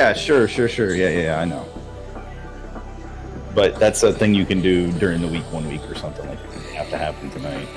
Yeah, sure, sure, sure. Yeah, yeah, yeah, I know. But that's a thing you can do during the week, 1 week or something like that. It doesn't have to happen tonight.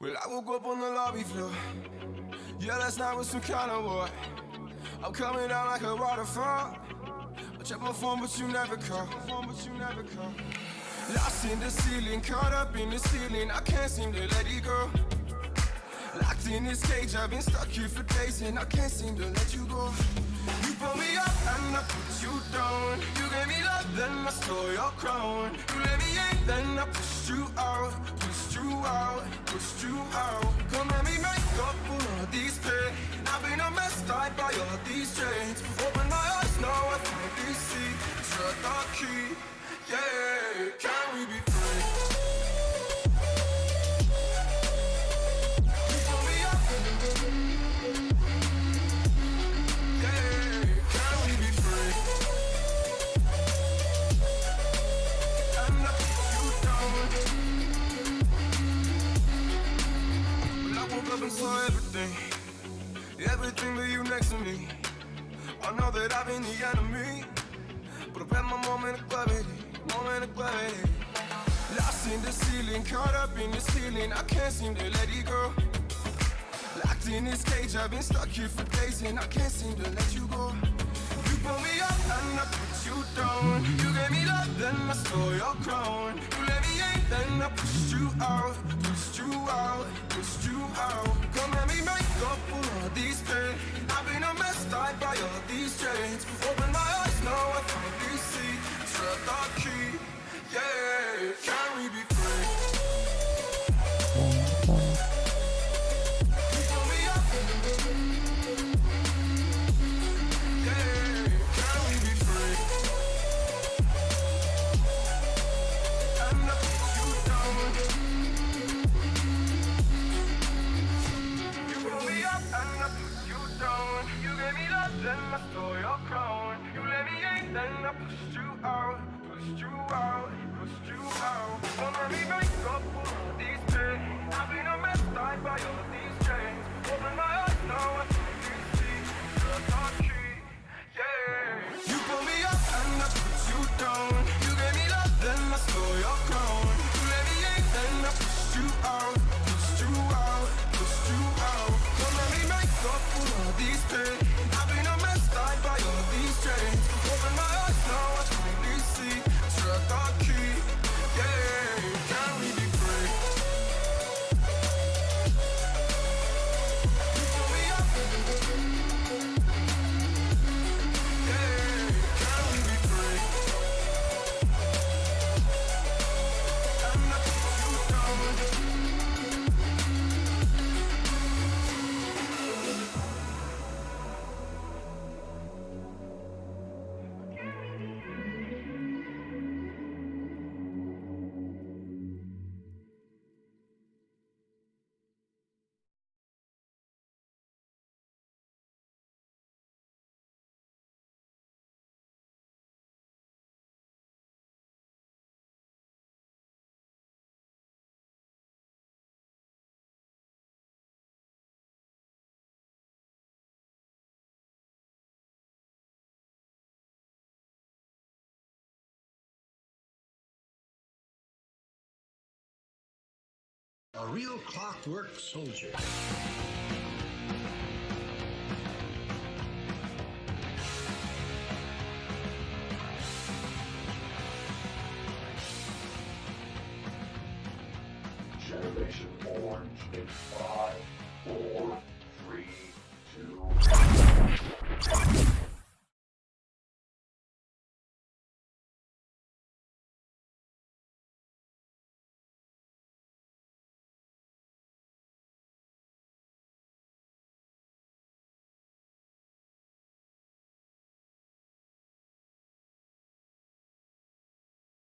Well, I woke up on the lobby floor. Yeah, last night was some kind of war. I'm coming down like a waterfall. I check my phone, but you never call. Lost in the ceiling, caught up in the ceiling. I can't seem to let it go. Locked in this cage, I've been stuck here for days, and I can't seem to let you go. You pull me up and I put you down. You gave me love, then I stole your crown. You let me in, then I pushed you out. Pushed you out. Come let me make up for all these pain. I've been a mess, tied by all these chains. Open my eyes, now I finally see. Shut the key, yeah. Can we be free? You pull me up, yeah. Can we be free? And I put you down. I woke up and saw everything but you next to me. I know that I've been the enemy, but I've had my moment of clarity. Lost in the ceiling, caught up in this feeling, I can't seem to let it go. Locked in this cage, I've been stuck here for days, and I can't seem to let you go. You pull me up and I put you down. You gave me love, then I stole your crown. You let me in, then I pushed you out. Come let me make up for all these pain. I've been a mess, tied by all these chains. Open my eyes, now I finally see. Shut the key, yeah. Can we be free? You pull me up, yeah. Can we be free? And I put you down. You pull me up and I put you down. You gave me love, then I stole your crown. You let me in, then I pushed you out. Don't let me make up for all these pain. I've been a mess, tied by all these chains. Open my eyes, now I finally see. Shut the key, yeah. You pull me up and I put you down. You gave me love, then I stole your crown. You let me in, then I pushed you out. Don't let me make up for all these pain. I've been a mess, tied by all these chains. Open my eyes, now I finally see. Shut the key, yeah. Can we be free? You pull me up, yeah. Can we be free? And I put you down. A real clockwork soldier. Generation Orange in 5, 4, 3, 2.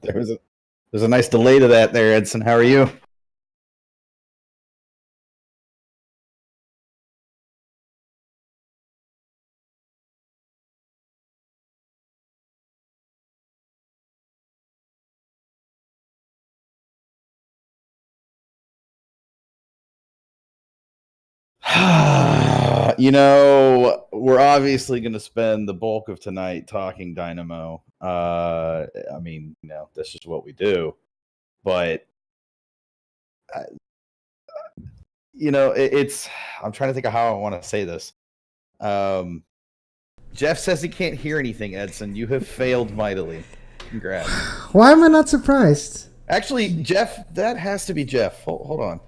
There's a nice delay to that there, Edson. How are you? We're obviously going to spend the bulk of tonight talking Dynamo. That's just what we do. But, I'm trying to think of how I want to say this. Jeff says he can't hear anything, Edson. You have failed mightily. Congrats. Why am I not surprised? Actually, Jeff, that has to be Jeff. Hold on.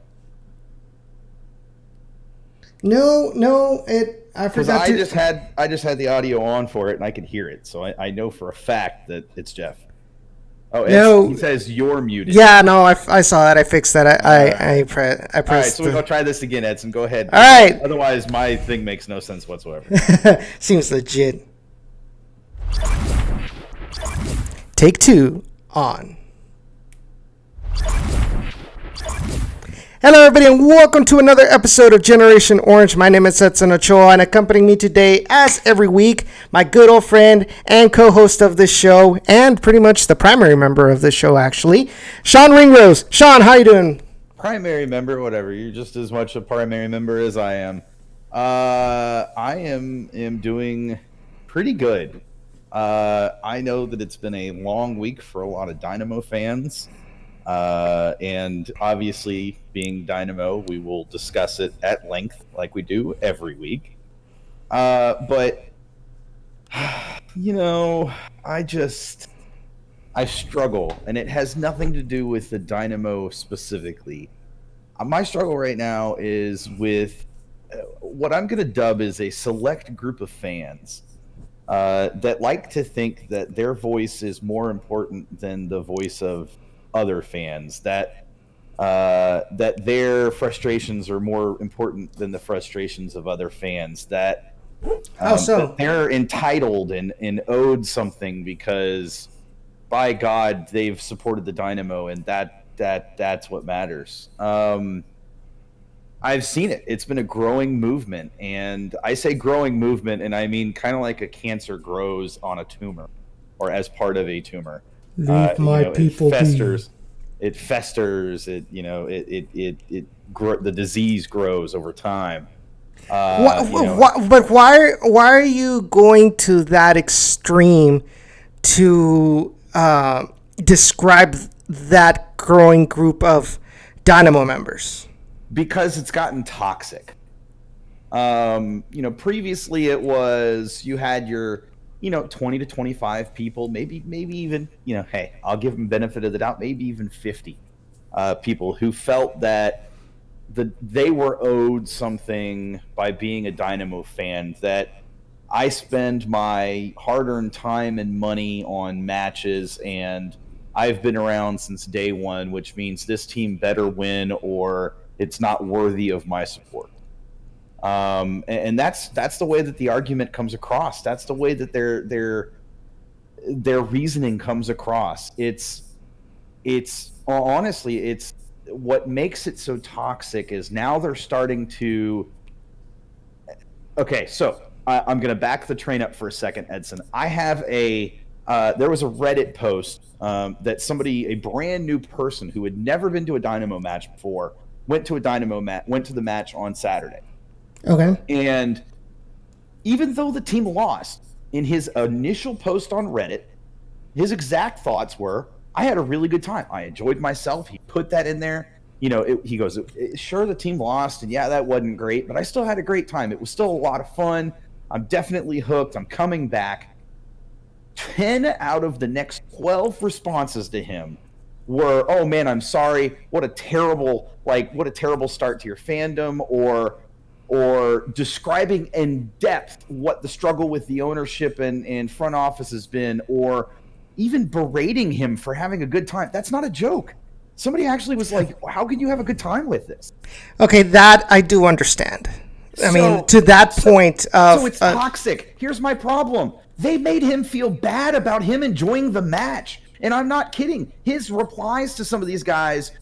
No, I forgot I just had the audio on for it and I could hear it, so I know for a fact that it's Jeff. Oh, no, he says you're muted. Yeah, no, I saw that. I fixed that. I pressed. All right, so we're gonna try this again, Edson. Go ahead. All right. Otherwise, my thing makes no sense whatsoever. Seems legit. Take 2 on. Hello, everybody, and welcome to another episode of Generation Orange. My name is Edson Ochoa, and accompanying me today, as every week, my good old friend and co-host of this show, and pretty much the primary member of this show, actually, Sean Ringrose. Sean, how you doing? Primary member, whatever. You're just as much a primary member as I am. I am doing pretty good. I know that it's been a long week for a lot of Dynamo fans. And obviously, being Dynamo, we will discuss it at length like we do every week. But, I struggle, and it has nothing to do with the Dynamo specifically. My struggle right now is with what I'm going to dub as a select group of fans that like to think that their voice is more important than the voice of other fans, that their frustrations are more important than the frustrations of other fans, that that they're entitled and owed something because by God they've supported the Dynamo, and that's what matters. I've seen it. It's been a growing movement, and I say growing movement, and I mean kind of like a cancer grows on a tumor or as part of a tumor. Leave my people be. It festers. The disease grows over time. But why are you going to that extreme to describe that growing group of Dynamo members? Because it's gotten toxic. Previously it was you had your 20 to 25 people, maybe even, hey, I'll give them benefit of the doubt, maybe even 50 people who felt that they were owed something by being a Dynamo fan, that I spend my hard-earned time and money on matches, and I've been around since day one, which means this team better win or it's not worthy of my support. And that's the way that the argument comes across. That's the way that their reasoning comes across. It's honestly, it's what makes it so toxic is now they're starting to. Okay, so I'm going to back the train up for a second, Edson. I have there was a Reddit post that a brand new person who had never been to a Dynamo match before, went to the match on Saturday. Okay. And even though the team lost, in his initial post on Reddit, his exact thoughts were, I had a really good time. I enjoyed myself. He put that in there. He goes, sure, the team lost, and yeah, that wasn't great, but I still had a great time. It was still a lot of fun. I'm definitely hooked. I'm coming back. 10 out of the next 12 responses to him were, oh man, I'm sorry. What a terrible start to your fandom, or describing in depth what the struggle with the ownership and front office has been, or even berating him for having a good time. That's not a joke. Somebody actually was like, how can you have a good time with this? Okay, that I do understand. I mean, to that point of... So it's toxic. Here's my problem. They made him feel bad about him enjoying the match. And I'm not kidding. His replies to some of these guys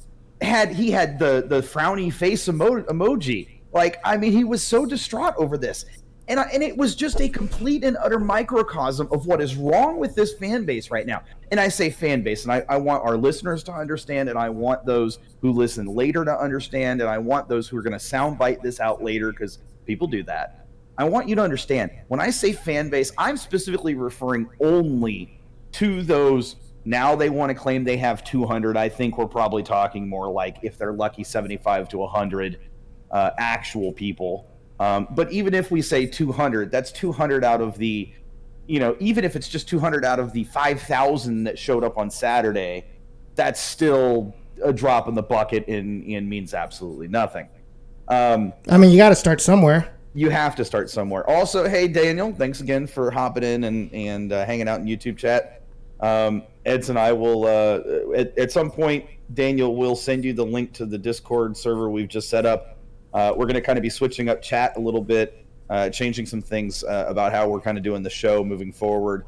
had the frowny face emoji. Like, I mean, he was so distraught over this. And it was just a complete and utter microcosm of what is wrong with this fan base right now. And I say fan base, and I want our listeners to understand, and I want those who listen later to understand, and I want those who are going to soundbite this out later, because people do that. I want you to understand, when I say fan base, I'm specifically referring only to those. Now they want to claim they have 200. I think we're probably talking more like, if they're lucky, 75 to 100 actual people. But even if we say 200, that's 200 out of the, even if it's just 200 out of the 5,000 that showed up on Saturday, that's still a drop in the bucket and means absolutely nothing. I mean, you got to start somewhere. You have to start somewhere. Also, hey, Daniel, thanks again for hopping in and hanging out in YouTube chat. Edson, I will, at some point, Daniel will send you the link to the Discord server we've just set up. We're going to kind of be switching up chat a little bit, changing some things about how we're kind of doing the show moving forward,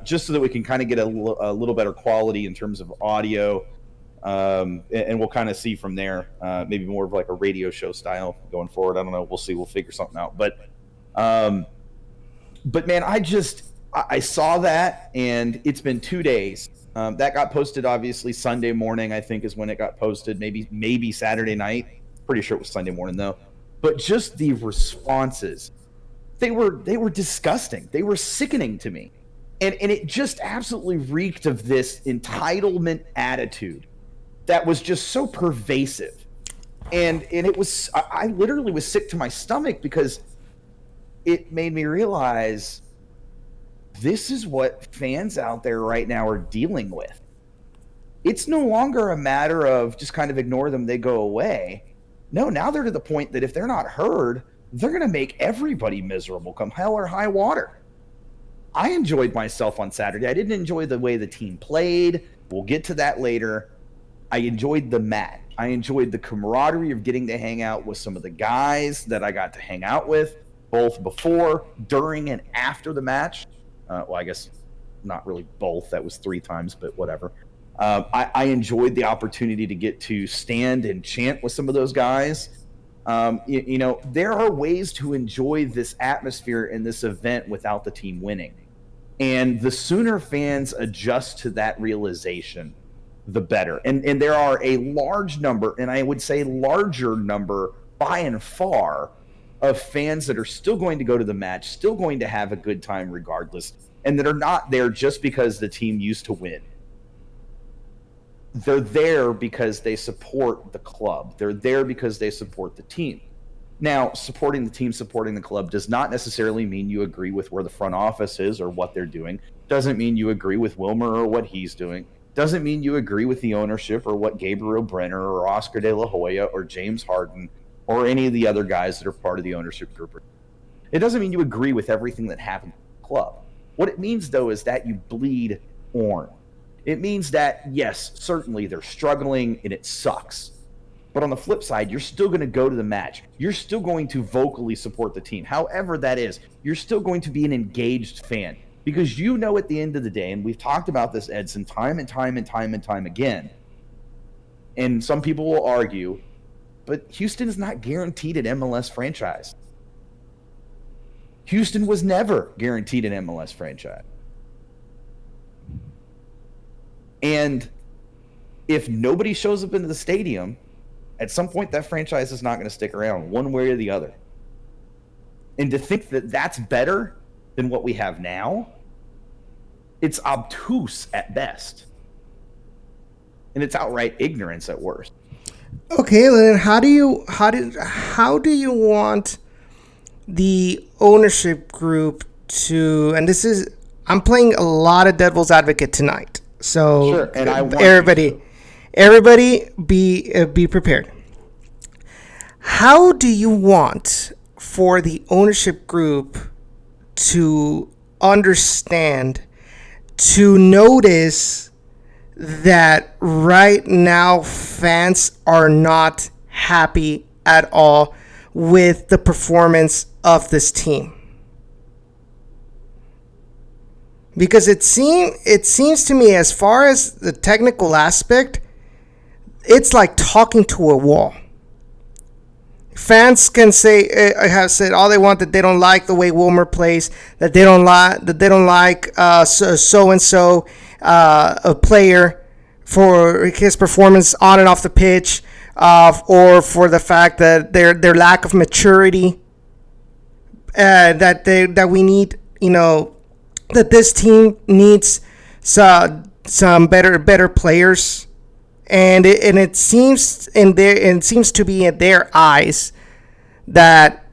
just so that we can kind of get a little better quality in terms of audio, and we'll kind of see from there, maybe more of like a radio show style going forward. I don't know. We'll see. We'll figure something out. But man, I saw that, and it's been 2 days. That got posted obviously Sunday morning, I think, is when it got posted. Maybe Saturday night. Pretty sure it was Sunday morning though. But just the responses, they were disgusting. They were sickening to me. And it just absolutely reeked of this entitlement attitude that was just so pervasive. And it was, I literally was sick to my stomach, because it made me realize this is what fans out there right now are dealing with. It's no longer a matter of just kind of ignore them, they go away. No, now they're to the point that if they're not heard, they're going to make everybody miserable come hell or high water. I enjoyed myself on Saturday. I didn't enjoy the way the team played. We'll get to that later. I enjoyed the match. I enjoyed the camaraderie of getting to hang out with some of the guys that I got to hang out with, both before, during, and after the match. Well, I guess not really both. That was 3 times, but whatever. I enjoyed the opportunity to get to stand and chant with some of those guys. There are ways to enjoy this atmosphere and this event without the team winning. And the sooner fans adjust to that realization, the better. And there are a large number, and I would say larger number by and far, of fans that are still going to go to the match, still going to have a good time regardless, and that are not there just because the team used to win. They're there because they support the club. They're there because they support the team. Now, supporting the team, supporting the club does not necessarily mean you agree with where the front office is or what they're doing. Doesn't mean you agree with Wilmer or what he's doing. Doesn't mean you agree with the ownership or what Gabriel Brenner or Oscar De La Hoya or James Harden or any of the other guys that are part of the ownership group. It doesn't mean you agree with everything that happened at the club. What it means, though, is that you bleed orange. It means that, yes, certainly they're struggling and it sucks. But on the flip side, you're still going to go to the match. You're still going to vocally support the team. However that is, you're still going to be an engaged fan. Because you know at the end of the day, and we've talked about this, Edson, time and time again, and some people will argue, but Houston is not guaranteed an MLS franchise. Houston was never guaranteed an MLS franchise. And if nobody shows up into the stadium, at some point that franchise is not going to stick around one way or the other. And to think that that's better than what we have now, it's obtuse at best. And it's outright ignorance at worst. Okay, then how do you want the ownership group to, and this is, I'm playing a lot of devil's advocate tonight. So sure, and I want everybody be prepared. How do you want for the ownership group to understand, to notice that right now fans are not happy at all with the performance of this team? Because it seems to me, as far as the technical aspect, it's like talking to a wall. Fans can have said all they want, that they don't like the way Wilmer plays, that they don't like so and so a player for his performance on and off the pitch, or for the fact that their lack of maturity, that we need, that this team needs some better players. And it seems to be in their eyes that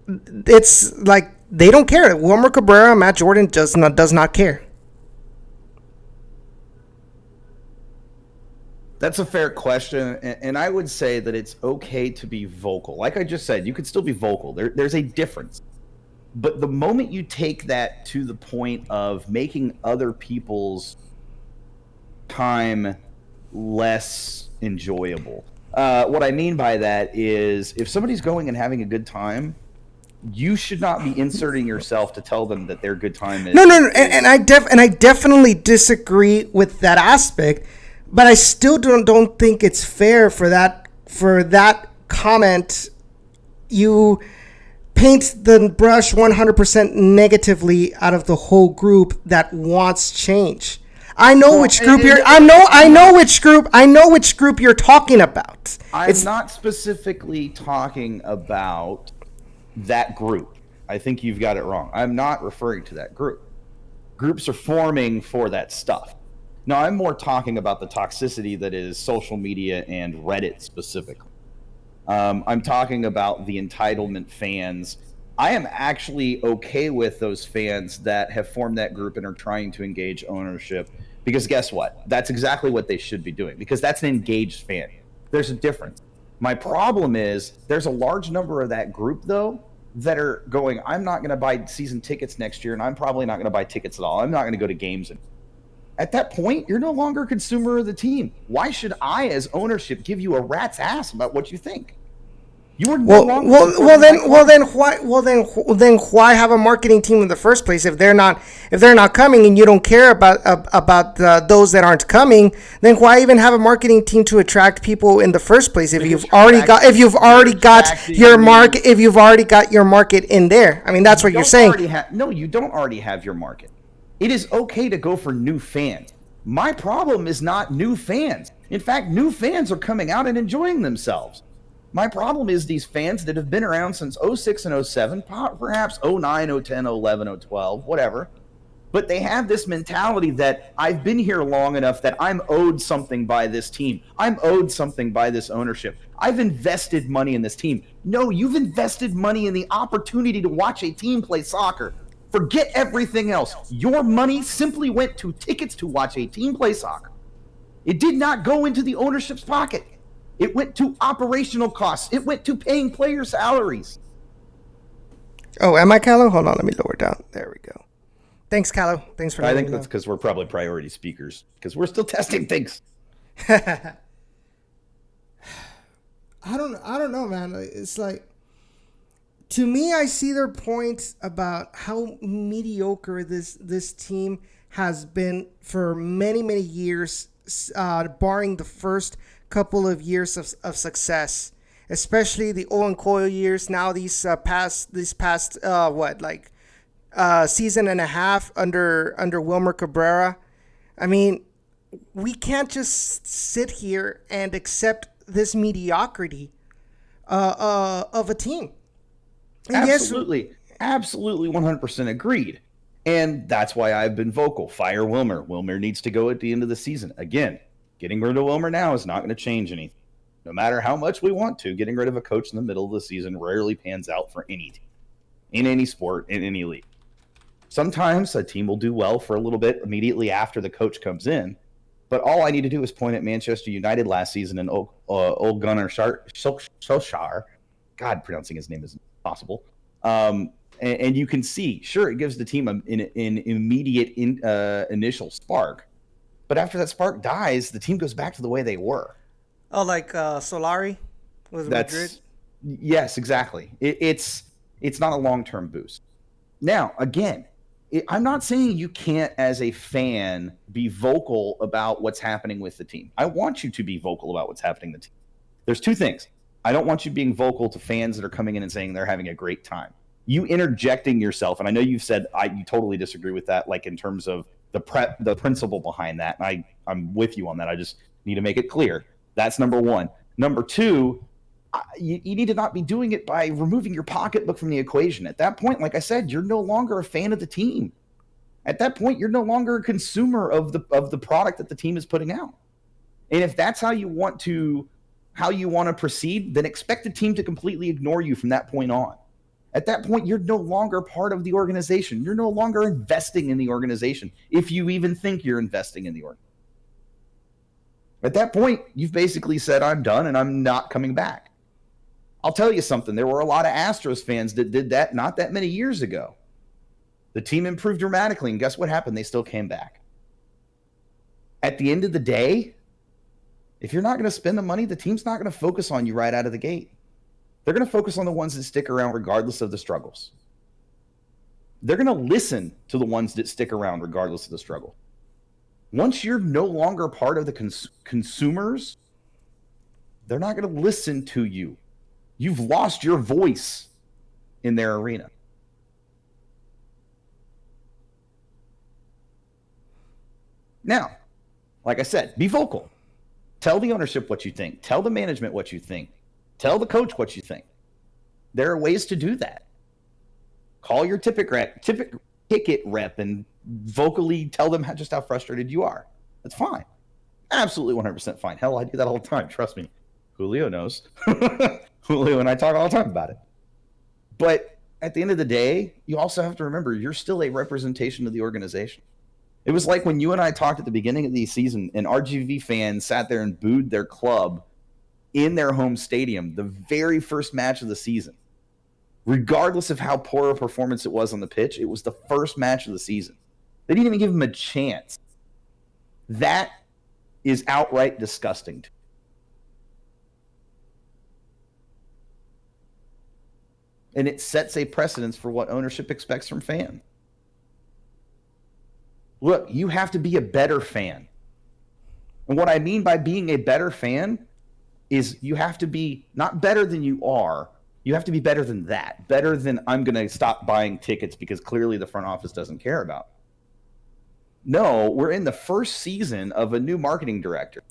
it's like they don't care. Wilmer Cabrera, Matt Jordan does not care. That's a fair question, and I would say that it's okay to be vocal. Like I just said, you could still be vocal. There's a difference. But the moment you take that to the point of making other people's time less enjoyable. What I mean by that is, if somebody's going and having a good time, you should not be inserting yourself to tell them that their good time is. No. And I definitely disagree with that aspect, but I still don't think it's fair for that comment. You paint the brush 100% negatively out of the whole group that wants change. I know which group you're talking about. I'm not specifically talking about that group. I think you've got it wrong. I'm not referring to that group. Groups are forming for that stuff. No, I'm more talking about the toxicity that is social media and Reddit specifically. I'm talking about the entitlement fans. I am actually okay with those fans that have formed that group and are trying to engage ownership, because guess what? That's exactly what they should be doing, because that's an engaged fan. There's a difference. My problem is there's a large number of that group, though, that are going, I'm not going to buy season tickets next year, and I'm probably not going to buy tickets at all. I'm not going to go to games. At that point, you're no longer a consumer of the team. Why should I, as ownership, give you a rat's ass about what you think? You are no longer then why have a marketing team in the first place if they're not coming, and you don't care about those that aren't coming? Then why even have a marketing team to attract people in the first place if you've already got your market in there? I mean, that's what you're saying. No, you don't already have your market. It is okay to go for new fans. My problem is not new fans. In fact, new fans are coming out and enjoying themselves. My problem is these fans that have been around since 06 and 07, perhaps 09, 010, 11, 012, whatever. But they have this mentality that I've been here long enough that I'm owed something by this team. I'm owed something by this ownership. I've invested money in this team. No, you've invested money in the opportunity to watch a team play soccer. Forget everything else. Your money simply went to tickets to watch a team play soccer. It did not go into the ownership's pocket. It went to operational costs. It went to paying player salaries. Oh, am I Callow? Hold on, let me lower down. There we go. Thanks, Callow. Thanks for. I think that's because we're probably priority speakers, because we're still testing things. I don't know, man. It's like, to me, I see their point about how mediocre this team has been for many years, barring the first couple of years of success, especially the Owen Coyle years. Now these past season and a half under Wilmer Cabrera. I mean, we can't just sit here and accept this mediocrity of a team. And absolutely 100% agreed. And that's why I've been vocal. Fire Wilmer. Wilmer needs to go at the end of the season. Again, getting rid of Wilmer now is not going to change anything. No matter how much we want to, getting rid of a coach in the middle of the season rarely pans out for any team, in any sport, in any league. Sometimes a team will do well for a little bit immediately after the coach comes in, but all I need to do is point at Manchester United last season and Ole Gunnar Solskjaer. God, pronouncing his name is impossible. And you can see, sure, it gives the team an immediate initial spark. But after that spark dies, the team goes back to the way they were. Oh, like Solari with Madrid? Yes, exactly. It's not a long-term boost. Now, again, I'm not saying you can't, as a fan, be vocal about what's happening with the team. I want you to be vocal about what's happening with the team. There's two things. I don't want you being vocal to fans that are coming in and saying they're having a great time. You interjecting yourself, and I know you've said you totally disagree with that, like in terms of the principle behind that. And I'm with you on that. I just need to make it clear. That's number one. Number two, you need to not be doing it by removing your pocketbook from the equation. At that point, like I said, you're no longer a fan of the team. At that point, you're no longer a consumer of the product that the team is putting out. And if that's how you want to proceed, then expect the team to completely ignore you from that point on. At that point, you're no longer part of the organization. You're no longer investing in the organization, if you even think you're investing in the organization. At that point, you've basically said, I'm done and I'm not coming back. I'll tell you something. There were a lot of Astros fans that did that not that many years ago. The team improved dramatically, and guess what happened? They still came back. At the end of the day, if you're not going to spend the money, the team's not going to focus on you right out of the gate. They're going to focus on the ones that stick around regardless of the struggles. They're going to listen to the ones that stick around regardless of the struggle. Once you're no longer part of the consumers, they're not going to listen to you. You've lost your voice in their arena. Now, like I said, be vocal. Tell the ownership what you think. Tell the management what you think. Tell the coach what you think. There are ways to do that. Call your ticket rep and vocally tell them just how frustrated you are. That's fine. Absolutely 100% fine. Hell, I do that all the time. Trust me. Julio knows. Julio and I talk all the time about it. But at the end of the day, you also have to remember you're still a representation of the organization. It was like when you and I talked at the beginning of the season and RGV fans sat there and booed their club in their home stadium, the very first match of the season. Regardless of how poor a performance it was on the pitch, it was the first match of the season. They didn't even give him a chance. That is outright disgusting to me. And it sets a precedence for what ownership expects from fans. Look, you have to be a better fan. And what I mean by being a better fan is you have to be not better than you are. You have to be better than that. Better than I'm going to stop buying tickets because clearly the front office doesn't care about. No, we're in the first season of a new marketing director.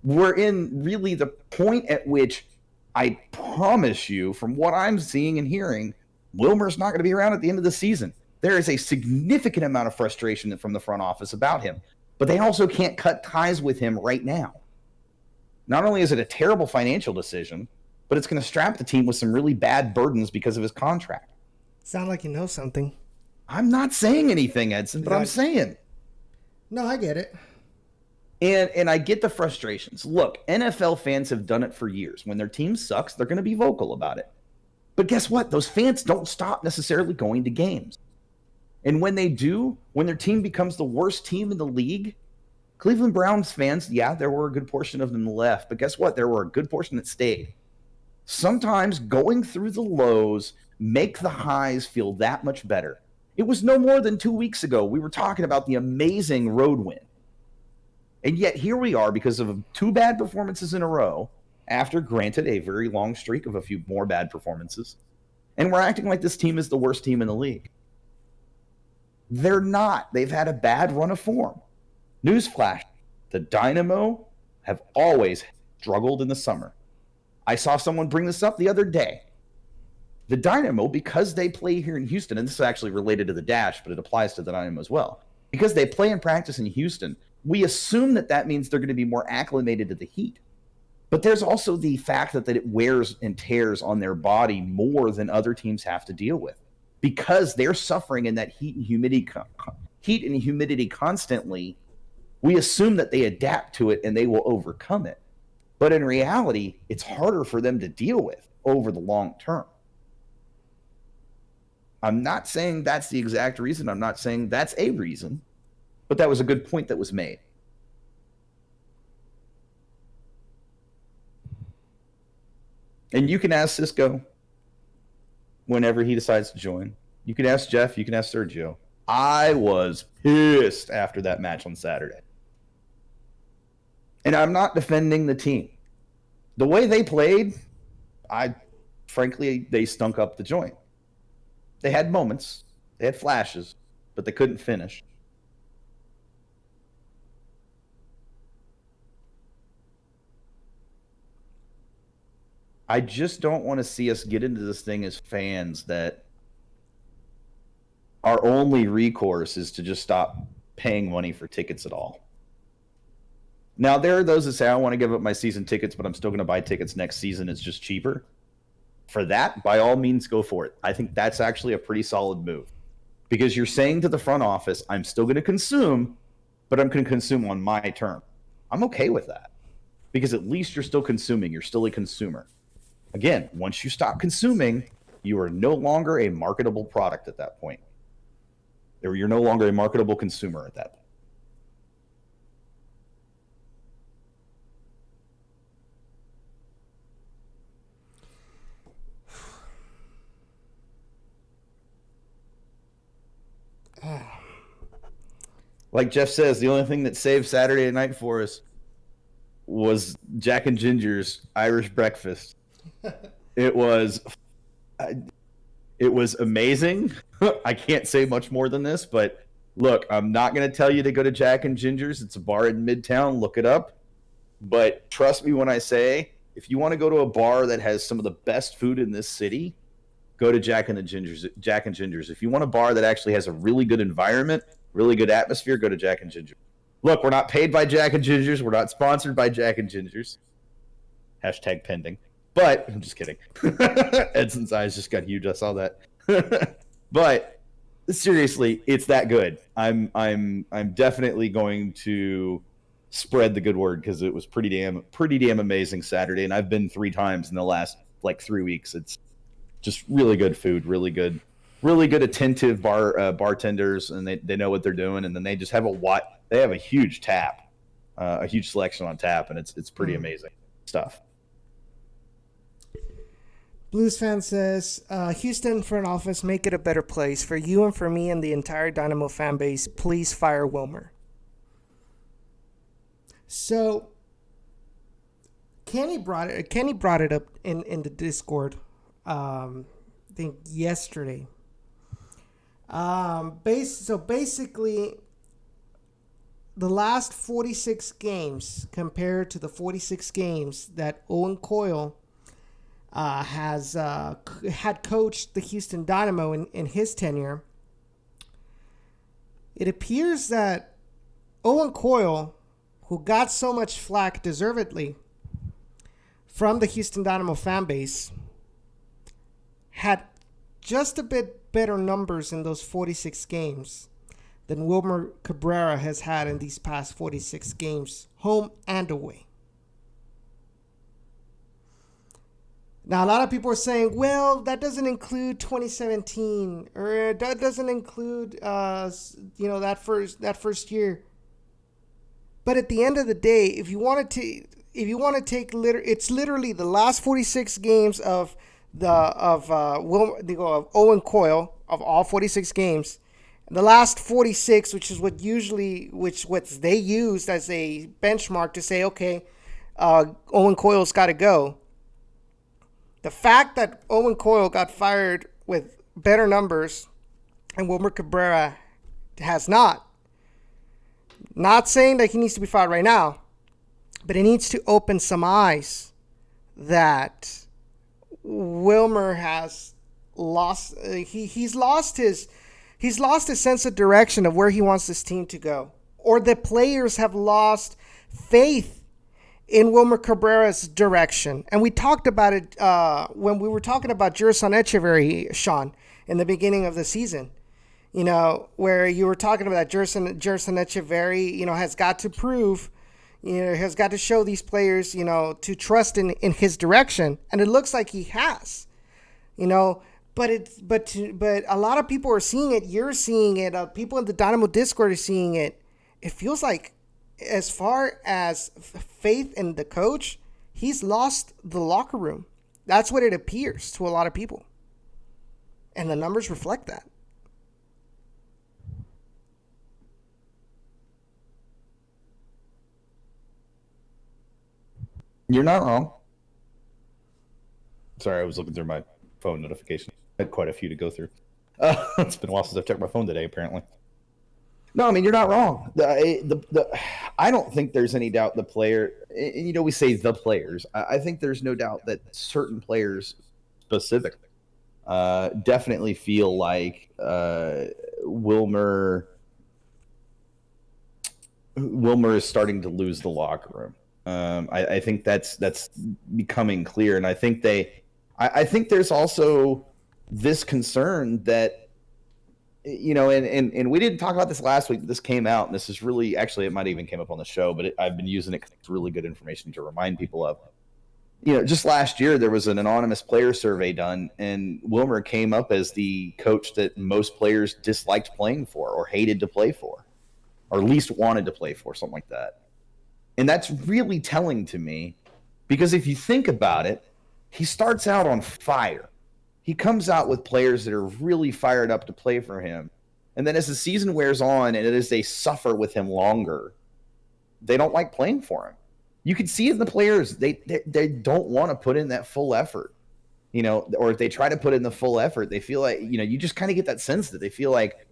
We're in really the point at which I promise you, from what I'm seeing and hearing, Wilmer's not going to be around at the end of the season. There is a significant amount of frustration from the front office about him, but they also can't cut ties with him right now. Not only is it a terrible financial decision, but it's going to strap the team with some really bad burdens because of his contract. Sound like you know something. I'm not saying anything, Edson, but I'm saying. No, I get it. And I get the frustrations. Look, NFL fans have done it for years. When their team sucks, they're going to be vocal about it. But guess what? Those fans don't stop necessarily going to games. And when they do, when their team becomes the worst team in the league, Cleveland Browns fans, yeah, there were a good portion of them left. But guess what? There were a good portion that stayed. Sometimes going through the lows make the highs feel that much better. It was no more than 2 weeks ago. We were talking about the amazing road win. And yet here we are because of 2 bad performances in a row, after, granted, a very long streak of a few more bad performances. And we're acting like this team is the worst team in the league. They're not. They've had a bad run of form. Newsflash, the Dynamo have always struggled in the summer. I saw someone bring this up the other day. The Dynamo, because they play here in Houston, and this is actually related to the Dash, but it applies to the Dynamo as well. Because they play and practice in Houston, we assume that means they're going to be more acclimated to the heat. But there's also the fact that it wears and tears on their body more than other teams have to deal with. Because they're suffering in that heat and humidity constantly, we assume that they adapt to it and they will overcome it. But in reality, it's harder for them to deal with over the long term. I'm not saying that's the exact reason. I'm not saying that's a reason. But that was a good point that was made. And you can ask Cisco whenever he decides to join. You can ask Jeff. You can ask Sergio. I was pissed after that match on Saturday. And I'm not defending the team. The way they played, frankly, they stunk up the joint. They had moments, they had flashes, but they couldn't finish. I just don't want to see us get into this thing as fans that our only recourse is to just stop paying money for tickets at all. Now, there are those that say, I want to give up my season tickets, but I'm still going to buy tickets next season. It's just cheaper. For that, by all means, go for it. I think that's actually a pretty solid move. Because you're saying to the front office, I'm still going to consume, but I'm going to consume on my term. I'm okay with that. Because at least you're still consuming. You're still a consumer. Again, once you stop consuming, you are no longer a marketable product at that point. Or you're no longer a marketable consumer at that point. Like Jeff says, the only thing that saved Saturday night for us was Jack and Ginger's Irish breakfast. It was amazing. I can't say much more than this, but look, I'm not going to tell you to go to Jack and Ginger's. It's a bar in Midtown. Look it up. But trust me when I say, if you want to go to a bar that has some of the best food in this city, go to Jack and Ginger's. If you want a bar that actually has a really good environment, really good atmosphere, go to Jack and Ginger's. Look, we're not paid by Jack and Ginger's. We're not sponsored by Jack and Ginger's. Hashtag pending. But I'm just kidding. Edson's eyes just got huge. I saw that. But seriously, it's that good. I'm definitely going to spread the good word because it was pretty damn amazing Saturday, and I've been 3 times in the last 3 weeks. It's just really good food, really good attentive bartenders, and they know what they're doing, and then they just have a huge tap, a huge selection on tap, and it's pretty amazing stuff. Blues fan says, Houston front office, make it a better place for you and for me and the entire Dynamo fan base. Please fire Wilmer. So Kenny brought it up in the Discord. I think yesterday. So basically, the last 46 games compared to the 46 games that Owen Coyle has had coached the Houston Dynamo in his tenure, it appears that Owen Coyle, who got so much flack deservedly from the Houston Dynamo fan base, had just a bit better numbers in those 46 games than Wilmer Cabrera has had in these past 46 games, home and away. Now, a lot of people are saying, well, that doesn't include 2017, or that doesn't include, that first year. But at the end of the day, if you want to take it's literally the last 46 games of Owen Coyle, of all 46 games. The last 46, which is what they used as a benchmark to say, okay, Owen Coyle's got to go. The fact that Owen Coyle got fired with better numbers and Wilmer Cabrera has not saying that he needs to be fired right now, but it needs to open some eyes that Wilmer has lost. He's lost his sense of direction of where he wants this team to go, or the players have lost faith in Wilmer Cabrera's direction. And we talked about it when we were talking about Gerson Echeverry, Sean, in the beginning of the season. Where you were talking about Gerson Echeverry, has got to prove, has got to show these players, to trust in his direction. And it looks like he has, but a lot of people are seeing it. You're seeing it. People in the Dynamo Discord are seeing it. It feels like, as far as faith in the coach, he's lost the locker room. That's what it appears to a lot of people. And the numbers reflect that. You're not wrong. Sorry, I was looking through my phone notifications. I had quite a few to go through. It's been a while since I've checked my phone today, apparently. No, I mean, you're not wrong. I don't think there's any doubt the player, we say the players. I think there's no doubt that certain players specifically definitely feel like Wilmer is starting to lose the locker room. I think that's becoming clear, and I think there's also this concern that, and we didn't talk about this last week. This came out, and this is really, actually, it might even came up on the show, but I've been using it because it's really good information to remind people of. Just last year, there was an anonymous player survey done, and Wilmer came up as the coach that most players disliked playing for or hated to play for, or least wanted to play for, something like that. And that's really telling to me, because if you think about it, he starts out on fire. He comes out with players that are really fired up to play for him. And then as the season wears on and as they suffer with him longer, they don't like playing for him. You can see it in the players. They don't want to put in that full effort, or if they try to put in the full effort, they feel like, you just kind of get that sense that they feel like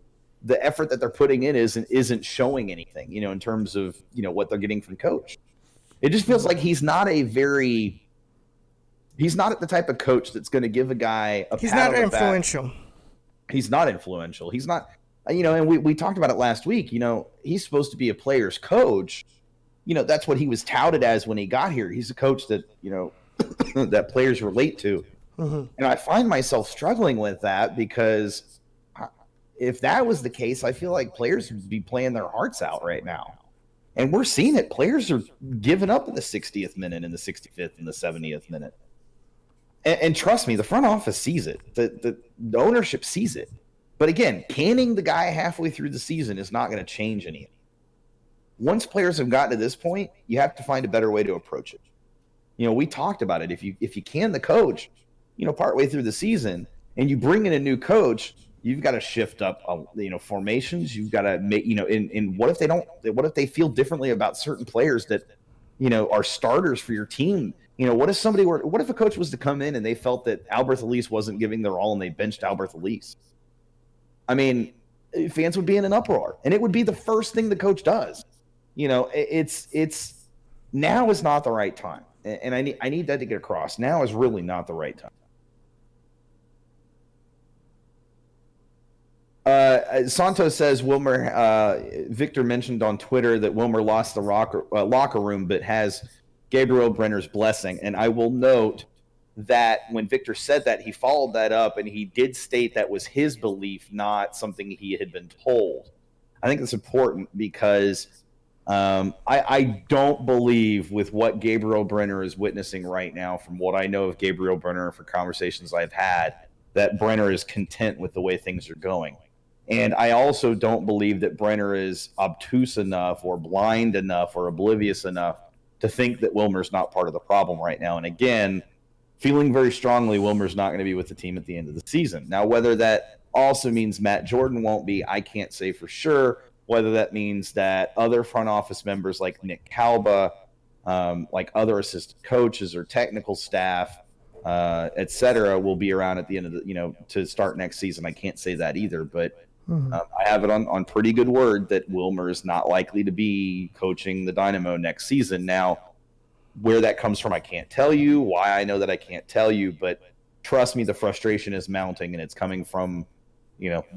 the effort that they're putting in isn't showing anything, in terms of, what they're getting from coach. It just feels like he's not the type of coach that's going to give a guy a He's pat not on the influential. back. He's not influential. He's not, and we talked about it last week. He's supposed to be a player's coach. That's what he was touted as when he got here. He's a coach that, that players relate to. Mm-hmm. And I find myself struggling with that, because if that was the case, I feel like players would be playing their hearts out right now. And we're seeing it. Players are giving up in the 60th minute, in the 65th, and the 70th minute. And trust me, the front office sees it. The ownership sees it. But again, canning the guy halfway through the season is not going to change anything. Once players have gotten to this point, you have to find a better way to approach it. We talked about it. If you can the coach, partway through the season, and you bring in a new coach, you've got to shift up, formations. You've got to make, and what if they feel differently about certain players that, are starters for your team? What if a coach was to come in and they felt that Albert Elise wasn't giving their all and they benched Albert Elise? I mean, fans would be in an uproar, and it would be the first thing the coach does. It's now is not the right time. And I need that to get across. Now is really not the right time. Santos says Victor mentioned on Twitter that Wilmer lost the locker room, but has Gabriel Brenner's blessing. And I will note that when Victor said that, he followed that up, and he did state that was his belief, not something he had been told. I think it's important, because I don't believe, with what Gabriel Brenner is witnessing right now, from what I know of Gabriel Brenner for conversations I've had, that Brenner is content with the way things are going. And I also don't believe that Brenner is obtuse enough or blind enough or oblivious enough to think that Wilmer's not part of the problem right now. And again, feeling very strongly Wilmer's not going to be with the team at the end of the season. Now, whether that also means Matt Jordan won't be, I can't say for sure. Whether that means that other front office members like Nick Calba, like other assistant coaches or technical staff, et cetera, will be around at the end of the, to start next season. I can't say that either, but I have it on pretty good word that Wilmer is not likely to be coaching the Dynamo next season. Now, where that comes from, I can't tell you. Why I know that, I can't tell you, but trust me, the frustration is mounting, and it's coming from,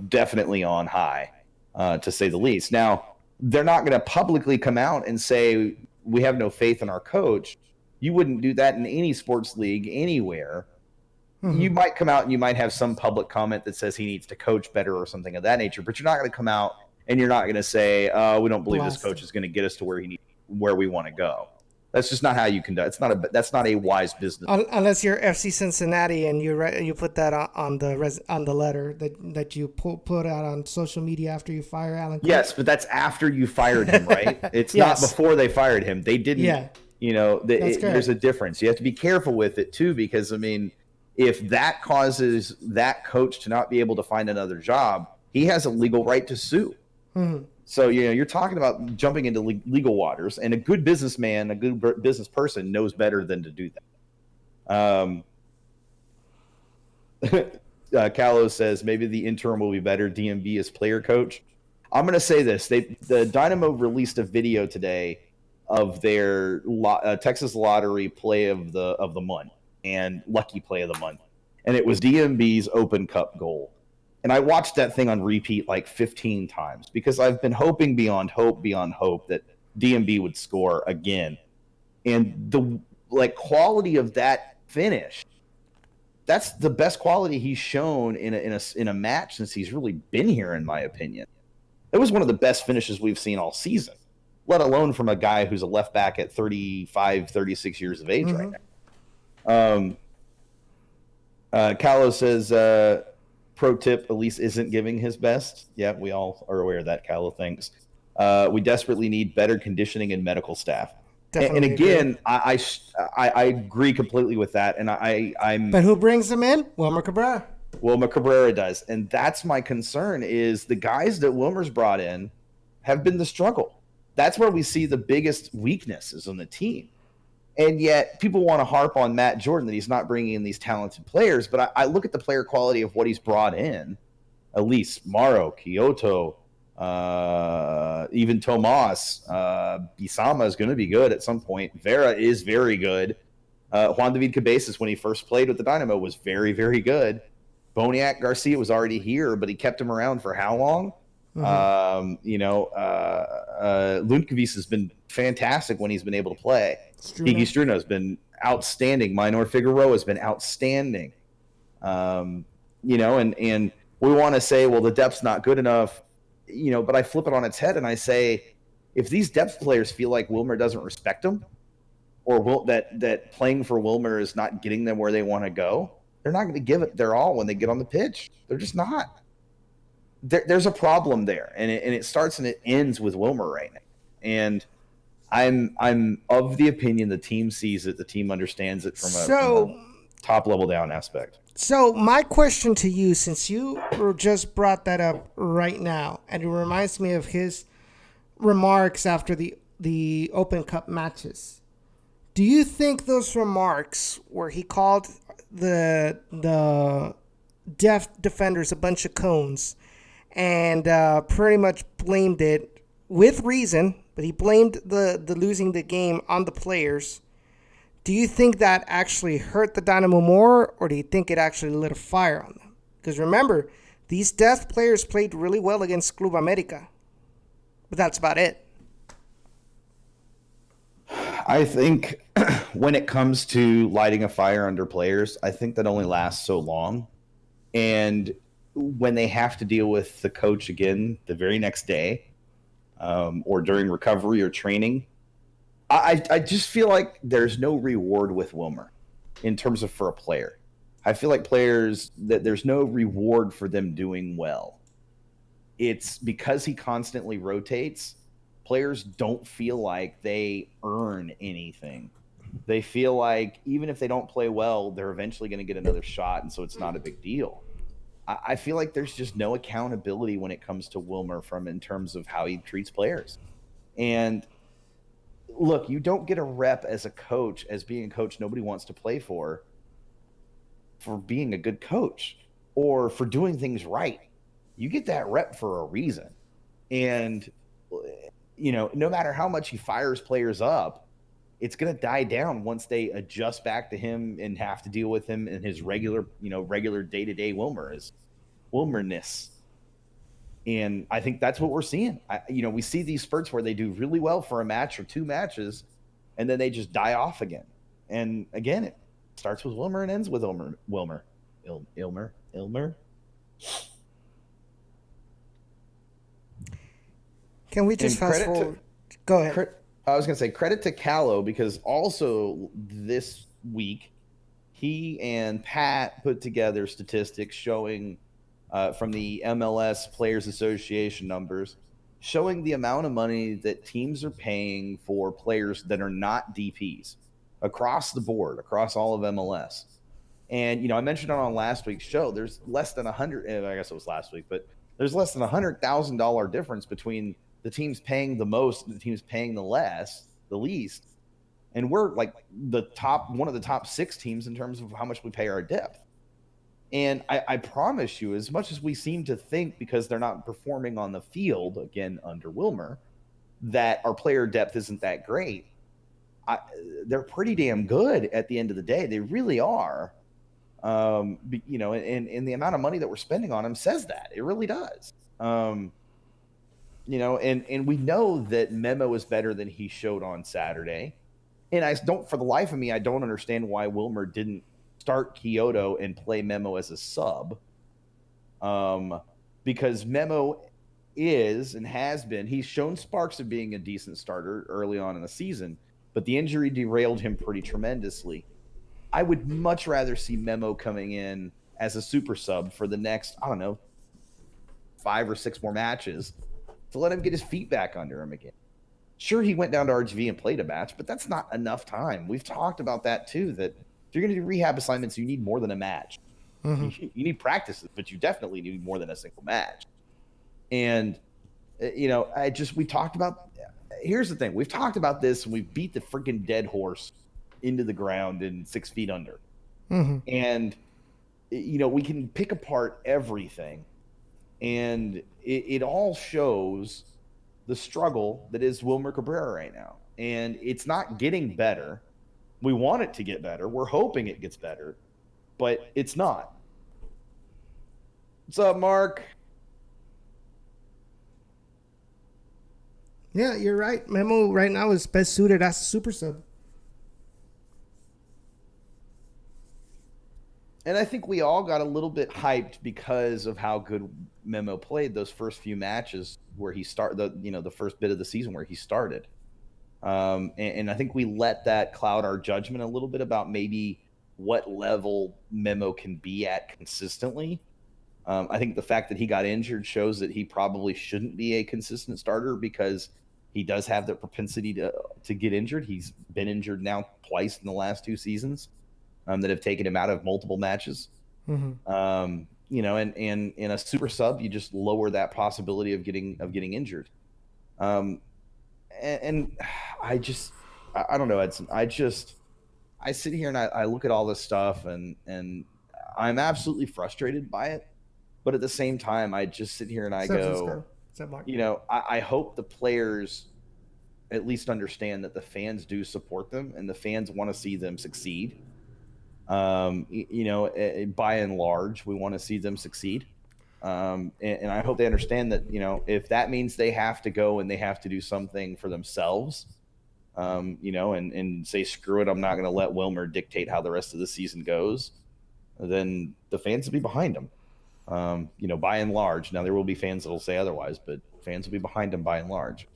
definitely on high, to say the least. Now, they're not going to publicly come out and say, we have no faith in our coach. You wouldn't do that in any sports league anywhere. Mm-hmm. You might come out and you might have some public comment that says he needs to coach better or something of that nature, but you're not going to come out and you're not going to say, we don't believe this coach is going to get us to where we want to go. That's just not how you conduct. That's not a wise business. Unless you're FC Cincinnati and you put that on the letter that you put out on social media after you fire Alan Cook. Yes, but that's after you fired him, right? It's not before they fired him. They didn't. Yeah. There's a difference. You have to be careful with it too, because if that causes that coach to not be able to find another job, he has a legal right to sue. Mm-hmm. So, you're talking about jumping into legal waters, and a good businessman, a good business person knows better than to do that. Callow says maybe the interim will be better. DMB as player coach. I'm going to say this. The Dynamo released a video today of their Texas Lottery play of the month and lucky play of the month. And it was DMB's Open Cup goal. And I watched that thing on repeat like 15 times because I've been hoping beyond hope that DMB would score again. And the quality of that finish, that's the best quality he's shown in a match since he's really been here, in my opinion. It was one of the best finishes we've seen all season, let alone from a guy who's a left back at 35, 36 years of age right now. Callow says, pro tip, Elise isn't giving his best. Yeah, we all are aware of that, Callow thinks. We desperately need better conditioning and medical staff. And again, I agree completely with that. And I'm. But who brings them in? Wilmer Cabrera. Wilmer Cabrera does. And that's my concern is the guys that Wilmer's brought in have been the struggle. That's where we see the biggest weaknesses on the team. And yet people want to harp on Matt Jordan that he's not bringing in these talented players. But I look at the player quality of what he's brought in. Elise, Mauro, Kyoto, even Tomas, Bisama is going to be good at some point. Vera is very good. Juan David Cabezas, when he first played with the Dynamo, was very, very good. Boniak Garcia was already here, but he kept him around for how long? Lundqvist has been fantastic when he's been able to play. Higi Struno has been outstanding. Minor Figueroa has been outstanding. And we want to say, well, the depth's not good enough, but I flip it on its head and I say, if these depth players feel like Wilmer doesn't respect them, or that playing for Wilmer is not getting them where they want to go, they're not going to give it their all when they get on the pitch. They're just not. There's a problem there, and it starts and it ends with Wilmer right now. And I'm of the opinion the team sees it, the team understands it from a top level down aspect. So my question to you, since you just brought that up right now, and it reminds me of his remarks after the Open Cup matches. Do you think those remarks where he called the deaf defenders a bunch of cones and pretty much blamed it with reason, but he blamed the losing the game on the players? Do you think that actually hurt the Dynamo more, or do you think it actually lit a fire on them? Because remember, these deaf players played really well against Club America, but that's about it. I think when it comes to lighting a fire under players, I think that only lasts so long. And when they have to deal with the coach again the very next day, or during recovery or training, I just feel like there's no reward with Wilmer in terms of for a player. I feel like players, that there's no reward for them doing well. It's because he constantly rotates. Players don't feel like they earn anything. They feel like even if they don't play well, they're eventually going to get another shot, and so it's not a big deal. I feel like there's just no accountability when it comes to Wilmer in terms of how he treats players. And look, you don't get a rep as a coach, as being a coach nobody wants to play for being a good coach or for doing things right. You get that rep for a reason. And no matter how much he fires players up, it's going to die down once they adjust back to him and have to deal with him in his regular day-to-day Wilmerness. And I think that's what we're seeing. We see these spurts where they do really well for a match or two matches, and then they just die off again. And again, it starts with Wilmer and ends with Ilmer. Can we just fast forward? Go ahead. I was going to say credit to Callow, because also this week he and Pat put together statistics showing from the MLS Players Association numbers, showing the amount of money that teams are paying for players that are not DPs across the board, across all of MLS. And, I mentioned it on last week's show, there's less than I guess it was last week, but there's less than $100,000 difference between the team's paying the most, the team's paying the least, and we're like one of the top 6 teams in terms of how much we pay our depth. And I promise you, as much as we seem to think because they're not performing on the field, again, under Wilmer, that our player depth isn't that great, they're pretty damn good at the end of the day. They really are. And the amount of money that we're spending on them says that. It really does. And we know that Memo is better than he showed on Saturday. And for the life of me, I don't understand why Wilmer didn't start Kyoto and play Memo as a sub. Because Memo is and has been, he's shown sparks of being a decent starter early on in the season, but the injury derailed him pretty tremendously. I would much rather see Memo coming in as a super sub for the next, 5 or 6 more matches to let him get his feet back under him again. Sure, he went down to RGV and played a match, but that's not enough time. We've talked about that too, that if you're going to do rehab assignments, you need more than a match. Mm-hmm. You need practices, but you definitely need more than a single match. And, we talked about, here's the thing. We've talked about this and we've beat the freaking dead horse into the ground and 6 feet under. Mm-hmm. And, we can pick apart everything. And it all shows the struggle that is Wilmer Cabrera right now. And it's not getting better. We want it to get better. We're hoping it gets better, but it's not. What's up, Mark? Yeah, you're right. Memo right now is best suited as a super sub. And I think we all got a little bit hyped because of how good Memo played those first few matches where he started, the first bit of the season where he started. And I think we let that cloud our judgment a little bit about maybe what level Memo can be at consistently. I think the fact that he got injured shows that he probably shouldn't be a consistent starter because he does have the propensity to get injured. He's been injured now twice in the last 2 seasons that have taken him out of multiple matches. Mm-hmm. And in a super sub, you just lower that possibility of getting injured. And I don't know, Edson. I sit here and I look at all this stuff and I'm absolutely frustrated by it. But at the same time, I just sit here and I go, I hope the players at least understand that the fans do support them and the fans want to see them succeed. By and large, we want to see them succeed. And I hope they understand that, if that means they have to go and they have to do something for themselves, and say, screw it, I'm not going to let Wilmer dictate how the rest of the season goes, then the fans will be behind them. By and large. Now, there will be fans that will say otherwise, but fans will be behind him by and large.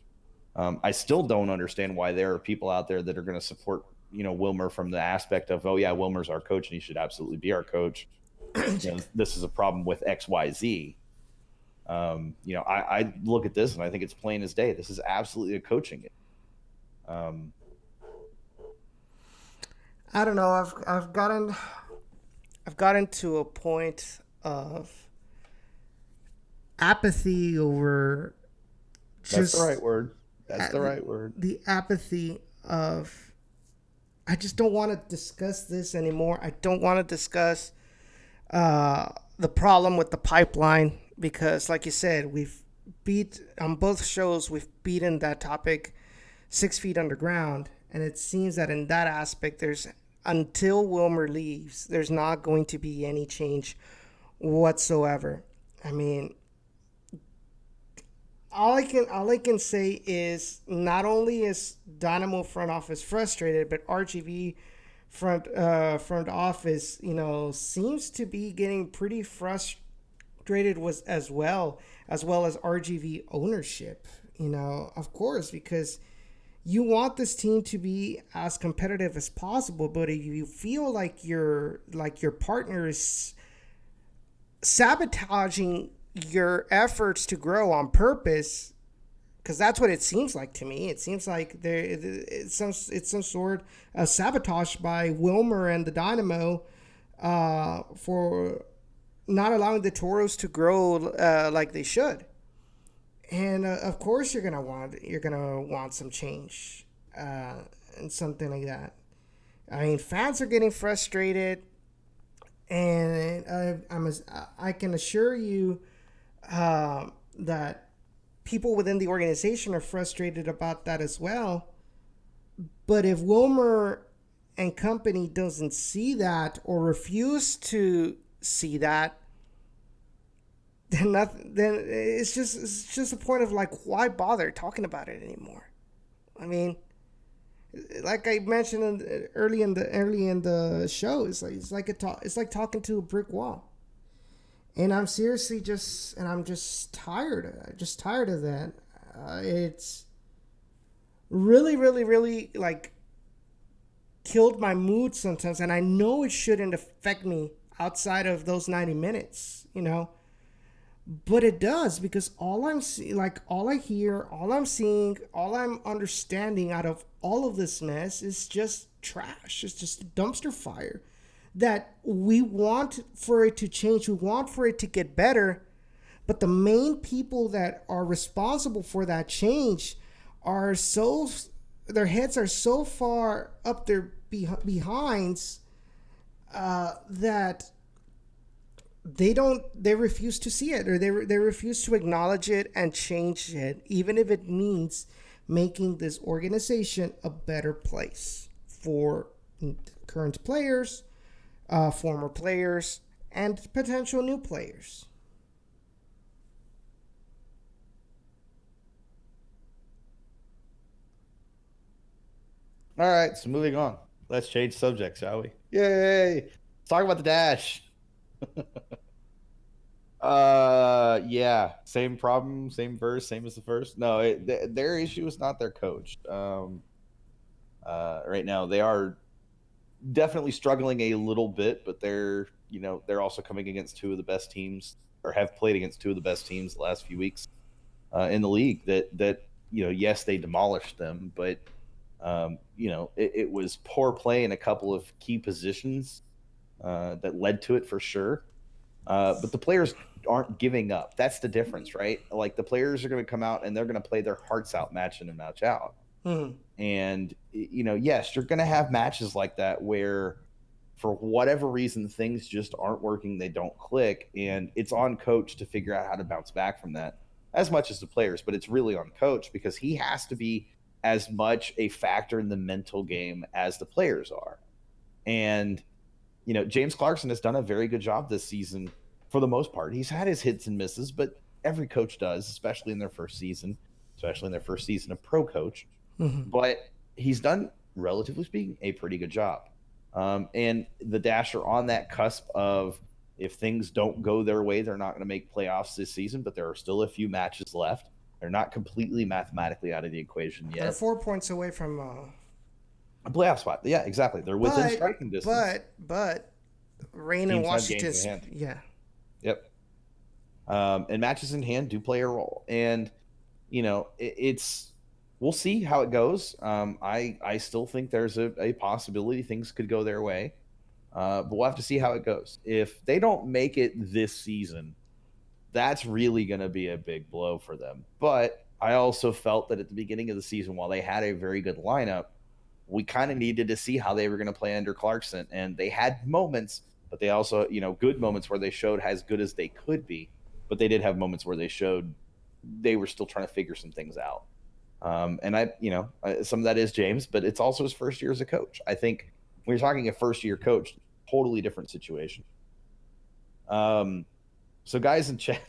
I still don't understand why there are people out there that are going to support, Wilmer from the aspect of, oh, yeah, Wilmer's our coach and he should absolutely be our coach. This is a problem with X, Y, Z. I look at this and I think it's plain as day. This is absolutely a coaching game. I don't know. I've gotten to a point of apathy over That's the right word. The apathy of, I just don't want to discuss this anymore. I don't want to discuss the problem with the pipeline because, like you said, on both shows, we've beaten that topic 6 feet underground. And it seems that in that aspect, until Wilmer leaves, there's not going to be any change whatsoever. I mean, all I can say is not only is Dynamo front office frustrated, but RGV front office, seems to be getting pretty frustrated as well as RGV ownership. Of course, because you want this team to be as competitive as possible, but if you feel like your partner is sabotaging your efforts to grow on purpose, because that's what it seems like to me. It seems like it's some sort of sabotage by Wilmer and the Dynamo for not allowing the Toros to grow like they should. And of course you're gonna want some change, and something like that. I mean, fans are getting frustrated, and I can assure you that people within the organization are frustrated about that as well. But if Wilmer and company doesn't see that or refuse to see that, then nothing. Then it's just a point of like, why bother talking about it anymore? I mean, like I mentioned early in the show, it's like talking to a brick wall. And I'm seriously I'm just tired. Just tired of that. It's really, really, really like killed my mood sometimes, and I know it shouldn't affect me outside of those 90 minutes, but it does, because all I'm seeing, like all I hear, all I'm seeing, all I'm understanding out of all of this mess is just trash. It's just a dumpster fire that we want for it to change. We want for it to get better, but the main people that are responsible for that change are their heads are so far up their behinds that they refuse to see it, or they refuse to acknowledge it and change it, even if it means making this organization a better place for current players, former players, and potential new players. All right, so moving on. Let's change subjects, shall we? Yay! Let's talk about the Dash. Yeah, same problem, same verse, same as the first. No, their issue is not their coach. Right now they are definitely struggling a little bit, but they're also coming against two of the best teams, or have played against two of the best teams the last few weeks in the league. That yes, they demolished them, but it was poor play in a couple of key positions that led to it for sure. But the players aren't giving up. That's the difference, right? Like, the players are going to come out and they're going to play their hearts out, match in and match out. And yes, you're going to have matches like that where, for whatever reason, things just aren't working. They don't click, and it's on coach to figure out how to bounce back from that, as much as the players. But it's really on coach, because he has to be as much a factor in the mental game as the players are. And James Clarkson has done a very good job this season for the most part. He's had his hits and misses, but every coach does, especially in their first season of pro coach. But he's done, relatively speaking, a pretty good job. And the Dash are on that cusp of, if things don't go their way, they're not going to make playoffs this season, but there are still a few matches left. They're not completely mathematically out of the equation yet. They're 4 points away from a playoff spot. Yeah, exactly. They're within striking distance. But Rain and Washington. Yeah. Yep. And matches in hand do play a role. And, it's, we'll see how it goes. I still think there's a possibility things could go their way. But we'll have to see how it goes. If they don't make it this season, that's really going to be a big blow for them. But I also felt that at the beginning of the season, while they had a very good lineup, we kind of needed to see how they were going to play under Clarkson. And they had moments, but they also, good moments where they showed as good as they could be. But they did have moments where they showed they were still trying to figure some things out. And some of that is James, but it's also his first year as a coach. I think when you're talking a first-year coach, totally different situation. So guys in chat,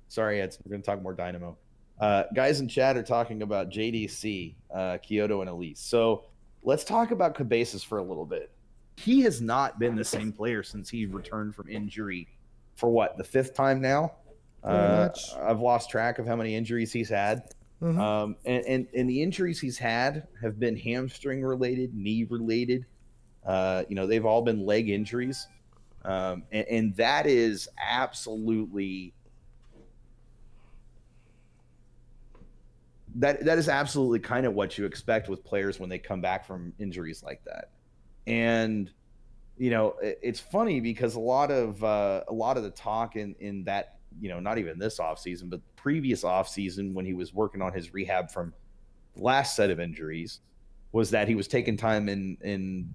sorry, Edson, we're going to talk more Dynamo. Guys in chat are talking about JDC, Kyoto, and Elise. So let's talk about Cabezas for a little bit. He has not been the same player since he returned from injury for the fifth time now? I've lost track of how many injuries he's had. And the injuries he's had have been hamstring related, knee related. They've all been leg injuries. And that is absolutely kind of what you expect with players when they come back from injuries like that. And it's funny because a lot of the talk in not even this offseason, but previous offseason when he was working on his rehab from the last set of injuries, was that he was taking time in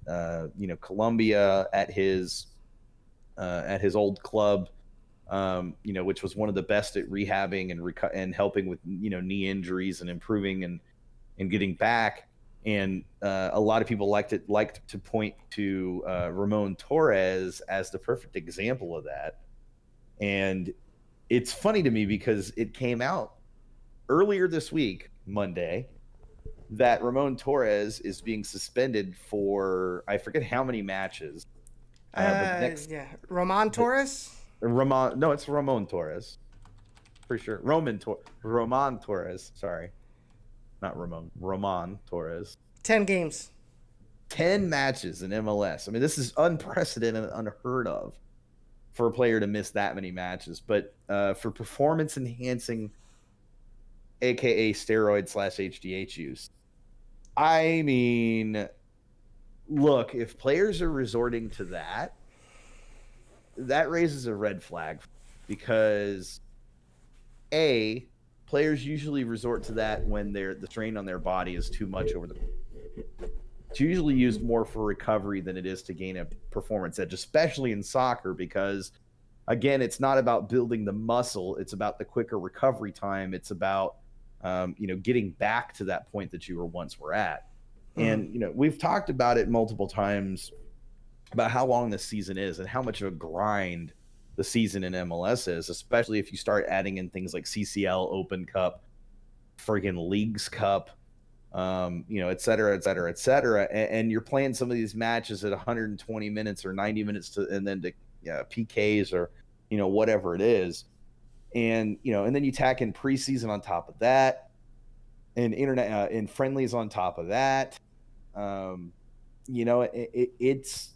Colombia at his old club, which was one of the best at rehabbing and helping with knee injuries and improving and getting back. And a lot of people liked to point to Ramon Torres as the perfect example of that. And it's funny to me because it came out earlier this week, Monday, that Ramon Torres is being suspended for, I forget how many matches. Roman Torres? No, it's Ramon Torres. For sure. Roman Torres, sorry. Not Ramon. Roman Torres. 10 games. 10 matches in MLS. I mean, this is unprecedented, unheard of for a player to miss that many matches. But for performance enhancing, aka steroid / HGH use, I mean, look, if players are resorting to that, that raises a red flag, because players usually resort to that when the strain on their body is too much over the. It's usually used more for recovery than it is to gain a performance edge, especially in soccer, because again, it's not about building the muscle. It's about the quicker recovery time. It's about, getting back to that point that you were at. And, we've talked about it multiple times about how long this season is and how much of a grind the season in MLS is, especially if you start adding in things like CCL, Open Cup, friggin' Leagues Cup, et cetera, et cetera, et cetera. And you're playing some of these matches at 120 minutes or 90 minutes and then to PKs or, whatever it is. And, and then you tack in preseason on top of that, and internet and friendlies on top of that. It's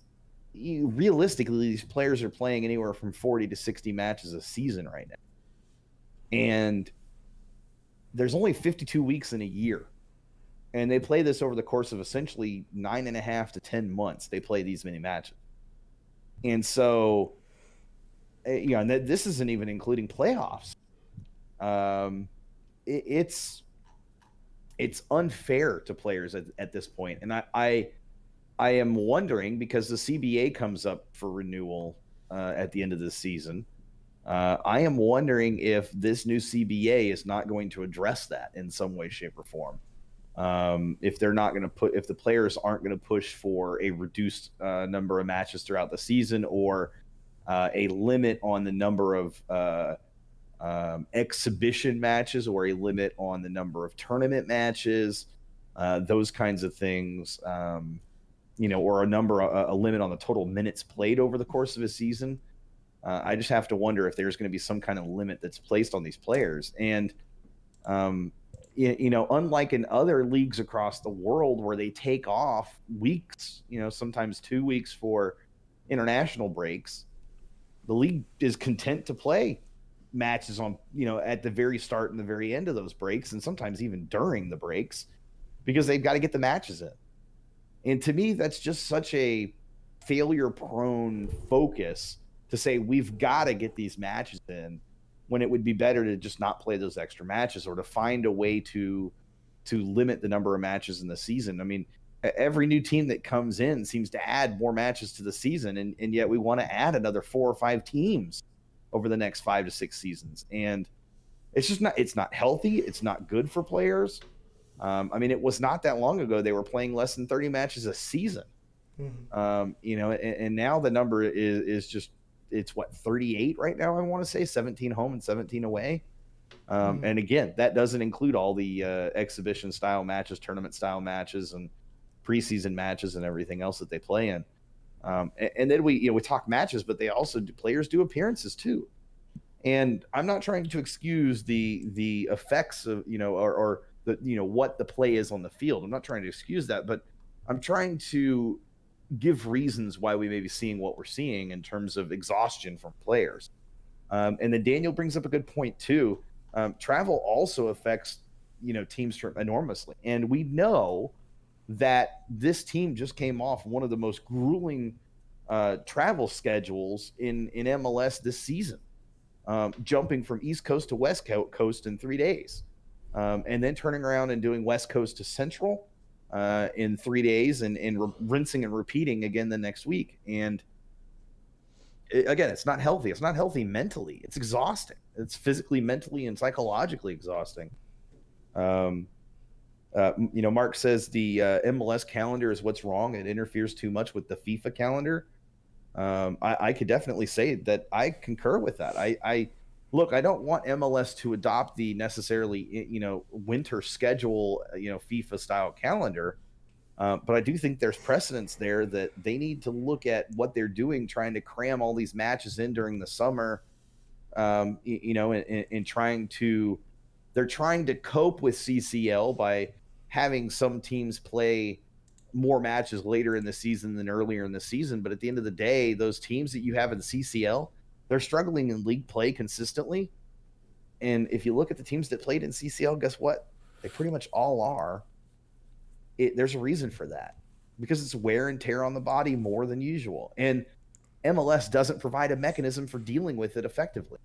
realistically, these players are playing anywhere from 40 to 60 matches a season right now. And there's only 52 weeks in a year. And they play this over the course of essentially 9.5 to 10 months. They play these many matches. And so, and this isn't even including playoffs. It's unfair to players at this point. And I am wondering, because the CBA comes up for renewal at the end of this season. I am wondering if this new CBA is not going to address that in some way, shape, or form. If they're not going to if the players aren't going to push for a reduced number of matches throughout the season, or a limit on the number of exhibition matches, or a limit on the number of tournament matches, those kinds of things, or a limit on the total minutes played over the course of a season. I just have to wonder if there's going to be some kind of limit that's placed on these players. And, unlike in other leagues across the world where they take off weeks, sometimes 2 weeks for international breaks, the league is content to play matches on, at the very start and the very end of those breaks, and sometimes even during the breaks, because they've got to get the matches in. And to me, that's just such a failure-prone focus to say we've got to get these matches in, when it would be better to just not play those extra matches, or to find a way to limit the number of matches in the season. I mean, every new team that comes in seems to add more matches to the season, and yet we want to add another 4 or 5 teams over the next 5 to 6 seasons. And it's not healthy. It's not good for players. It was not that long ago they were playing less than 30 matches a season. Mm-hmm. And now the number is just, it's 38 right now. I want to say 17 home and 17 away. And again, that doesn't include all the exhibition style matches, tournament style matches, and preseason matches and everything else that they play in. And then we talk matches, but players do appearances too. And I'm not trying to excuse the effects of, or the, what the play is on the field. I'm not trying to excuse that, but I'm trying to give reasons why we may be seeing what we're seeing in terms of exhaustion from players. And then Daniel brings up a good point too. Travel also affects, teams enormously. And we know that this team just came off one of the most grueling travel schedules in MLS this season. jumping from East Coast to West Coast in 3 days, and then turning around and doing West Coast to Central in 3 days, and rinsing and repeating again the next week. And again, it's not healthy. It's not healthy mentally. It's exhausting. It's physically, mentally, and psychologically exhausting. Mark says the MLS calendar is what's wrong. It interferes too much with the FIFA calendar. I could definitely say that I concur with that. I look, I don't want MLS to adopt the necessarily, winter schedule, FIFA style calendar. But I do think there's precedence there that they need to look at what they're doing, trying to cram all these matches in during the summer, and they're trying to cope with CCL by having some teams play more matches later in the season than earlier in the season. But at the end of the day, those teams that you have in CCL, they're struggling in league play consistently. And if you look at the teams that played in CCL, guess what? They pretty much all are. There's a reason for that, because it's wear and tear on the body more than usual. And MLS doesn't provide a mechanism for dealing with it effectively.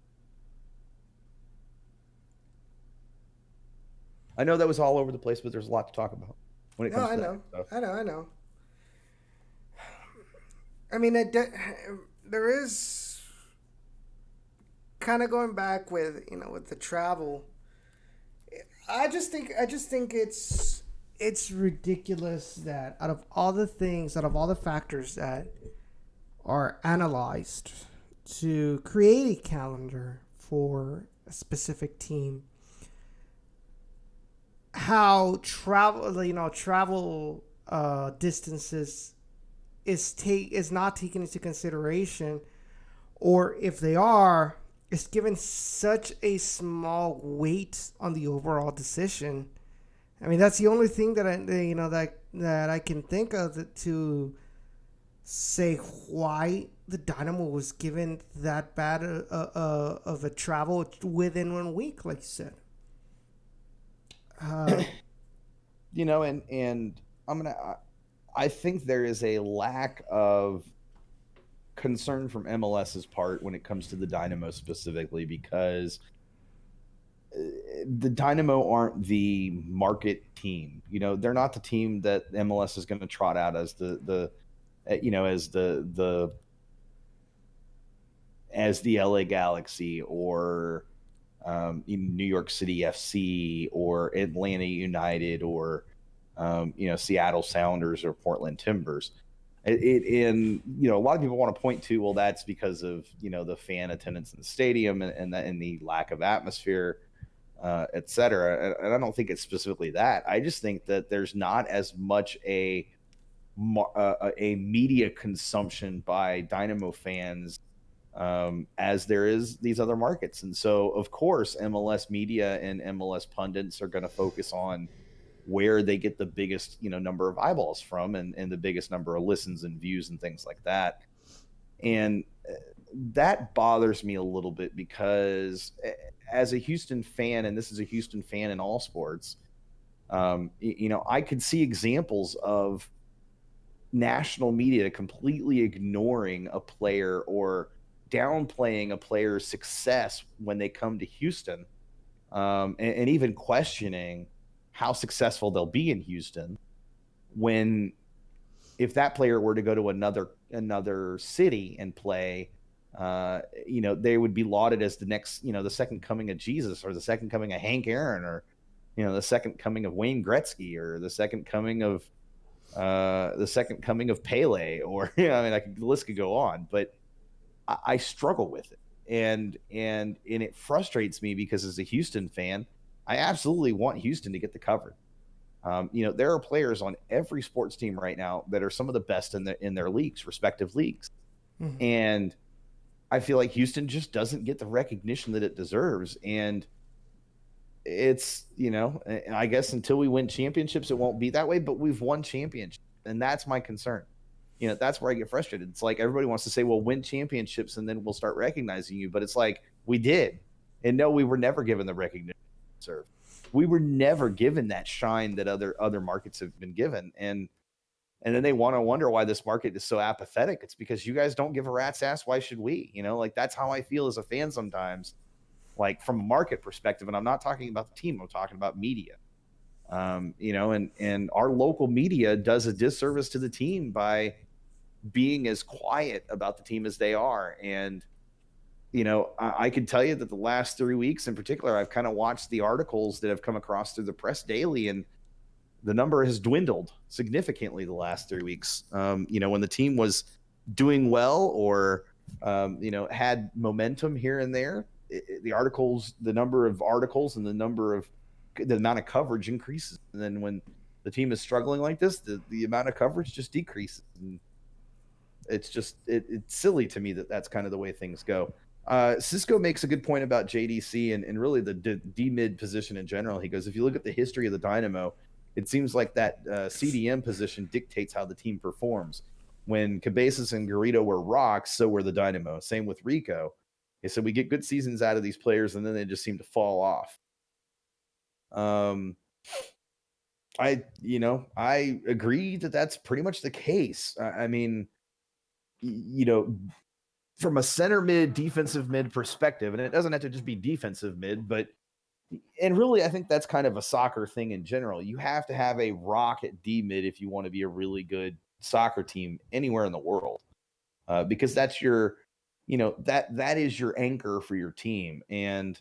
I know that was all over the place, but there's a lot to talk about when it comes to that stuff. I know. I mean, there is kind of going back with, with the travel. I just think it's ridiculous that out of all the factors that are analyzed to create a calendar for a specific team, how travel distances is not taken into consideration, or if they are, it's given such a small weight on the overall decision. I mean, that's the only thing that that I can think of to say why the Dynamo was given that bad of a travel within 1 week, like you said. And I think there is a lack of concern from MLS's part when it comes to the Dynamo specifically, because the Dynamo aren't the market team. They're not the team that MLS is going to trot out as as the LA Galaxy, or New York City FC, or Atlanta United, or Seattle Sounders, or Portland Timbers. And a lot of people want to point to, well, that's because of the fan attendance in the stadium and the lack of atmosphere, et cetera. And I don't think it's specifically that. I just think that there's not as much a media consumption by Dynamo fans as there is these other markets. And so, of course, MLS media and MLS pundits are going to focus on where they get the biggest, number of eyeballs from, and the biggest number of listens and views and things like that. And that bothers me a little bit, because as a Houston fan, and this is a Houston fan in all sports, I could see examples of national media completely ignoring a player or downplaying a player's success when they come to Houston, and even questioning how successful they'll be in Houston, when if that player were to go to another city and play, they would be lauded as the next, the second coming of Jesus, or the second coming of Hank Aaron, or the second coming of Wayne Gretzky, or the second coming of Pele, or the list could go on. But I struggle with it, and it frustrates me, because as a Houston fan, I absolutely want Houston to get the coverage. There are players on every sports team right now that are some of the best in their leagues, respective leagues. Mm-hmm. And I feel like Houston just doesn't get the recognition that it deserves. And it's, I guess until we win championships, it won't be that way, but we've won championships. And that's my concern. That's where I get frustrated. It's like everybody wants to say, well, win championships and then we'll start recognizing you. But it's like, we did. And no, we were never given the recognition. We were never given that shine that other markets have been given. And And then they want to wonder why this market is so apathetic. It's because you guys don't give a rat's ass. Why should we? Like that's how I feel as a fan sometimes, like from a market perspective. And I'm not talking about the team. I'm talking about media. And our local media does a disservice to the team by being as quiet about the team as they are. And, I can tell you that the last 3 weeks in particular, I've kind of watched the articles that have come across through the press daily, and the number has dwindled significantly the last 3 weeks. When the team was doing well or, had momentum here and there, the number of articles and the amount of coverage increases. And then when the team is struggling like this, the amount of coverage just decreases. And it's just, it's silly to me that that's kind of the way things go. Cisco makes a good point about JDC and really the D-mid position in general. He goes, if you look at the history of the Dynamo, it seems like that CDM position dictates how the team performs. When Cabezas and Garrido were rocks, so were the Dynamo. Same with Rico. He said we get good seasons out of these players, and then they just seem to fall off. I agree that that's pretty much the case. I mean, from a center mid, defensive mid perspective, and it doesn't have to just be defensive mid, and really, I think that's kind of a soccer thing in general. You have to have a rock at D mid if you want to be a really good soccer team anywhere in the world, because that's your, that is your anchor for your team. And,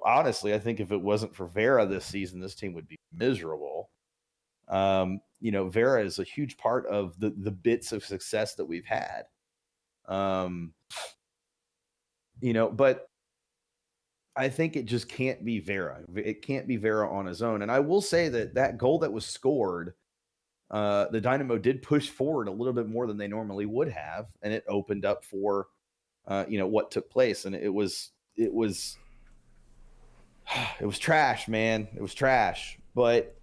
honestly, I think if it wasn't for Vera this season, this team would be miserable. Vera is a huge part of the bits of success that we've had. But I think it just can't be Vera. It can't be Vera on his own. And I will say that goal that was scored, the Dynamo did push forward a little bit more than they normally would have, and it opened up for, what took place. And it was trash, man. It was trash. But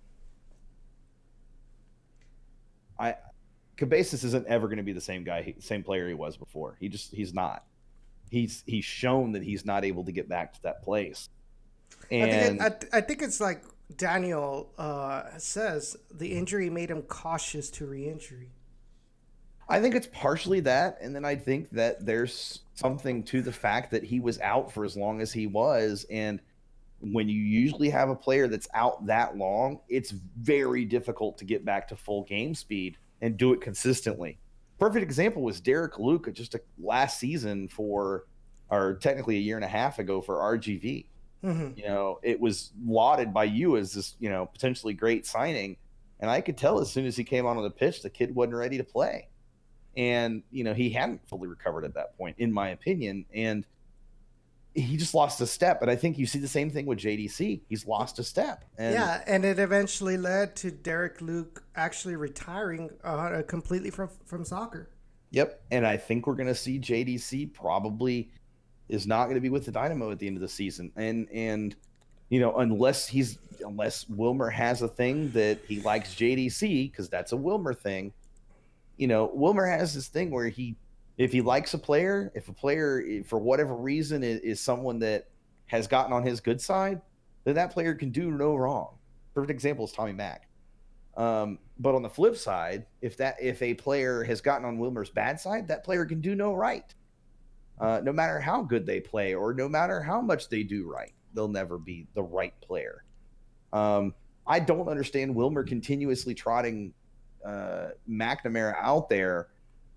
Cabezas isn't ever going to be the same guy, same player he was before. He's not. He's shown that he's not able to get back to that place. And I think it's like Daniel says, the injury made him cautious to re-injury. I think it's partially that, and then I think that there's something to the fact that he was out for as long as he was, and when you usually have a player that's out that long, it's very difficult to get back to full game speed and do it consistently. Perfect example was Derek Luke just last season or technically a year and a half ago for RGV. Mm-hmm. It was lauded by you as this, potentially great signing. And I could tell as soon as he came onto the pitch, the kid wasn't ready to play. And, he hadn't fully recovered at that point, in my opinion. And he just lost a step. And I think you see the same thing with JDC. He's lost a step. And it eventually led to Derek Luke actually retiring completely from soccer. Yep. And I think we're going to see JDC probably is not going to be with the Dynamo at the end of the season. And unless Wilmer has a thing that he likes JDC, because that's a Wilmer thing. Wilmer has this thing where if he likes a player, if a player, for whatever reason, is someone that has gotten on his good side, then that player can do no wrong. Perfect example is Tommy Mack. But on the flip side, if a player has gotten on Wilmer's bad side, that player can do no right. No matter how good they play or no matter how much they do right, they'll never be the right player. I don't understand Wilmer continuously trotting McNamara out there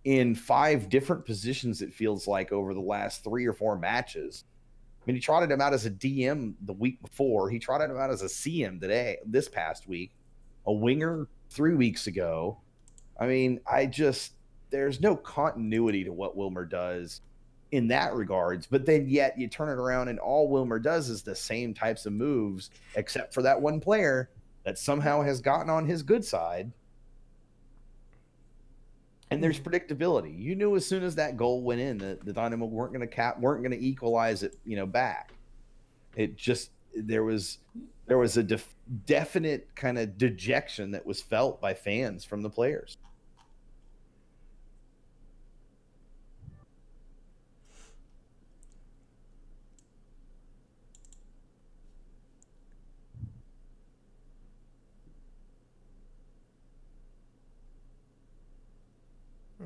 in 5 different positions, it feels like, over the last 3 or 4 matches. I mean, he trotted him out as a DM the week before. He trotted him out as a CM this past week, a winger 3 weeks ago. I mean, there's no continuity to what Wilmer does in that regards, but then yet you turn it around and all Wilmer does is the same types of moves, except for that one player that somehow has gotten on his good side. And there's predictability. You knew as soon as that goal went in that the Dynamo weren't going to equalize it, back. It just there was a definite kind of dejection that was felt by fans from the players.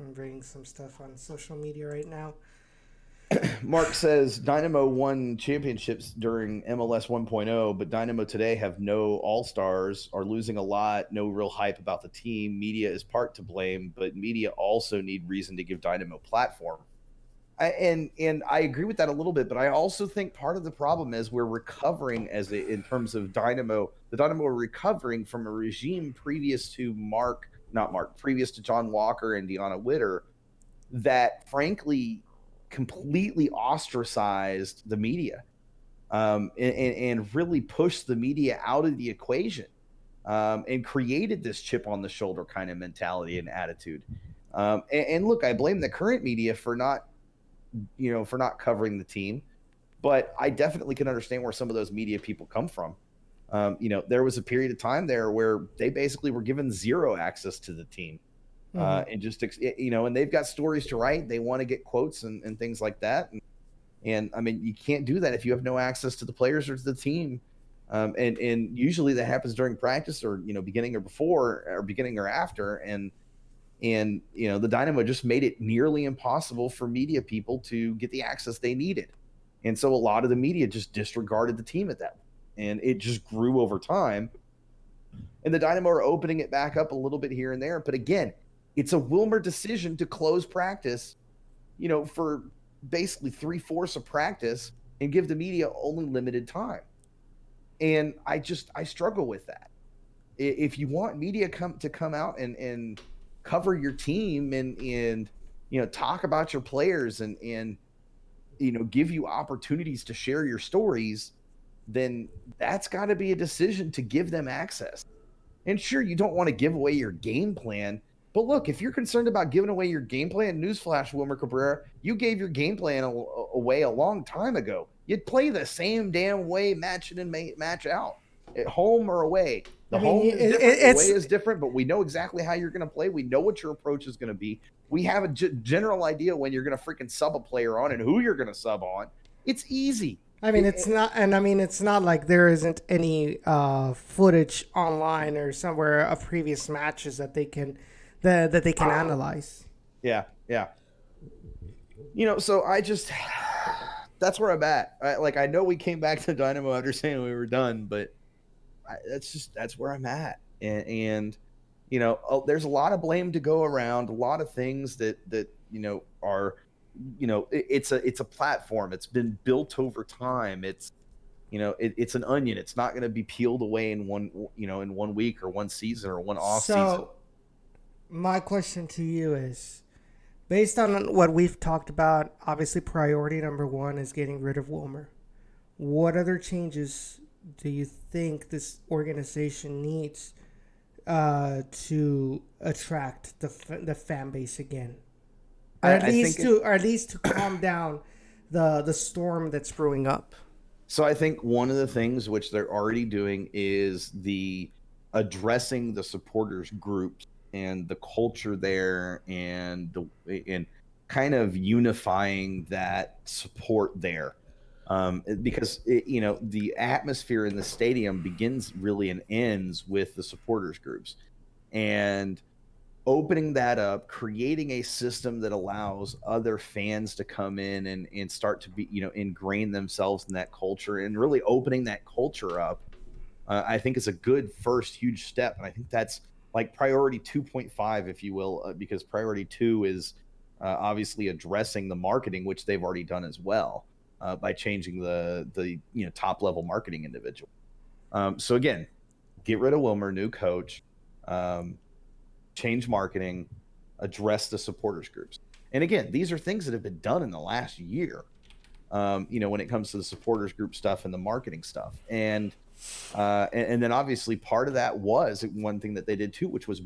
I'm reading some stuff on social media right now. Mark says Dynamo won championships during MLS 1.0, but Dynamo today have no all-stars, are losing a lot, no real hype about the team. Media is part to blame, but media also need reason to give Dynamo platform. And I agree with that a little bit, but I also think part of the problem is we're recovering in terms of Dynamo. The Dynamo are recovering from a regime previous to previous to John Walker and Deanna Witter that frankly completely ostracized the media and really pushed the media out of the equation and created this chip on the shoulder kind of mentality and attitude. And look, I blame the current media for not covering the team, but I definitely can understand where some of those media people come from. There was a period of time there where they basically were given zero access to the team. And just, and they've got stories to write. They want to get quotes and things like that. And I mean, you can't do that if you have no access to the players or to the team. And usually that happens during practice or, beginning or after. And the Dynamo just made it nearly impossible for media people to get the access they needed. And so a lot of the media just disregarded the team at that point. And it just grew over time. And the Dynamo are opening it back up a little bit here and there. But again, it's a Wilmer decision to close practice, for basically 3/4 of practice and give the media only limited time. And I struggle with that. If you want media to come out and cover your team and talk about your players and give you opportunities to share your stories, then that's got to be a decision to give them access. And sure, you don't want to give away your game plan, but look, if you're concerned about giving away your game plan, newsflash, Wilmer Cabrera, you gave your game plan away a long time ago. You'd play the same damn way, match in and match out, at home or away. The home is different, the way is different, but we know exactly how you're going to play. We know what your approach is going to be. We have a general idea when you're going to freaking sub a player on and who you're going to sub on. It's easy. I mean, it's not like there isn't any footage online or somewhere of previous matches that they can analyze. Yeah. So that's where I'm at. I know we came back to Dynamo after saying we were done, but that's where I'm at. And there's a lot of blame to go around, a lot of things that are, it's a platform. It's been built over time. It's, it's an onion. It's not going to be peeled away in one week or one season or one off season. So my question to you is, based on what we've talked about, obviously priority number one is getting rid of Wilmer. What other changes do you think this organization needs to attract the fan base again? Or at least to calm down the storm that's brewing up. So I think one of the things which they're already doing is addressing the supporters groups and the culture there and kind of unifying that support there. Because the atmosphere in the stadium begins really and ends with the supporters groups, and opening that up, creating a system that allows other fans to come in and start to be, ingrain themselves in that culture and really opening that culture up. I think is a good first huge step. And I think that's like priority 2.5, if you will, because priority 2 is obviously addressing the marketing, which they've already done as well. By changing the top level marketing individual. So again, get rid of Wilmer, new coach, change marketing, address the supporters groups. And again, these are things that have been done in the last year. When it comes to the supporters group stuff and the marketing stuff, and then obviously part of that was one thing that they did too, which was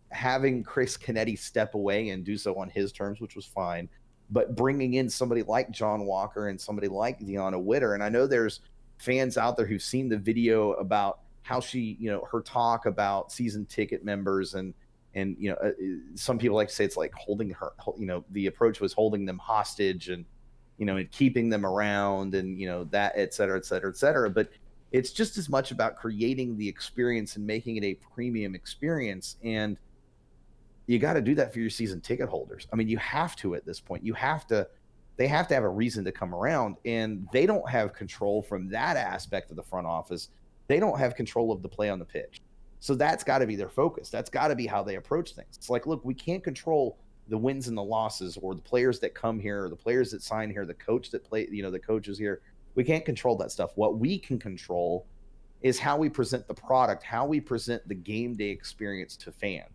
having Chris Canetti step away and do so on his terms, which was fine. But bringing in somebody like John Walker and somebody like Deanna Witter. And I know there's fans out there who've seen the video about how she, her talk about season ticket members and some people like to say it's like holding her, the approach was holding them hostage and, and keeping them around and, that, et cetera, et cetera, et cetera. But it's just as much about creating the experience and making it a premium experience. And you got to do that for your season ticket holders. I mean, you have to at this point. They have to have a reason to come around, and they don't have control from that aspect of the front office. They don't have control of the play on the pitch. So that's got to be their focus. That's got to be how they approach things. It's like, look, we can't control the wins and the losses, or the players that come here, or the players that sign here, the coach that play, the coaches here. We can't control that stuff. What we can control is how we present the product, how we present the game day experience to fans.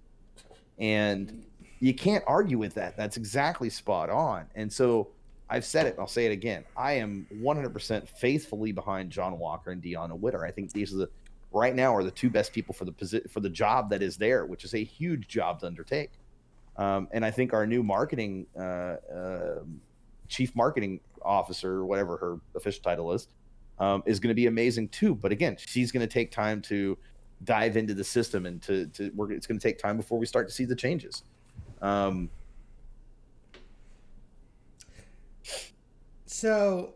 And you can't argue with that. That's exactly spot on. And so I've said it, and I'll say it again. I am 100% faithfully behind John Walker and Deanna Witter. I think these are right now are the two best people for the job that is there, which is a huge job to undertake. And I think our new marketing chief marketing officer, or whatever her official title is going to be amazing too. But again, she's going to take time to dive into the system, and it's going to take time before we start to see the changes. So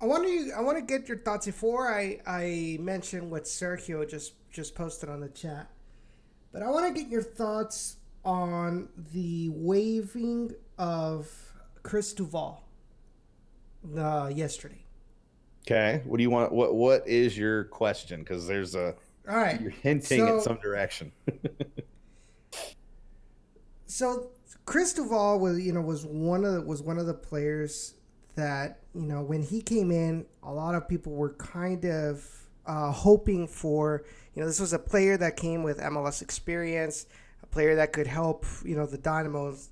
I want to get your thoughts before I mention what Sergio just posted on the chat. But I want to get your thoughts on the waiving of Chris Duval yesterday. Okay, what do you want? What is your question? Because there's all right, you're hinting at some direction. So Chris Duval was one of the players that, when he came in, a lot of people were kind of hoping for. This was a player that came with MLS experience, a player that could help the Dynamos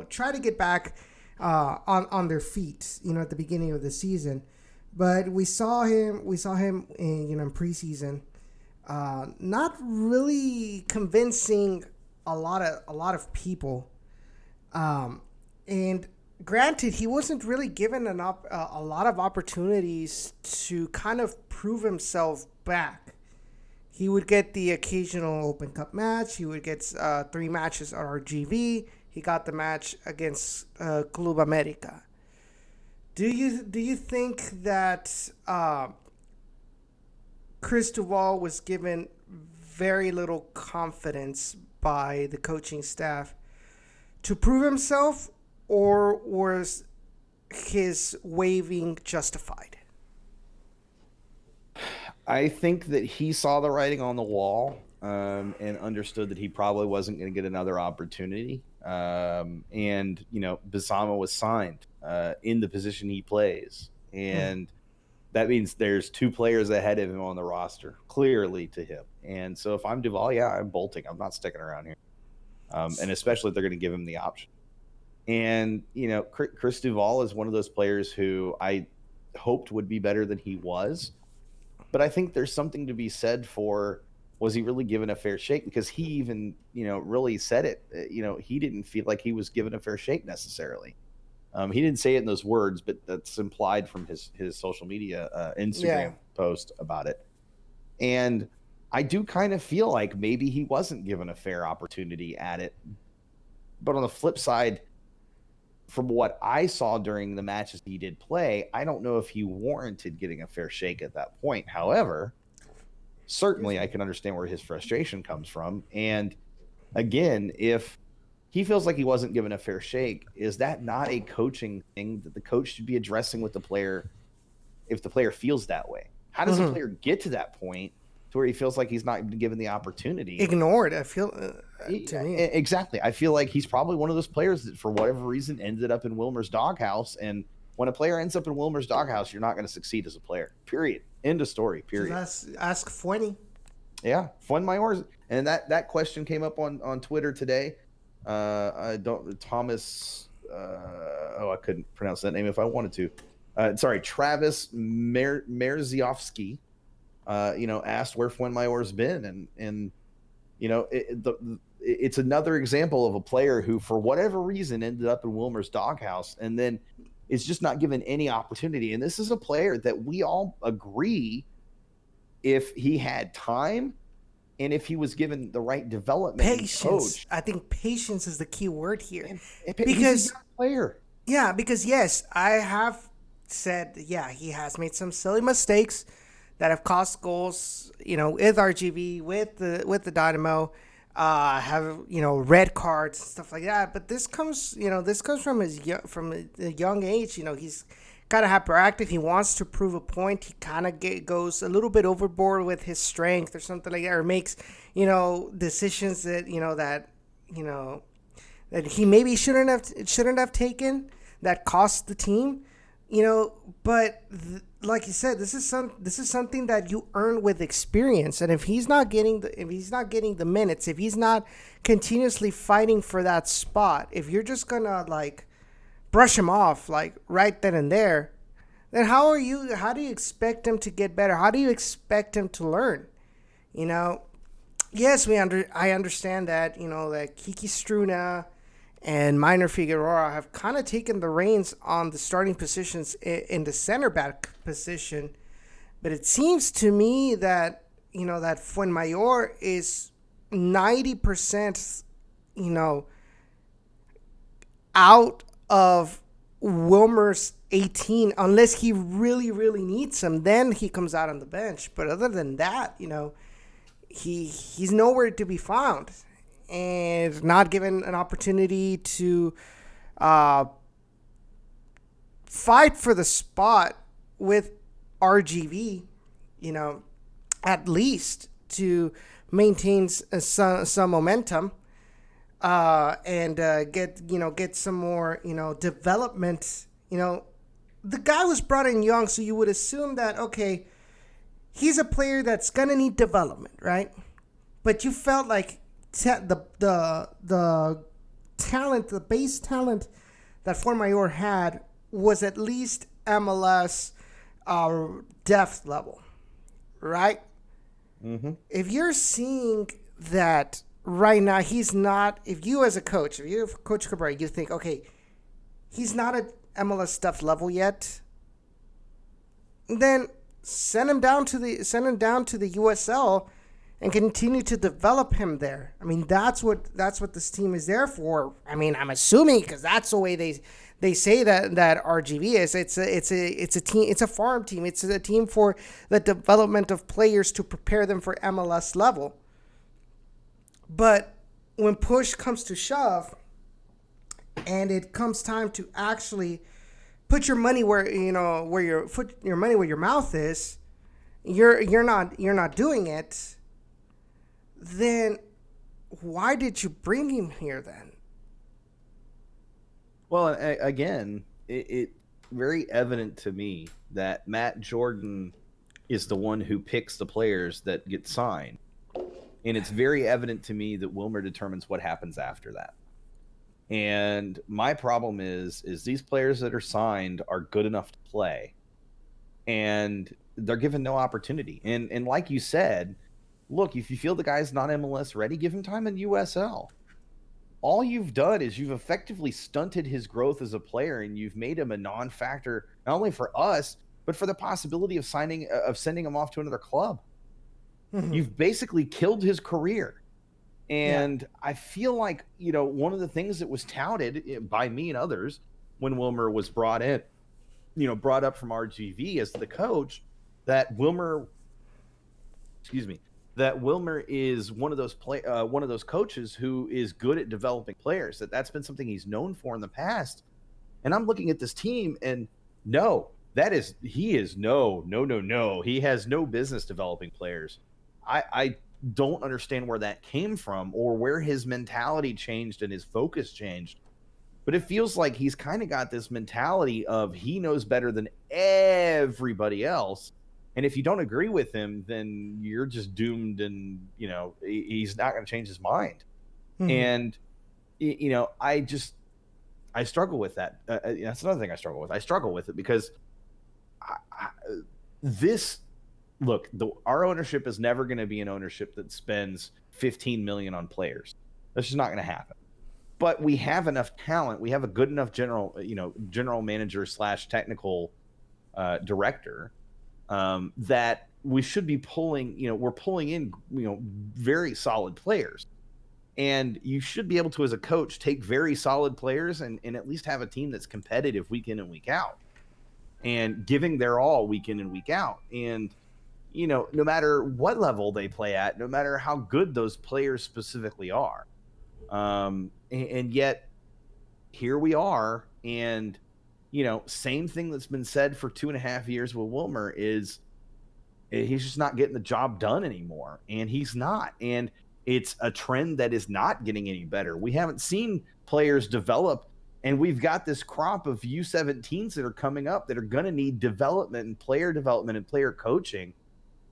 try to get back on their feet at the beginning of the season. But we saw him in preseason, not really convincing a lot of people, and granted, he wasn't really given a lot of opportunities to kind of prove himself back. He would get the occasional Open Cup match. He would get 3 matches at RGV. He got the match against Club America. Do you think that Chris Duval was given very little confidence by the coaching staff to prove himself, or was his waiving justified? I think that he saw the writing on the wall and understood that he probably wasn't going to get another opportunity. And Bizama was signed in the position he plays, and that means there's 2 players ahead of him on the roster, clearly to him. And so if I'm Duval, I'm bolting. I'm not sticking around here, and especially if they're going to give him the option. And Chris Duval is one of those players who I hoped would be better than he was. But I think there's something to be said for, was he really given a fair shake? Because he even, really said it. He didn't feel like he was given a fair shake necessarily. He didn't say it in those words, but that's implied from his social media Instagram post about it. And I do kind of feel like maybe he wasn't given a fair opportunity at it. But on the flip side, from what I saw during the matches he did play, I don't know if he warranted getting a fair shake at that point. However, certainly I can understand where his frustration comes from. And again, if he feels like he wasn't given a fair shake, is that not a coaching thing that the coach should be addressing with the player if the player feels that way? How does the player get to that point to where he feels like he's not given the opportunity? Ignored, I feel, to me. Exactly. I feel like he's probably one of those players that, for whatever reason, ended up in Wilmer's doghouse. And when a player ends up in Wilmer's doghouse, you're not going to succeed as a player. Period. End of story. Period. Ask Fueni. Yeah, Fuenmayor. And that question came up on Twitter today. I couldn't pronounce that name if I wanted to. Travis Merziofsky, asked where Fuenmayor's been, and it's another example of a player who, for whatever reason, ended up in Wilmer's doghouse, and then is just not given any opportunity. And this is a player that we all agree, if he had time and if he was given the right development, patience. Coach, I think patience is the key word here, because he's a young player. Yeah, because yes, I have said, he has made some silly mistakes that have cost goals, with RGV, with the Dynamo, have, red cards and stuff like that. But this comes from from a young age. He's kind of hyperactive. He wants to prove a point. He kind of goes a little bit overboard with his strength or something like that, or makes, decisions that, that he maybe shouldn't have taken, that cost the team. But like you said, this is something that you earn with experience. And if he's not getting the minutes, if he's not continuously fighting for that spot, if you're just gonna like brush him off like right then and there, then how do you expect him to get better? How do you expect him to learn? Yes, I understand that, that Kiki Struna and Minor Figueroa have kind of taken the reins on the starting positions in the center back position. But it seems to me that, that Fuenmayor is 90%, out of Wilmer's 18, unless he really, really needs him. Then he comes out on the bench. But other than that, he's nowhere to be found, and not given an opportunity to fight for the spot with RGV, at least to maintain some momentum, and get some more, development. The guy was brought in young, so you would assume that, okay, he's a player that's gonna need development, right? But you felt like the talent, the base talent that Fuenmayor had was at least MLS depth level, right? Mm-hmm. If you're seeing that right now, he's not. If you as a coach, if you Coach Cabrera, you think, okay, he's not at MLS depth level yet, then send him down to the USL and continue to develop him there. I mean, that's what this team is there for. I mean, I'm assuming, because that's the way they say that RGV is. It's a team. It's a farm team. It's a team for the development of players to prepare them for MLS level. But when push comes to shove, and it comes time to actually put your money where your mouth is, you're not doing it. Then why did you bring him here then? Well, again, it's very evident to me that Matt Jordan is the one who picks the players that get signed. And it's very evident to me that Wilmer determines what happens after that. And my problem is these players that are signed are good enough to play, and they're given no opportunity. And like you said, look, if you feel the guy's not MLS ready, give him time in USL. All you've done is you've effectively stunted his growth as a player, and you've made him a non-factor, not only for us, but for the possibility of sending him off to another club. Mm-hmm. You've basically killed his career. And I feel like, one of the things that was touted by me and others when Wilmer was brought up from RGV as the coach, that Wilmer is one of those coaches who is good at developing players. That's been something he's known for in the past. And I'm looking at this team, and he has no business developing players. I don't understand where that came from, or where his mentality changed and his focus changed. But it feels like he's kind of got this mentality of he knows better than everybody else. And if you don't agree with him, then you're just doomed, and, he's not going to change his mind. Mm-hmm. And, I struggle with that. That's another thing I struggle with. I struggle with it because our ownership is never going to be an ownership that spends $15 million on players. That's just not going to happen. But we have enough talent. We have a good enough general manager / technical director that we should be we're pulling in, very solid players. And you should be able to, as a coach, take very solid players and at least have a team that's competitive week in and week out, and giving their all week in and week out. And no matter what level they play at, no matter how good those players specifically are. And yet here we are. And, same thing that's been said for 2.5 years with Wilmer is he's just not getting the job done anymore. And he's not. And it's a trend that is not getting any better. We haven't seen players develop, and we've got this crop of U17s that are coming up that are going to need development and player coaching.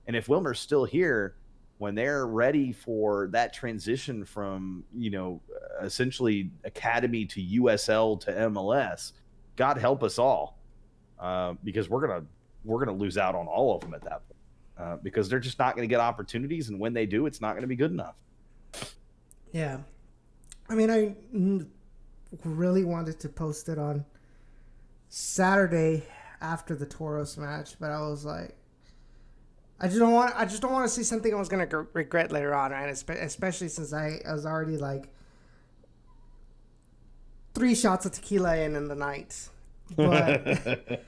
And if Wilmer's still here, when they're ready for that transition from, essentially academy to USL to MLS, God help us all, because we're gonna lose out on all of them at that point, because they're just not going to get opportunities, and when they do, it's not going to be good enough. Yeah, I mean, I really wanted to post it on Saturday after the Toros match, but I was like, I just don't want to see something I was going to regret later on, right? Especially since I was already like 3 shots of tequila in the night. But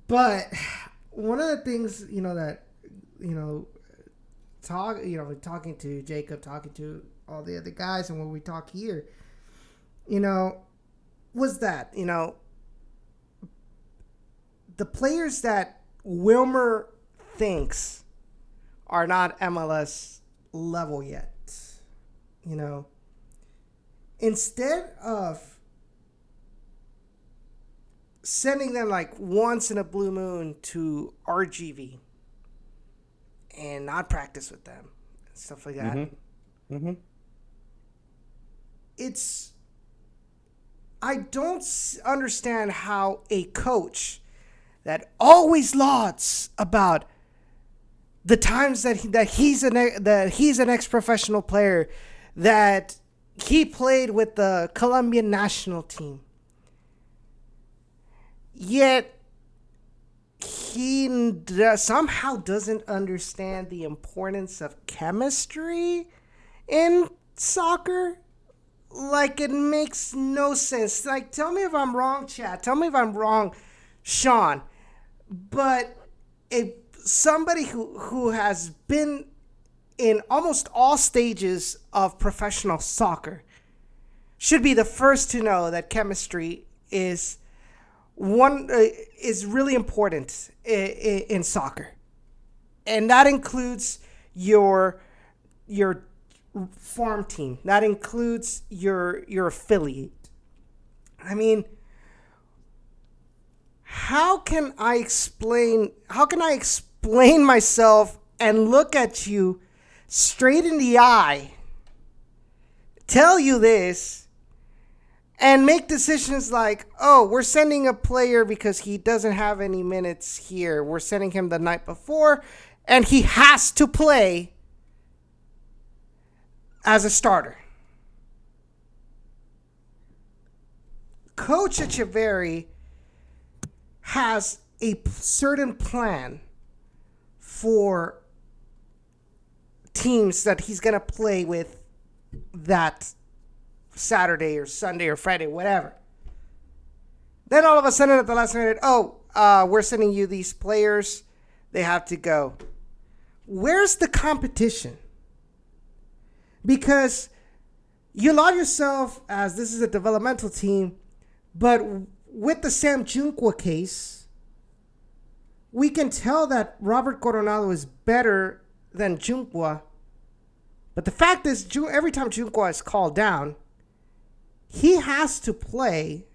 but one of the things, that, talking to Jacob, talking to all the other guys, and when we talk here, was that, the players that Wilmer thinks are not MLS level yet, instead of sending them like once in a blue moon to RGV and not practice with them and stuff like that. Mm-hmm. Mm-hmm. I don't understand how a coach that always lauds about the times that he's an ex-professional player, that he played with the Colombian national team, yet he somehow doesn't understand the importance of chemistry in soccer. Like, it makes no sense. Like, tell me if I'm wrong, Chad. Tell me if I'm wrong, Sean. But somebody who has been in almost all stages of professional soccer should be the first to know that chemistry is really important in soccer, and that includes your farm team. That includes your affiliate. I mean, how can I explain myself and look at you straight in the eye, tell you this, and make decisions like, oh, we're sending a player because he doesn't have any minutes here. We're sending him the night before, and he has to play as a starter. Coach Echeverry has a certain plan for teams that he's going to play with that Saturday or Sunday or Friday, whatever. Then all of a sudden at the last minute, we're sending you these players. They have to go. Where's the competition? Because you laud yourself as this is a developmental team, but with the Sam Junqua case, we can tell that Robert Coronado is better than Junqua. But the fact is, every time Junqua is called down, he has to play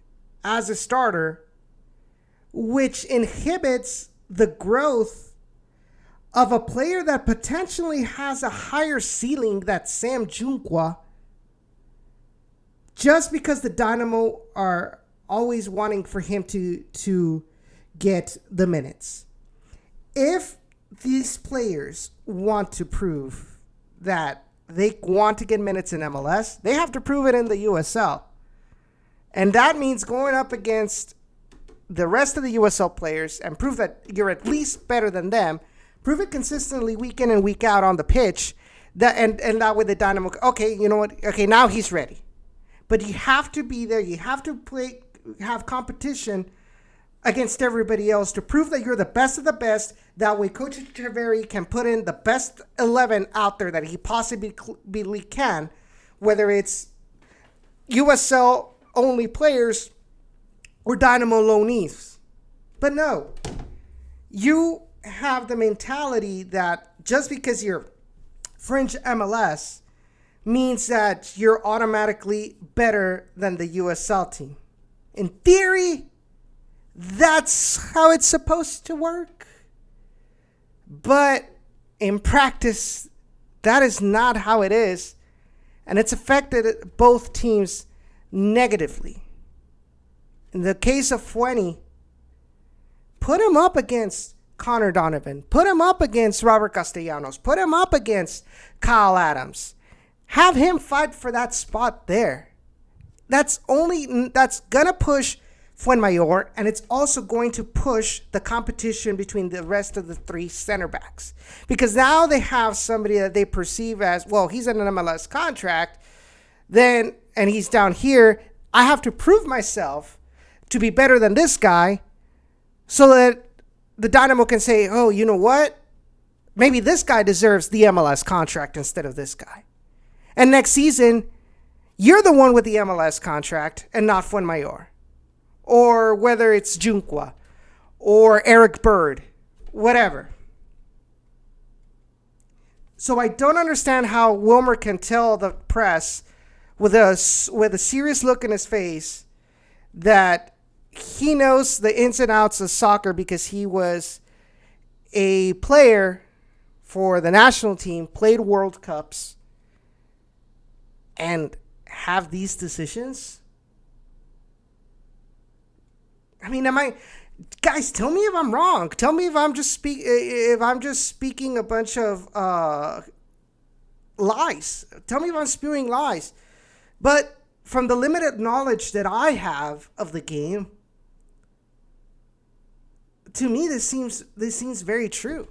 as a starter, which inhibits the growth of a player that potentially has a higher ceiling than Sam Junqua, just because the Dynamo are always wanting for him to get the minutes. If these players want to prove that they want to get minutes in MLS, they have to prove it in the USL. And that means going up against the rest of the USL players and prove that you're at least better than them. Prove it consistently week in and week out on the pitch. And that way the Dynamo, okay, you know what? Okay, now he's ready. But you have to be there. You have to have competition against everybody else to prove that you're the best of the best. That way, Coach Echeverry can put in the best 11 out there that he possibly can, whether it's USL only players or Dynamo loanees. But no, you have the mentality that just because you're fringe MLS means that you're automatically better than the USL team. In theory, that's how it's supposed to work. But in practice, that is not how it is. And it's affected both teams negatively. In the case of Fueni, put him up against Connor Donovan. Put him up against Robert Castellanos. Put him up against Kyle Adams. Have him fight for that spot there. That's going to push Fuenmayor, and it's also going to push the competition between the rest of the three center backs. Because now they have somebody that they perceive as, well, he's in an MLS contract, and he's down here. I have to prove myself to be better than this guy so that the Dynamo can say, oh, you know what? Maybe this guy deserves the MLS contract instead of this guy. And next season, you're the one with the MLS contract and not Fuenmayor. Or whether it's Junqua or Eric Bird, whatever. So I don't understand how Wilmer can tell the press with a serious look in his face that he knows the ins and outs of soccer because he was a player for the national team, played World Cups, and have these decisions? I mean, guys, tell me if I'm wrong. Tell me if I'm just speaking a bunch of lies. Tell me if I'm spewing lies. But from the limited knowledge that I have of the game, to me this seems very true.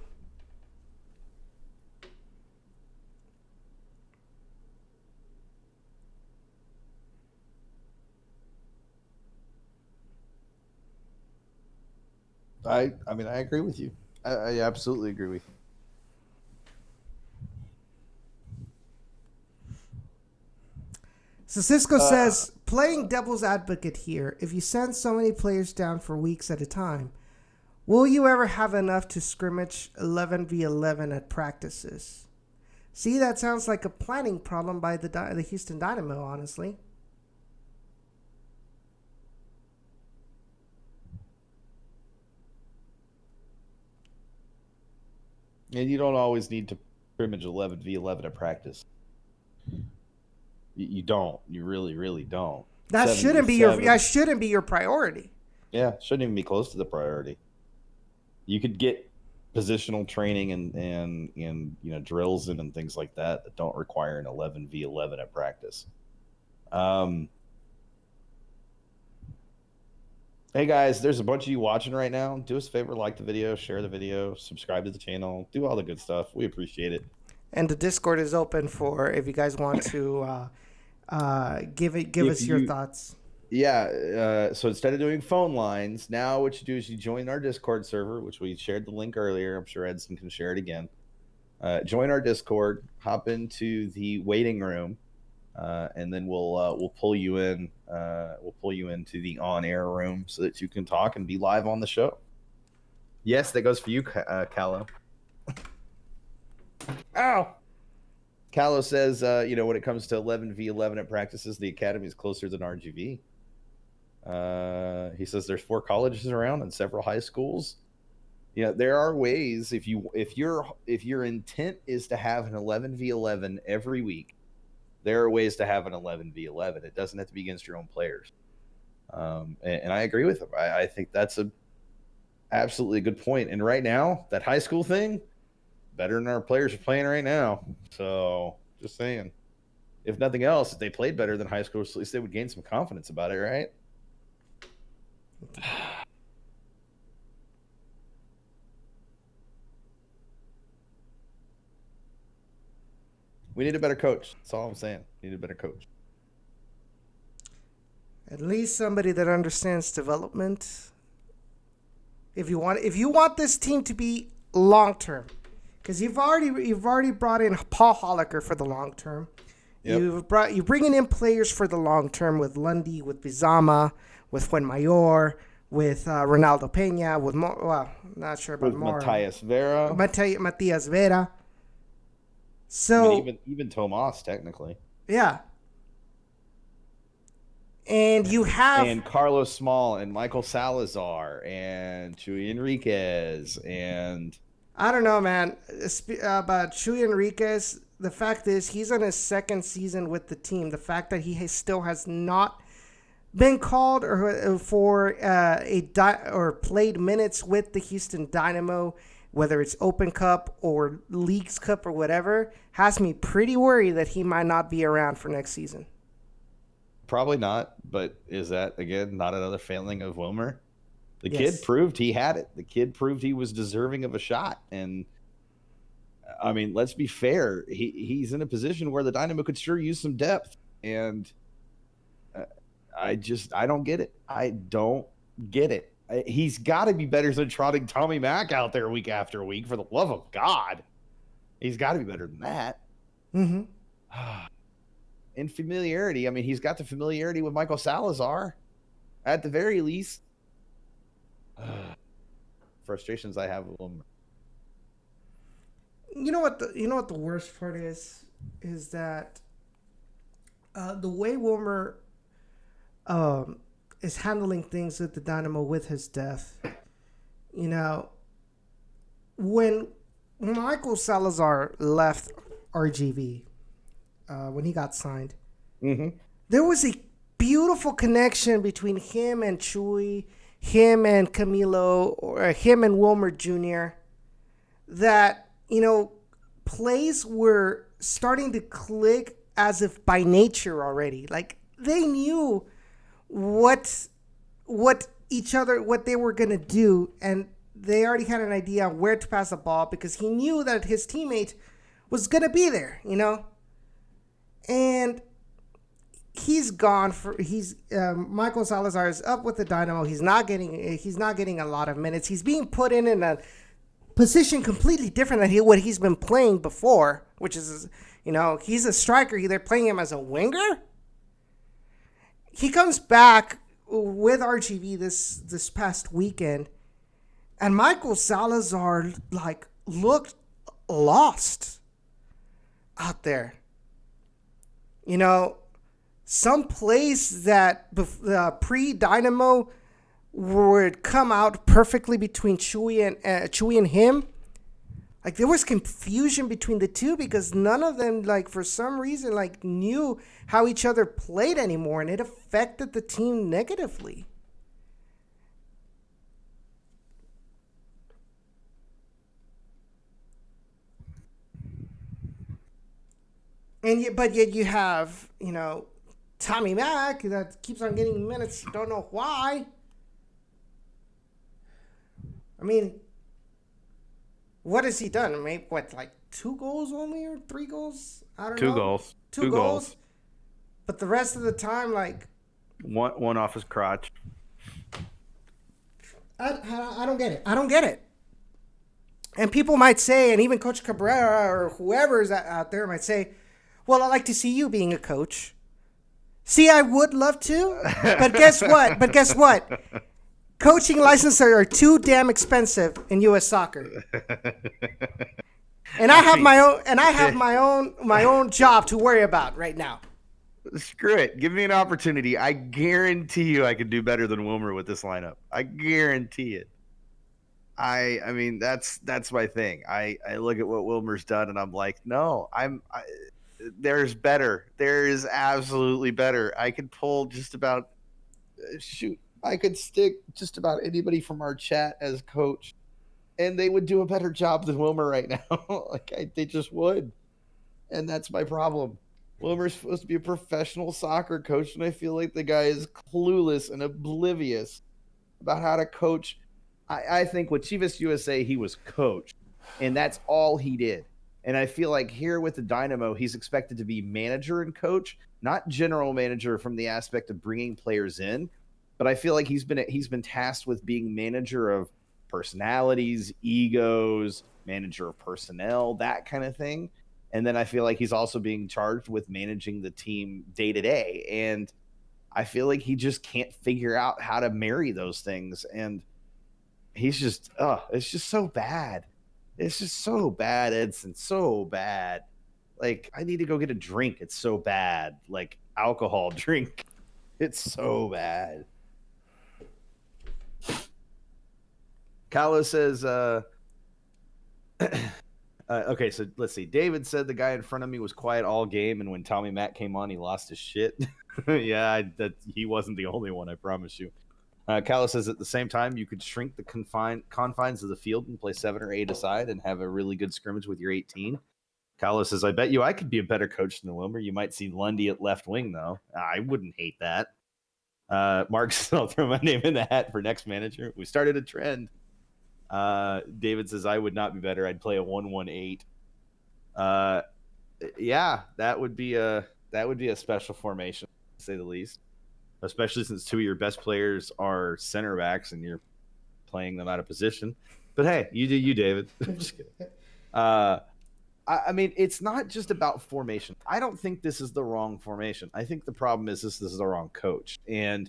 I mean, I agree with you. I absolutely agree with you. So Cisco says, playing devil's advocate here, if you send so many players down for weeks at a time, will you ever have enough to scrimmage 11v11 at practices? See, that sounds like a planning problem by the Houston Dynamo, honestly. And you don't always need to scrimmage 11v11 at practice. You don't. You really, really don't. That shouldn't be your priority. Yeah, shouldn't even be close to the priority. You could get positional training and drills and things like that don't require an 11v11 at practice. Hey guys, there's a bunch of you watching right now. Do us a favor, like the video, share the video, subscribe to the channel, do all the good stuff. We appreciate it. And the Discord is open for if you guys want to give us your thoughts. Yeah, so instead of doing phone lines, now what you do is you join our Discord server, which we shared the link earlier. I'm sure Edson can share it again. Join our Discord, hop into the waiting room, and then we'll pull you in. We'll pull you into the on-air room so that you can talk and be live on the show. Yes, that goes for you, Callow. Ow! Callow says, when it comes to 11v11 at practices, the academy is closer than RGV. He says there's 4 colleges around and several high schools. There are ways if your intent is to have an 11v11 every week. There are ways to have an 11v11. It doesn't have to be against your own players. And I agree with him. I think that's a absolutely good point. And right now, that high school thing, better than our players are playing right now. So just saying, if nothing else, if they played better than high school, at least they would gain some confidence about it, right? We need a better coach. That's all I'm saying. We need a better coach. At least somebody that understands development If you want this team to be long term, because you've already brought in Paul Holliker for the long term. Yep. You're bringing in players for the long term with Lundy, with Bizama, with Fuenmayor, with Ronaldo Peña, with not sure about more. Matias Vera. Matias Vera. So I mean, even Tomas technically. Yeah. And you have and Carlos Small and Michael Salazar and Chuy Enriquez and I don't know, man. About Chuy Enriquez, the fact is he's on his second season with the team. The fact that he still has not been called for or played minutes with the Houston Dynamo, whether it's Open Cup or Leagues Cup or whatever, has me pretty worried that he might not be around for next season. Probably not, but is that, again, not another failing of Wilmer? The kid proved he had it. The kid proved he was deserving of a shot. And, I mean, let's be fair. He's in a position where the Dynamo could sure use some depth. And I don't get it. I don't get it. He's got to be better than trotting Tommy Mack out there week after week, for the love of God. He's got to be better than that. Mm-hmm. In familiarity, I mean, he's got the familiarity with Michael Salazar, at the very least. Frustrations I have with him. You know what the worst part is that the way Wilmer is handling things with the Dynamo with his death. You know, when Michael Salazar left RGV. When he got signed, there was a beautiful connection between him and Chuy, him and Camilo, or him and Wilmer Jr. That, plays were starting to click as if by nature already. Like they knew what they were gonna do, and they already had an idea on where to pass the ball because he knew that his teammate was gonna be there, And he's gone Michael Salazar is up with the Dynamo. He's not getting a lot of minutes. He's being put in a position completely different than what he's been playing before, which is, he's a striker. They're playing him as a winger. He comes back with RGV this past weekend, and Michael Salazar looked lost out there. Some plays that pre-Dynamo would come out perfectly between Chuy and him. Like there was confusion between the two because none of them, for some reason, knew how each other played anymore, and it affected the team negatively. But yet you have, Tommy Mack that keeps on getting minutes. Don't know why. I mean, what has he done? Maybe 2 goals only or 3 goals? I don't know. 2 goals. 2 goals. But the rest of the time, one off his crotch. I don't get it. I don't get it. And people might say, and even Coach Cabrera or whoever is out there might say, well, I'd like to see you being a coach. See, I would love to, but guess what? Coaching licenses are too damn expensive in U.S. soccer, and I have my own job to worry about right now. Screw it. Give me an opportunity. I guarantee you, I could do better than Wilmer with this lineup. I guarantee it. I mean, that's my thing. I look at what Wilmer's done, and I'm like, no, there's better. There is absolutely better. I could pull just about I could stick just about anybody from our chat as coach, and they would do a better job than Wilmer right now. They just would. And that's my problem. Wilmer's supposed to be a professional soccer coach, and I feel like the guy is clueless and oblivious about how to coach. I think with Chivas USA, he was coach, and that's all he did. And I feel like here with the Dynamo, he's expected to be manager and coach, not general manager from the aspect of bringing players in. But I feel like he's been tasked with being manager of personalities, egos, manager of personnel, that kind of thing. And then I feel like he's also being charged with managing the team day to day. And I feel like he just can't figure out how to marry those things. And he's just, it's just so bad. It's just so bad, Edson, so bad. Like, I need to go get a drink. It's so bad. Like, alcohol drink. It's so bad. Kalo says, okay, so let's see. David said the guy in front of me was quiet all game, and when Tommy Mack came on, he lost his shit. Yeah, he wasn't the only one, I promise you. Kalo says at the same time, you could shrink the confines of the field and play 7 or 8 aside and have a really good scrimmage with your 18. Kalo says, I bet you I could be a better coach than Wilmer. You might see Lundy at left wing, though. I wouldn't hate that. Mark says, I'll throw my name in the hat for next manager. We started a trend. David says, I would not be better. I'd play a 1-1-8. Yeah, that would be a special formation, to say the least. Especially since 2 of your best players are center backs and you're playing them out of position. But hey, you do you, David. I'm just kidding. I mean, it's not just about formation. I don't think this is the wrong formation. I think the problem is this is the wrong coach. And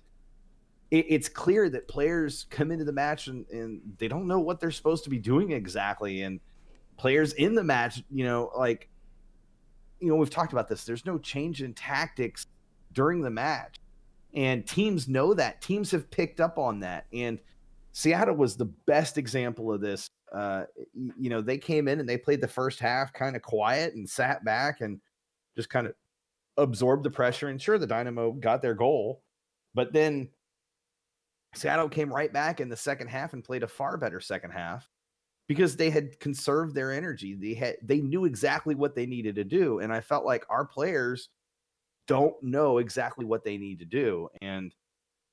it's clear that players come into the match and they don't know what they're supposed to be doing exactly. And players in the match, we've talked about this. There's no change in tactics during the match. And teams know that. Teams have picked up on that. And Seattle was the best example of this. They came in and they played the first half kind of quiet and sat back and just kind of absorbed the pressure. And sure, the Dynamo got their goal. But then Seattle came right back in the second half and played a far better second half because they had conserved their energy. They knew exactly what they needed to do. And I felt like our players don't know exactly what they need to do. And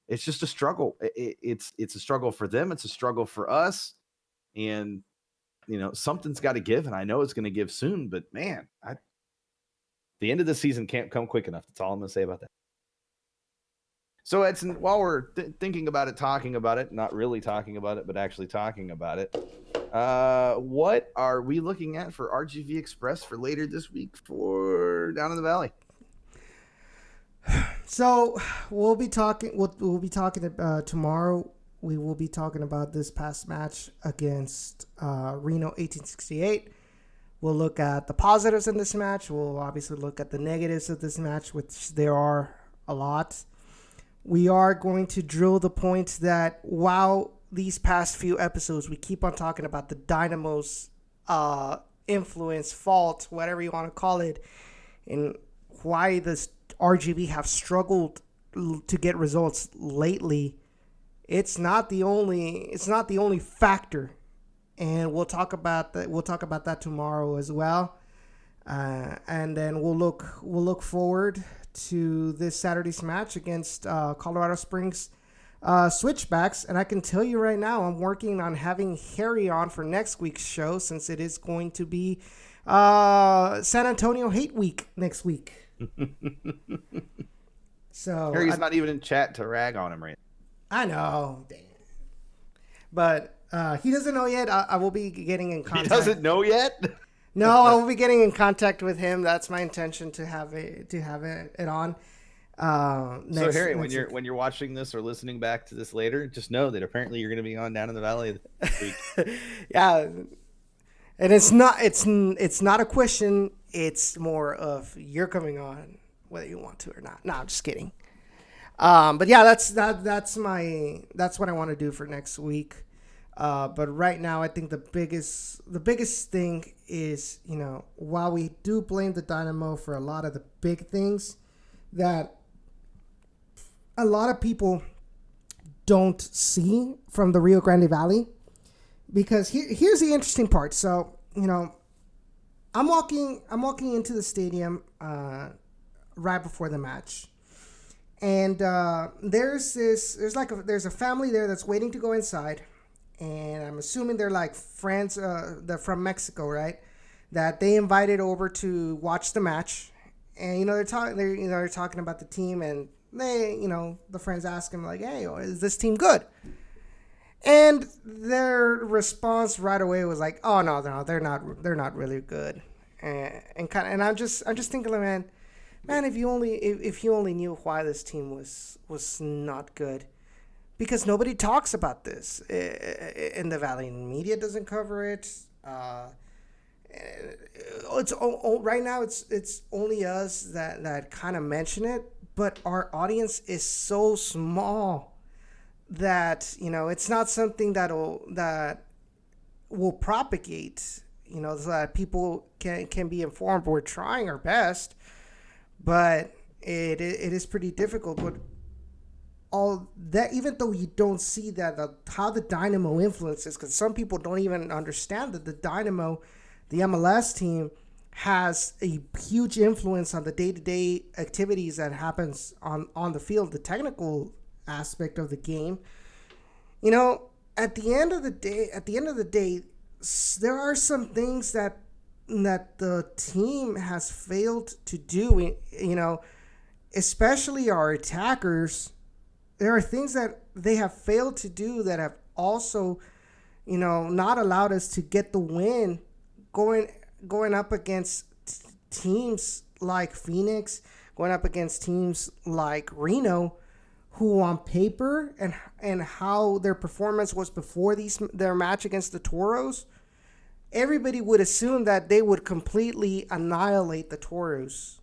it's just a struggle. It's a struggle for them. It's a struggle for us. And, something's got to give. And I know it's going to give soon, but man, the end of the season can't come quick enough. That's all I'm going to say about that. So Edson, while we're thinking about it, talking about it, not really talking about it, but actually talking about it, what are we looking at for RGV Express for later this week for Down in the Valley? So we'll be talking tomorrow. We will be talking about this past match against Reno 1868. We'll look at the positives in this match. We'll obviously look at the negatives of this match, which there are a lot. We are going to drill the points that while these past few episodes we keep on talking about the Dynamo's influence, fault, whatever you want to call it, and why this RGV have struggled to get results lately. It's not the only factor, and we'll talk about that tomorrow as well. And then we'll look forward to this Saturday's match against Colorado Springs Switchbacks. And I can tell you right now, I'm working on having Harry on for next week's show, since it is going to be San Antonio Hate Week next week. So Harry's not even in chat to rag on him right now. I know, dang. But he doesn't know yet. I will be getting in contact. He doesn't know yet? No, I will be getting in contact with him. That's my intention to have it on. So Harry, when you're watching this or listening back to this later, just know that apparently you're going to be on Down in the Valley this week. Yeah, and it's not a question. It's more of you're coming on whether you want to or not. No, I'm just kidding. But yeah, that's what I want to do for next week. But right now, I think the biggest thing is, while we do blame the Dynamo for a lot of the big things, that a lot of people don't see from the Rio Grande Valley. Because here's the interesting part. So, I'm walking into the stadium right before the match. And there's a family there that's waiting to go inside. And I'm assuming they're like friends, they're from Mexico, right? That they invited over to watch the match. And they're talking about the team, and they, the friends ask him like, "Hey, is this team good?" And their response right away was like, "Oh no, they're not really good." And I'm just thinking, man, if you only knew why this team was not good, because nobody talks about this in the Valley. Media doesn't cover it. It's right now. It's only us that kind of mention it, but our audience is so small that it's not something that will propagate, so that people can be informed. We're trying our best, but it is pretty difficult. But all that, even though you don't see that how the Dynamo influences, because some people don't even understand that the Dynamo, the MLS team, has a huge influence on the day-to-day activities that happens on the field, the technical aspect of the game. At the end of the day, there are some things that the team has failed to do. Especially our attackers. There are things that they have failed to do that have also, not allowed us to get the win going up against teams like Phoenix, going up against teams like Reno, who on paper and how their performance was before their match against the Toros, everybody would assume that they would completely annihilate the Toros.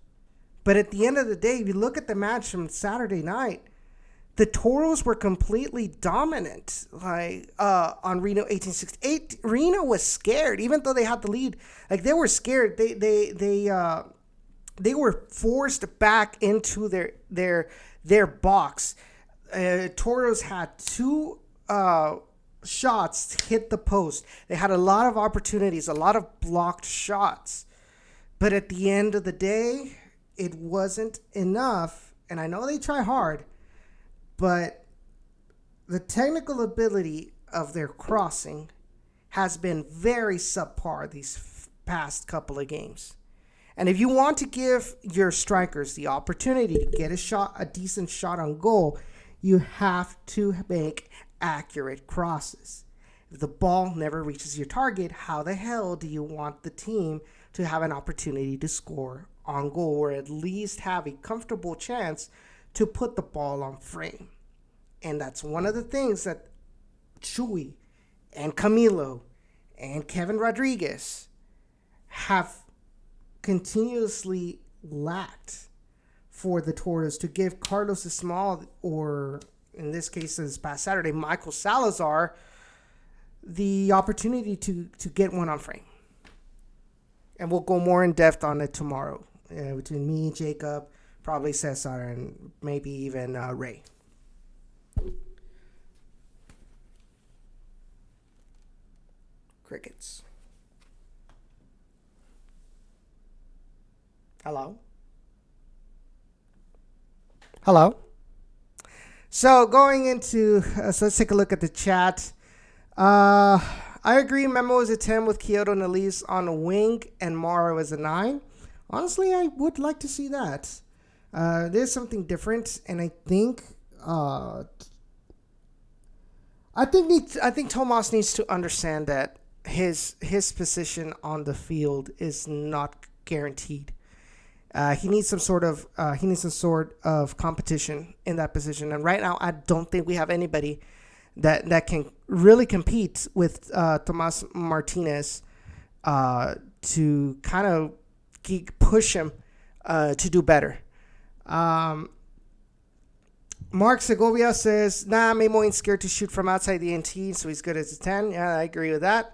But at the end of the day, if you look at the match from Saturday night, the Toros were completely dominant, on Reno 1868. Reno was scared, even though they had the lead. Like, they were scared. They were forced back into their box. Toros had 2 shots hit the post. They had a lot of opportunities, a lot of blocked shots. But at the end of the day, it wasn't enough. And I know they try hard, but the technical ability of their crossing has been very subpar these past couple of games. And if you want to give your strikers the opportunity to get a decent shot on goal, you have to make accurate crosses. If the ball never reaches your target, how the hell do you want the team to have an opportunity to score on goal, or at least have a comfortable chance to put the ball on frame? And that's one of the things that Chuy and Camilo and Kevin Rodriguez have continuously lacked for the Toros, to give Carlos Esmal, or in this case, this past Saturday, Michael Salazar, the opportunity to get one on frame. And we'll go more in depth on it tomorrow, between me, Jacob, probably Cesar, and maybe even Ray. Crickets. Hello? So going into, so let's take a look at the chat. I agree. Memo is a 10 with Kyoto and Elise on a wing, and Morrow is a 9. Honestly, I would like to see that. There's something different, and I think Tomas needs to understand that his position on the field is not guaranteed. He needs some sort of competition in that position, and right now I don't think we have anybody that can really compete with Tomas Martinez to kind of push him to do better. Mark Segovia says, Memo ain't scared to shoot from outside the NT, so he's good as a 10. Yeah, I agree with that.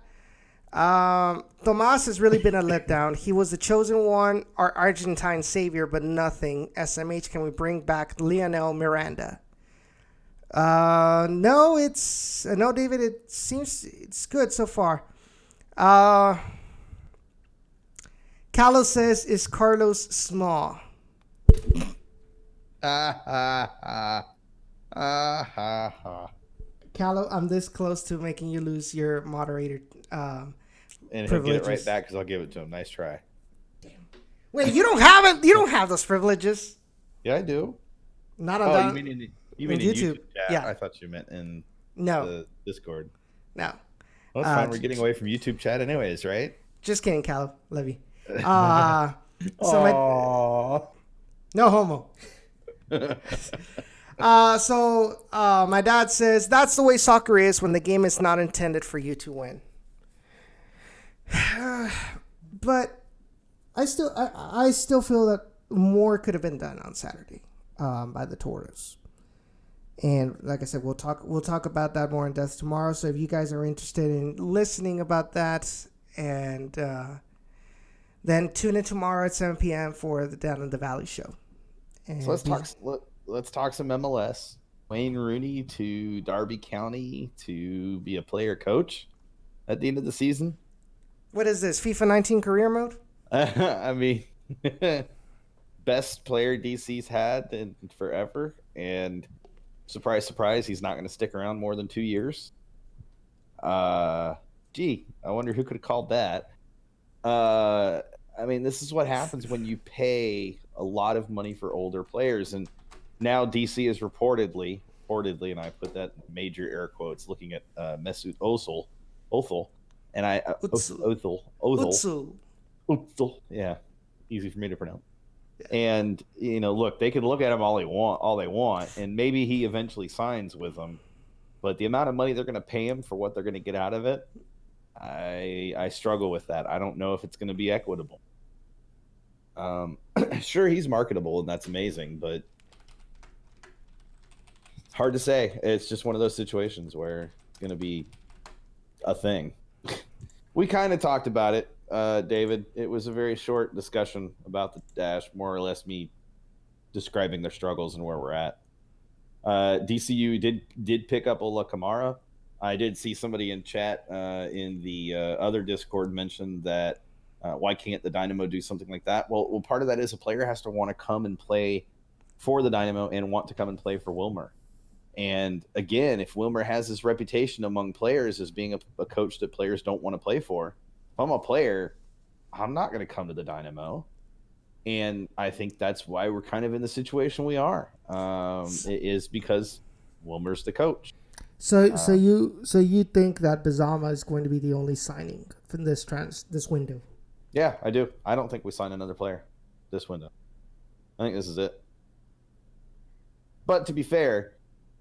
Tomas has really been a letdown. He was the chosen one, our Argentine savior, but nothing. SMH, can we bring back Lionel Miranda? No, David. It seems it's good so far. Carlos says, is Carlos small? Callo, I'm this close to making you lose your moderator and privileges. He'll get it right back because I'll give it to him. Nice try. Damn. Wait, you don't have it? You don't have those privileges? Yeah, I do. Not on you mean in YouTube? Yeah. I thought you meant in No, the Discord. no. Well, that's fine. We're getting away from YouTube chat anyways, right? Just kidding, Cal. Love you. So Aww. no homo. My dad says that's the way soccer is when the game is not intended for you to win. But I still feel that more could have been done on Saturday by the Toros. And like I said, we'll talk about that more in depth tomorrow. So if you guys are interested in listening about that, and then tune in tomorrow at 7 p.m. for the Down in the Valley show. And So let's talk some MLS. Wayne Rooney to Derby County to be a player coach at the end of the season. What is this, FIFA 19 career mode? I mean, best player DC's had in forever, and surprise, surprise, he's not going to stick around more than 2 years. Gee, I wonder who could have called that. I mean, this is what happens when you pay a lot of money for older players, and now DC is reportedly, and I put that in major air quotes, looking at Mesut Ozil, and Ozil, yeah, easy for me to pronounce. And look, they can look at him all they want, and maybe he eventually signs with them. But the amount of money they're going to pay him for what they're going to get out of it, I struggle with that. I don't know if it's going to be equitable. Sure, he's marketable, and that's amazing, but it's hard to say. It's just one of those situations where it's going to be a thing. We kind of talked about it, David. It was a very short discussion about the Dash, more or less me describing their struggles and where we're at. DCU did pick up Ola Kamara. I did see somebody in chat in the other Discord mention that why can't the Dynamo do something like that? Well, part of that is a player has to want to come and play for the Dynamo and want to come and play for Wilmer. And again, if Wilmer has his reputation among players as being a coach that players don't want to play for, if I'm a player, I'm not going to come to the Dynamo. And I think that's why we're kind of in the situation we are. It is because Wilmer's the coach. So you think that Bizama is going to be the only signing from this window? Yeah, I do. I don't think we sign another player this window. I think this is it. But to be fair,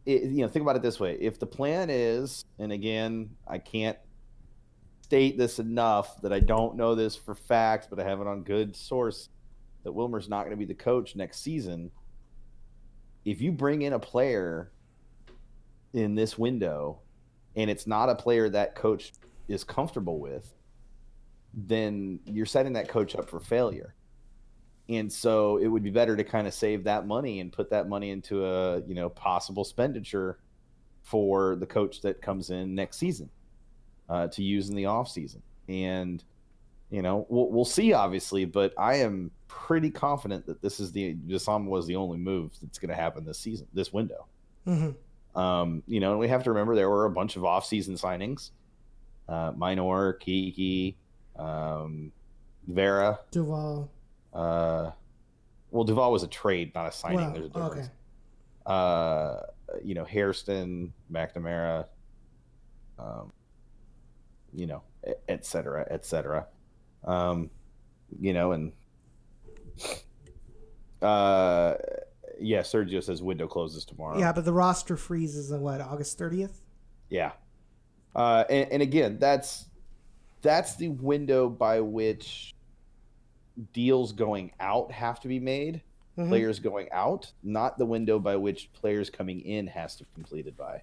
think about it this way. If the plan is, and again, I can't state this enough that I don't know this for fact, but I have it on good source, that Wilmer's not going to be the coach next season. If you bring in a player in this window and it's not a player that coach is comfortable with, then you're setting that coach up for failure. And so it would be better to kind of save that money and put that money into a possible expenditure for the coach that comes in next season to use in the off season. And we'll see, obviously, but I am pretty confident that Bissam was the only move that's going to happen this season, this window. Mm-hmm. And we have to remember there were a bunch of off-season signings. Minor, Kiki, Vera. Duval. Duval was a trade, not a signing. Well, There's a difference. Okay. Hairston, McNamara, et cetera, et cetera. And Sergio says window closes tomorrow. Yeah, but the roster freezes on August 30th? Yeah. And again, that's the window by which deals going out have to be made, mm-hmm. Players going out, not the window by which players coming in has to be completed by.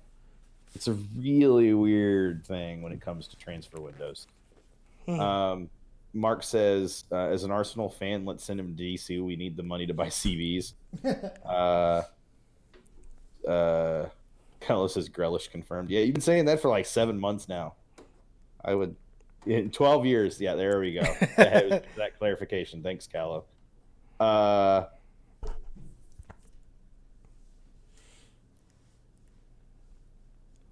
It's a really weird thing when it comes to transfer windows. Hmm. Mark says, as an Arsenal fan, let's send him to DC. We need the money to buy CVs. Carlos says Grealish confirmed. Yeah, you've been saying that for like 7 months now. I would, in 12 years. Yeah, there we go. that clarification. Thanks, Callo. All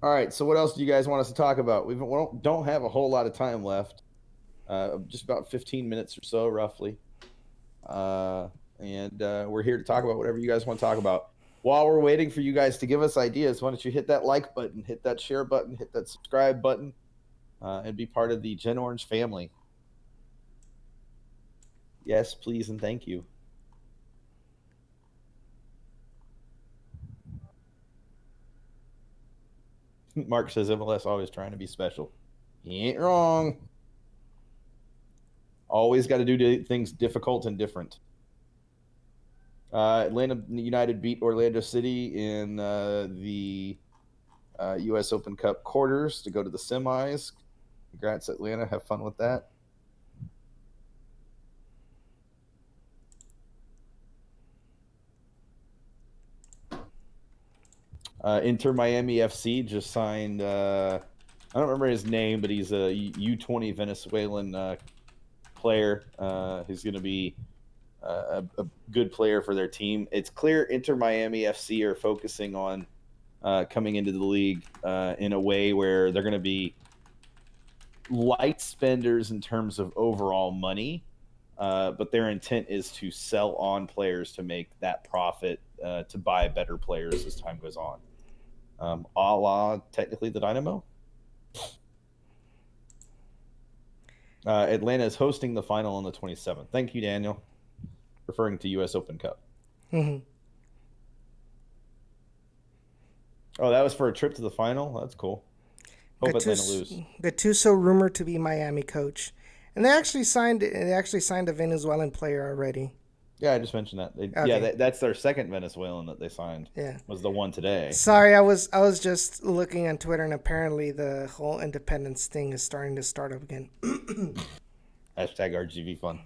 right, so what else do you guys want us to talk about? We don't have a whole lot of time left. Just about 15 minutes or so, roughly. And we're here to talk about whatever you guys want to talk about. while we're waiting for you guys to give us ideas, why don't you hit that like button, hit that share button, hit that subscribe button, and be part of the Gen Orange family. Yes, please, and thank you. Mark says MLS always trying to be special. He ain't wrong. Always got to do things difficult and different. Atlanta United beat Orlando City in the U.S. Open Cup quarters to go to the semis. Congrats, Atlanta. Have fun with that. Inter Miami FC just signed, I don't remember his name, but he's a U20 Venezuelan player who's going to be a good player for their team. It's clear Inter Miami FC are focusing on coming into the league in a way where they're going to be light spenders in terms of overall money, but their intent is to sell on players to make that profit to buy better players as time goes on. A la technically the Dynamo. Atlanta is hosting the final on the 27th. Thank you, Daniel. Referring to U.S. Open Cup. Mm-hmm. Oh, that was for a trip to the final? That's cool. Hope Atlanta lose. Gattuso rumored to be Miami coach. And they actually signed a Venezuelan player already. Yeah, I just mentioned that. Okay. Yeah, that's their second Venezuelan that they signed. Yeah. Was the one today. Sorry, I was just looking on Twitter, and apparently the whole independence thing is starting to start up again. Hashtag RGV fun.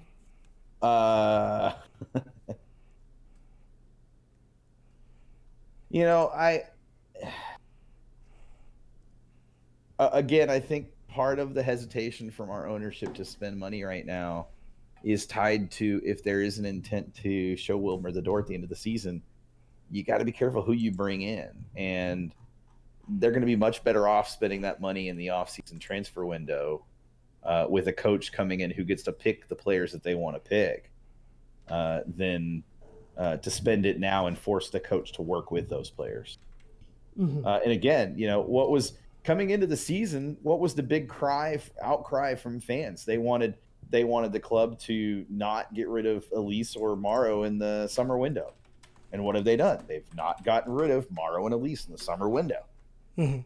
Again, I think part of the hesitation from our ownership to spend money right now is tied to if there is an intent to show Wilmer the door at the end of the season, you got to be careful who you bring in. And they're going to be much better off spending that money in the offseason transfer window with a coach coming in who gets to pick the players that they want to pick than to spend it now and force the coach to work with those players. Mm-hmm. And again, what was coming into the season, what was the big outcry from fans? They wanted the club to not get rid of Elise or Morrow in the summer window. And what have they done? They've not gotten rid of Morrow and Elise in the summer window. Mm-hmm.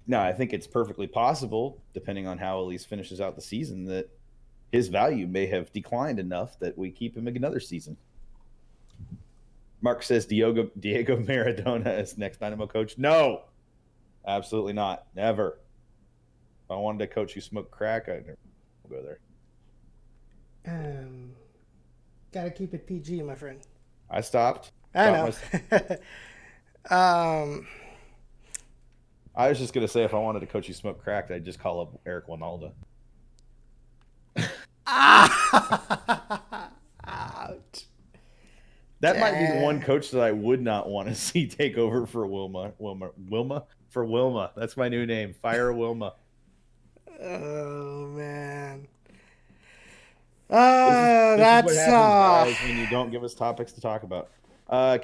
Now, I think it's perfectly possible, depending on how Elise finishes out the season, that his value may have declined enough that we keep him another season. Mark says Diego Maradona is next Dynamo coach. No, absolutely not. Never. If I wanted a coach who smoked crack, I'd never go there. Gotta keep it PG, my friend. I stopped. I know. I was just gonna say if I wanted a coach who smoked crack, I'd just call up Eric Winalda. Ouch. That might be the one coach that I would not want to see take over for Wilma. For Wilma. That's my new name. Fire Wilma. Oh man. This is what happens, guys, when you don't give us topics to talk about.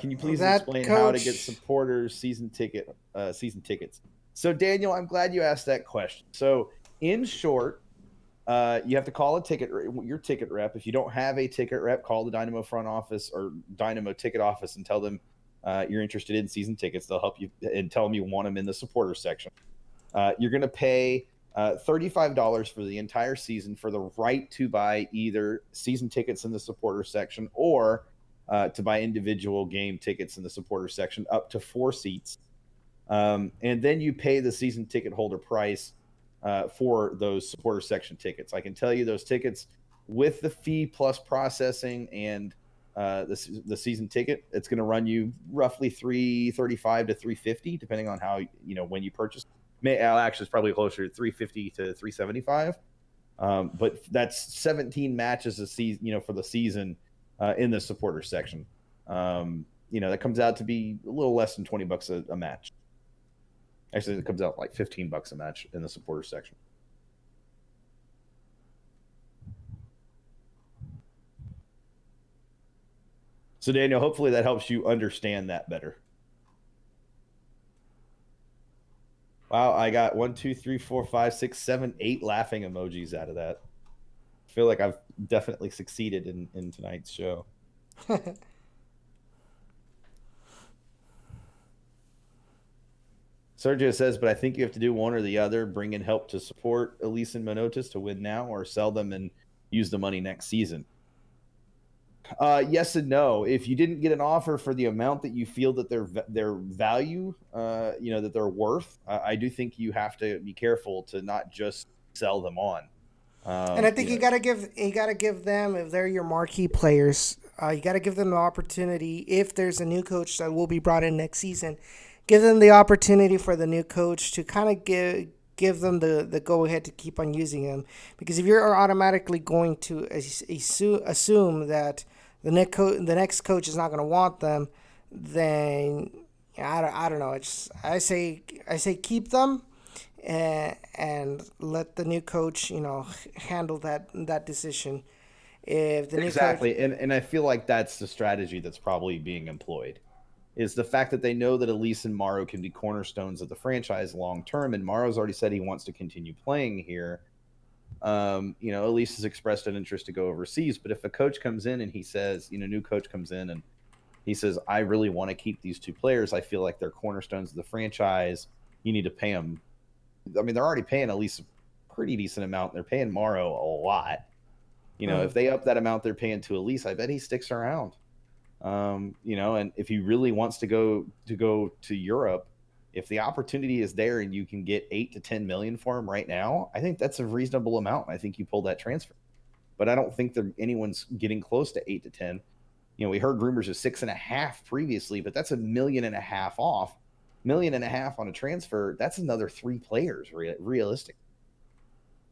Can you please explain how to get supporters season tickets? So Daniel, I'm glad you asked that question. So in short, you have to call your ticket rep. If you don't have a ticket rep, call the Dynamo front office or Dynamo ticket office and tell them you're interested in season tickets. They'll help you and tell them you want them in the supporter section. You're going to pay $35 for the entire season for the right to buy either season tickets in the supporter section or to buy individual game tickets in the supporter section up to 4 seats. And then you pay the season ticket holder price for those supporter section tickets. I can tell you those tickets with the fee plus processing and the season ticket, it's going to run you roughly $335 to $350, depending on how when you purchase. Actually, it's probably closer to $350 to $375. But that's 17 matches a season, for the season in the supporter section. That comes out to be a little less than $20 a match. Actually, it comes out like $15 a match in the supporter section. So Daniel, hopefully that helps you understand that better. Wow, I got 1, 2, 3, 4, 5, 6, 7, 8 laughing emojis out of that. I feel like I've definitely succeeded in tonight's show. Sergio says, but I think you have to do one or the other, bring in help to support Elise and Manotas to win now, or sell them and use the money next season. Yes and no. If you didn't get an offer for the amount that you feel that their value, that they're worth, I do think you have to be careful to not just sell them on. And I think you gotta give them, if they're your marquee players, you gotta give them the opportunity. If there's a new coach that will be brought in next season, give them the opportunity for the new coach to kind of give them the go ahead to keep on using them. Because if you're automatically going to assume that the next coach is not going to want them, then I don't know. I say keep them. And let the new coach, handle that decision. If the exactly, new coach, and I feel like that's the strategy that's probably being employed, is the fact that they know that Elise and Morrow can be cornerstones of the franchise long term, and Morrow's already said he wants to continue playing here. Elise has expressed an interest to go overseas, but if a coach comes in and he says, new coach comes in and he says, I really want to keep these two players. I feel like they're cornerstones of the franchise. You need to pay them. I mean, they're already paying Elise a pretty decent amount. They're paying Morrow a lot. If they up that amount they're paying to Elise, I bet he sticks around. And if he really wants to go to Europe, if the opportunity is there and you can get 8 to 10 million for him right now, I think that's a reasonable amount. I think you pull that transfer, but I don't think anyone's getting close to 8 to 10. We heard rumors of 6.5 previously, but that's $1.5 million off. $1.5 million on a transfer. That's another 3 players realistic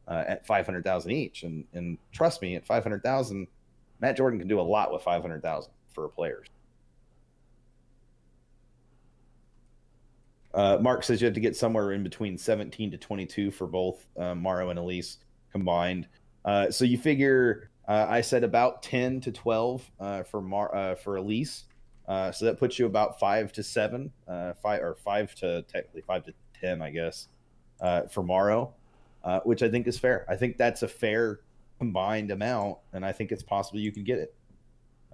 at $500,000 each. And trust me, at $500,000, Matt Jordan can do a lot with $500,000 for players. Mark says you have to get somewhere in between 17 to 22 for both Morrow and Elise combined. So you figure I said about 10 to 12 for Elise. So that puts you about 5 to 7, 5 to 10, I guess, for Morrow, which I think is fair. I think that's a fair combined amount, and I think it's possible you can get it.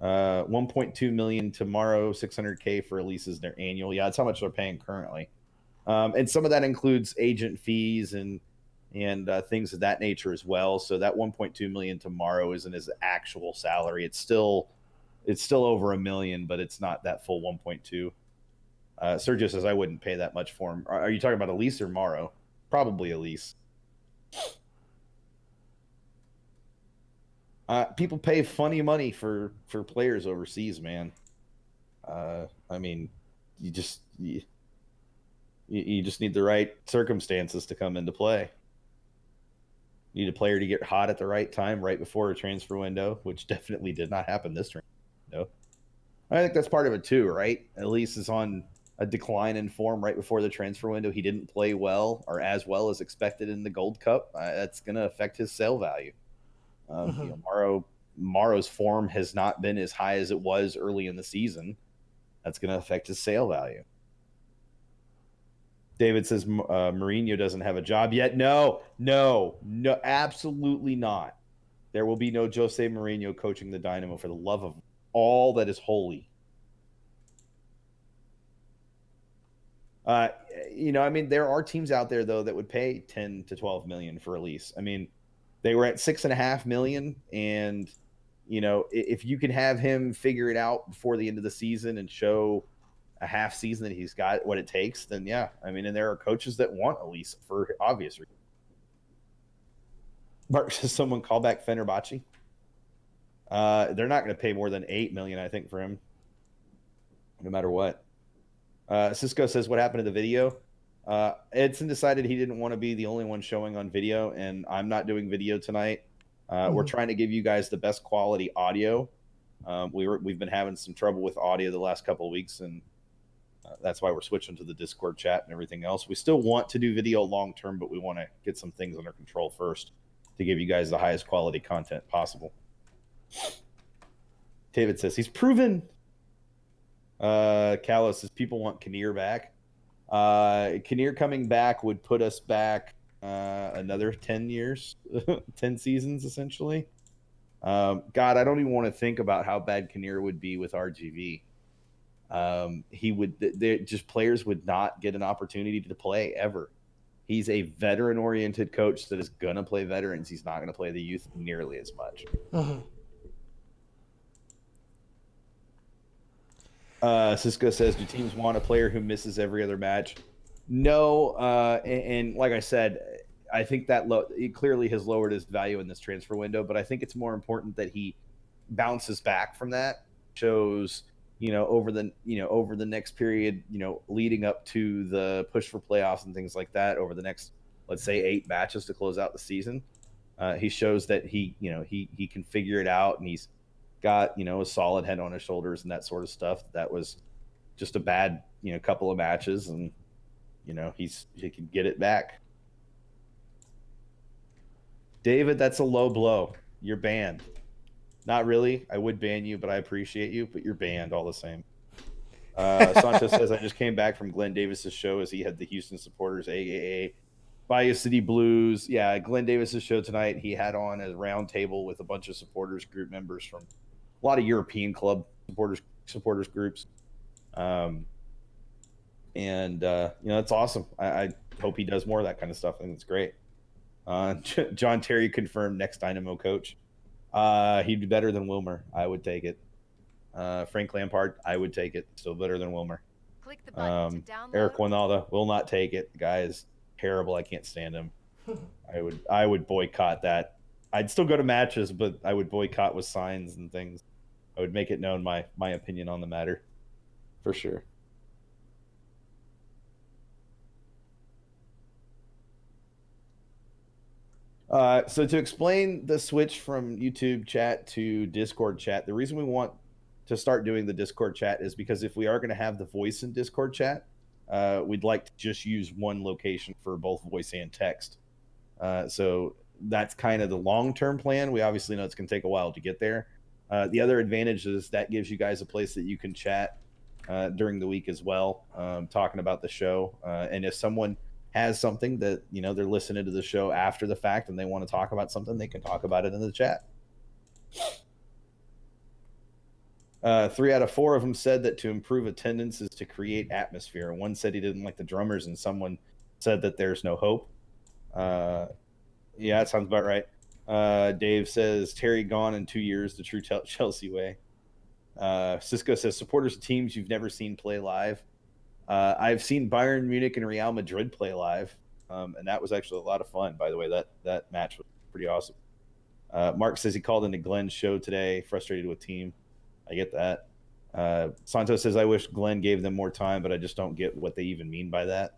1.2 million to Morrow, 600K for Elise is their annual. Yeah, that's how much they're paying currently. And some of that includes agent fees and things of that nature as well. So that 1.2 million to Morrow isn't his actual salary. It's still over $1 million, but it's not that full 1.2. Sergio says I wouldn't pay that much for him. Are you talking about Elise or Morrow? Probably Elise. People pay funny money for players overseas, man. I mean, you just need the right circumstances to come into play. You need a player to get hot at the right time, right before a transfer window, which definitely did not happen this transfer window. I think that's part of it too, right? Elise is on a decline in form right before the transfer window. He didn't play well or as well as expected in the Gold Cup. That's going to affect his sale value. Morrow's form has not been as high as it was early in the season. That's going to affect his sale value. David says Mourinho doesn't have a job yet. No, absolutely not. There will be no Jose Mourinho coaching the Dynamo for the love of all that is holy. There are teams out there though that would pay 10 to 12 million for Elise. I mean, they were at 6.5 million, and if you can have him figure it out before the end of the season and show a half season that he's got what it takes, then yeah. I mean, and there are coaches that want Elise for obvious reasons. Mark says someone call back Fenerbahce. They're not going to pay more than 8 million, I think, for him, no matter what. Cisco says, what happened to the video? Edson decided he didn't want to be the only one showing on video, and I'm not doing video tonight. We're trying to give you guys the best quality audio. We've been having some trouble with audio the last couple of weeks, and that's why we're switching to the Discord chat and everything else. We still want to do video long term, but we want to get some things under control first to give you guys the highest quality content possible. David says he's proven Callow says people want Kinnear back. Kinnear coming back would put us back another 10 years, 10 seasons essentially. God, I don't even want to think about how bad Kinnear would be with RGV. He would just players would not get an opportunity to play ever. He's a veteran-oriented coach that is gonna play veterans. He's not gonna play the youth nearly as much. Cisco says, do teams want a player who misses every other match? No, and like I said, I think that it clearly has lowered his value in this transfer window, but I think it's more important that he bounces back from that, shows over the next period, leading up to the push for playoffs and things like that, over the next, let's say, 8 matches to close out the season. He shows that he can figure it out, and he's got a solid head on his shoulders and that sort of stuff. That was just a bad couple of matches, and he can get it back. David, that's a low blow. You're banned. Not really. I would ban you, but I appreciate you, but you're banned all the same. Sancho says, I just came back from Glenn Davis's show as he had the Houston supporters, AAA, Bayou City Blues. Yeah, Glenn Davis's show tonight, he had on a round table with a bunch of supporters group members from a lot of European club supporters groups. That's awesome. I hope he does more of that kind of stuff. I think it's great. John Terry confirmed next Dynamo coach. He'd be better than Wilmer. I would take it. Frank Lampard, I would take it. Still better than Wilmer. Click the button to download. Eric Winalda will not take it. The guy is terrible. I can't stand him. I would boycott that. I'd still go to matches, but I would boycott with signs and things. I would make it known my opinion on the matter, for sure. So to explain the switch from YouTube chat to Discord chat, the reason we want to start doing the Discord chat is because if we are going to have the voice in Discord chat, we'd like to just use one location for both voice and text. So that's kind of the long-term plan. We obviously know it's going to take a while to get there. The other advantage is that gives you guys a place that you can chat during the week as well, talking about the show. And if someone has something that they're listening to the show after the fact and they want to talk about something, they can talk about it in the chat. 3 out of 4 of them said that to improve attendance is to create atmosphere. One said he didn't like the drummers, and someone said that there's no hope. Yeah, that sounds about right. Dave says Terry gone in 2 years, the true Chelsea way. Cisco says supporters of teams you've never seen play live. I've seen Bayern Munich and Real Madrid play live, and that was actually a lot of fun. By the way, that match was pretty awesome. Mark says he called into Glenn's show today, frustrated with team. I get that. Santos says, I wish Glenn gave them more time, but I just don't get what they even mean by that.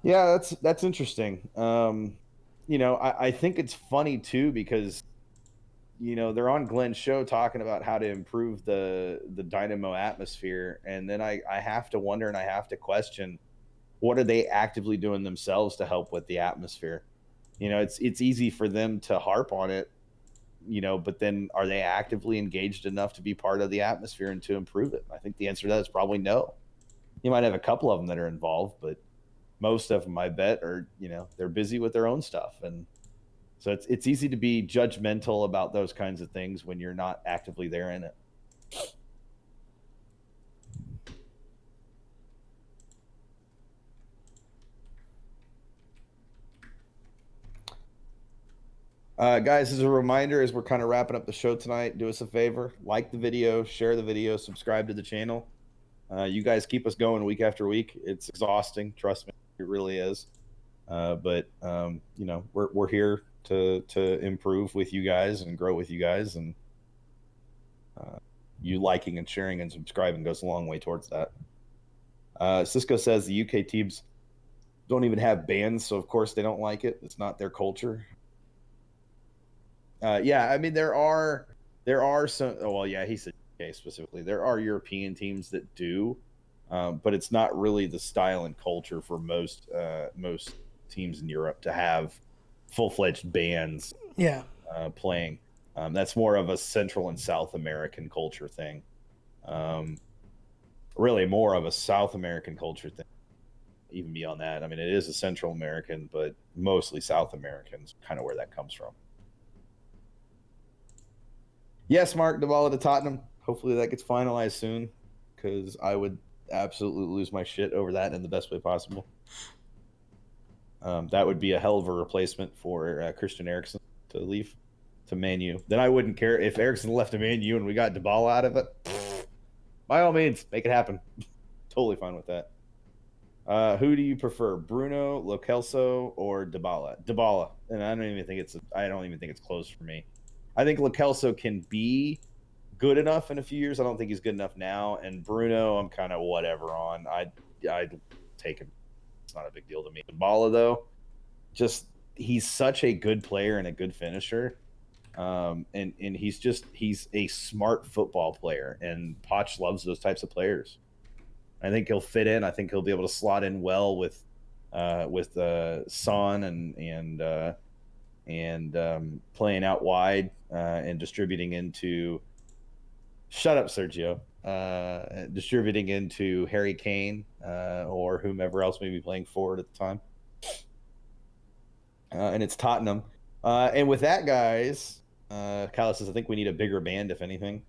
Yeah, that's interesting. I think it's funny too, because they're on Glenn's show talking about how to improve the Dynamo atmosphere, and then I have to wonder and I have to question, what are they actively doing themselves to help with the atmosphere? It's easy for them to harp on it, but then are they actively engaged enough to be part of the atmosphere and to improve it? I think the answer to that is probably no. You might have a couple of them that are involved, but most of them, I bet, are they're busy with their own stuff. And so it's easy to be judgmental about those kinds of things when you're not actively there in it. Guys, as a reminder, as we're kind of wrapping up the show tonight, do us a favor, like the video, share the video, subscribe to the channel. You guys keep us going week after week. It's exhausting, trust me, it really is. But we're here to improve with you guys and grow with you guys, and you liking and sharing and subscribing goes a long way towards that. Cisco says the UK teams don't even have bans, so of course they don't like it. It's not their culture. Yeah, I mean there are some. Oh well, yeah, he said UK specifically. There are European teams that do, but it's not really the style and culture for most teams in Europe to have full-fledged bands. Yeah. Playing. That's more of a Central and South American culture thing. Really more of a South American culture thing. Even beyond that, I mean, it is a Central American, but mostly South Americans, kind of where that comes from. Yes, Mark, Dybala to Tottenham. Hopefully that gets finalized soon, because I would absolutely lose my shit over that in the best way possible. That would be a hell of a replacement for Christian Eriksen to leave to Man U. Then I wouldn't care if Eriksen left to Man U and we got Dybala out of it. By all means, make it happen. Totally fine with that. Who do you prefer, Bruno, Lo Celso, or Dybala? Dybala, and I don't even think it's close for me. I think Lo Celso can be good enough in a few years. I don't think he's good enough now. And Bruno, I'm kind of whatever on. I'd take him. It's not a big deal to me. Dybala, though, he's such a good player and a good finisher. And he's a smart football player, and Poch loves those types of players. I think he'll fit in. I think he'll be able to slot in well with Son and playing out wide and distributing into. Shut up, Sergio. Distributing into Harry Kane or whomever else may be playing forward at the time. And it's Tottenham. And with that, guys, Kyle says, I think we need a bigger band, if anything.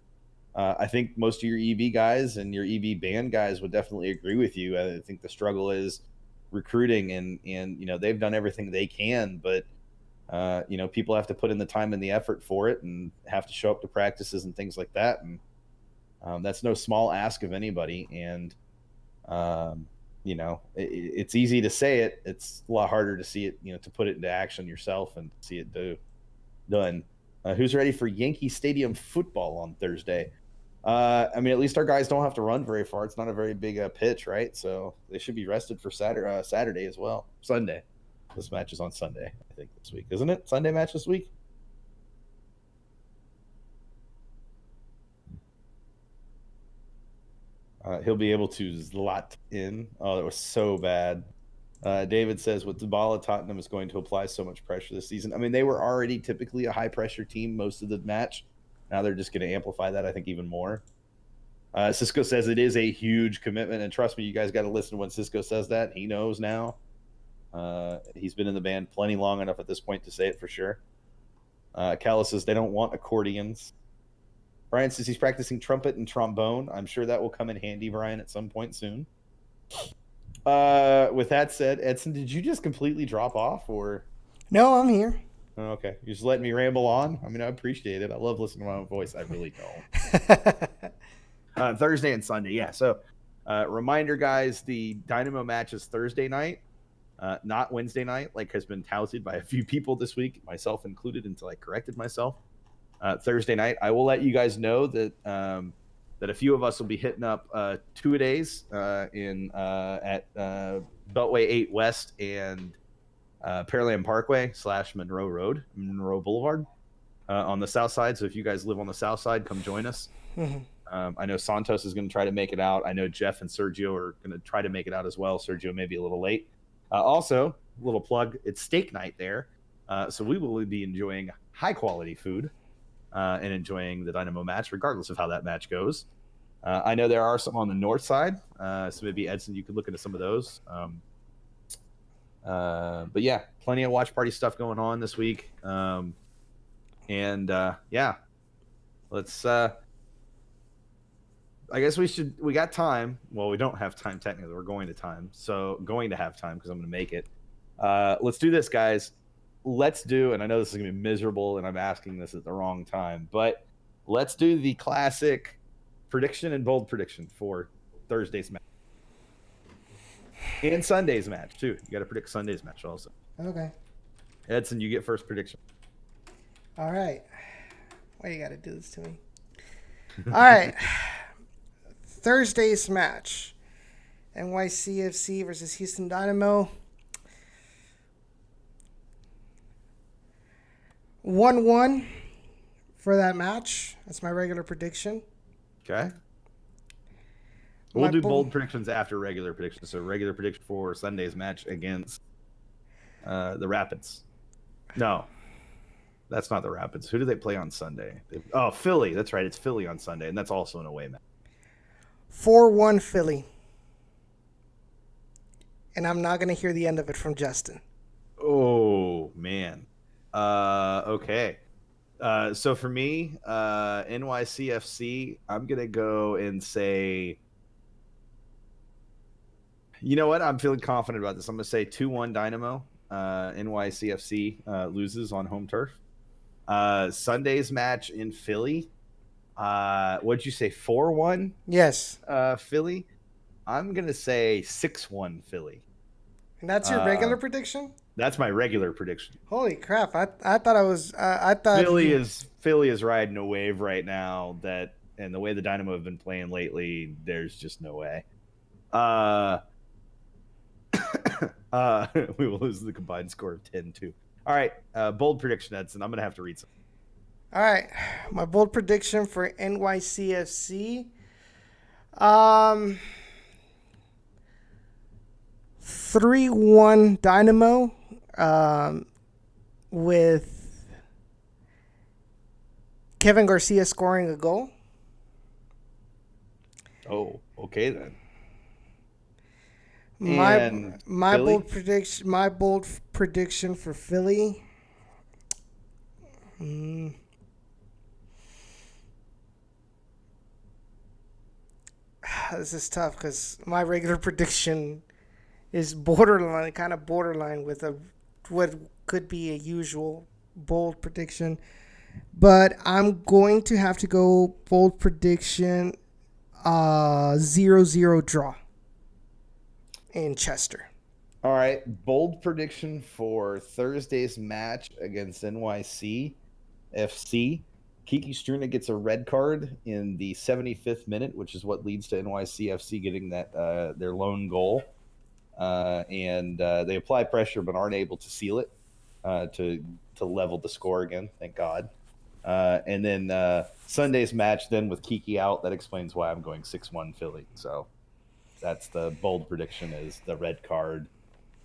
I think most of your EV guys and your EV band guys would definitely agree with you. I think the struggle is recruiting, and you know, they've done everything they can, but you know, people have to put in the time and the effort for it and have to show up to practices and things like that. And that's no small ask of anybody. And you know, it's easy to say it. It's a lot harder to see it, you know, to put it into action yourself and see it done. Who's ready for Yankee Stadium football on Thursday? I mean, at least our guys don't have to run very far. It's not a very big pitch, right? So they should be rested for Saturday as well. Sunday. This match is on Sunday, I think, this week. Isn't it? Sunday match this week? He'll be able to slot in. Oh, that was so bad. David says, with Dybala, Tottenham is going to apply so much pressure this season. I mean, they were already typically a high-pressure team most of the match. Now they're just going to amplify that, I think, even more. Cisco says it is a huge commitment, and trust me, you guys got to listen when Cisco says that. He knows now. He's been in the band plenty long enough at this point to say it for sure. Callis says they don't want accordions. Brian says he's practicing trumpet and trombone. I'm sure that will come in handy, Brian, at some point soon. With that said, Edson, did you just completely drop off, or? No, I'm here. Oh, okay. You're just letting me ramble on? I mean, I appreciate it. I love listening to my own voice. I really don't. Thursday and Sunday, yeah. So, reminder, guys, the Dynamo match is Thursday night, not Wednesday night, like has been touted by a few people this week, myself included, until I corrected myself. Thursday night, I will let you guys know that that a few of us will be hitting up two-a-days at Beltway 8 West and Pearland Parkway / Monroe Boulevard on the south side. So if you guys live on the south side, come join us. I know Santos is going to try to make it out. I know Jeff and Sergio are going to try to make it out as well. Sergio may be a little late. Also, little plug, it's steak night there. So we will be enjoying high-quality food and enjoying the Dynamo match, regardless of how that match goes. I know there are some on the north side, so maybe, Edson, you could look into some of those. But yeah, plenty of watch party stuff going on this week. Yeah, let's I guess we got time. Well, we don't have time technically. We're going to have time because I'm going to make it. Let's do this, guys. Let's do, and I know this is going to be miserable and I'm asking this at the wrong time, but let's do the classic prediction and bold prediction for Thursday's match. And Sunday's match, too. You got to predict Sunday's match also. Okay. Edson, you get first prediction. All right. Why you got to do this to me? All right. Thursday's match. NYCFC versus Houston Dynamo. 1-1 for that match. That's my regular prediction. Okay. We'll do bold predictions after regular predictions. So regular prediction for Sunday's match against the Rapids. No. That's not the Rapids. Who do they play on Sunday? Philly. That's right. It's Philly on Sunday, and that's also an away match. 4-1 Philly. And I'm not going to hear the end of it from Justin. Oh, man. Okay. So for me, NYCFC, I'm going to go and say, you know what? I'm feeling confident about this. I'm going to say 2-1 Dynamo. NYCFC loses on home turf. Sunday's match in Philly. What'd you say? 4-1? Yes. Philly. I'm going to say 6-1 Philly. And that's your regular prediction? That's my regular prediction. Holy crap! I thought I was. I thought Philly is riding a wave right now. And the way the Dynamo have been playing lately, there's just no way. We will lose the combined score of 10-2. All right, bold prediction, Edson. I'm gonna have to read some. All right, my bold prediction for NYCFC. 3-1 Dynamo, with Kevin Garcia scoring a goal. Oh, okay then. My bold prediction for Philly. This is tough because my regular prediction is kind of borderline with what could be a usual bold prediction. But I'm going to have to go bold prediction 0-0 draw in Chester. All right, bold prediction for Thursday's match against NYC FC. Kiki Struna gets a red card in the 75th minute, which is what leads to NYC FC getting that their lone goal. And they apply pressure but aren't able to seal it to level the score again, thank God. And then Sunday's match then with Kiki out, that explains why I'm going 6-1 Philly. So that's the bold prediction, is the red card,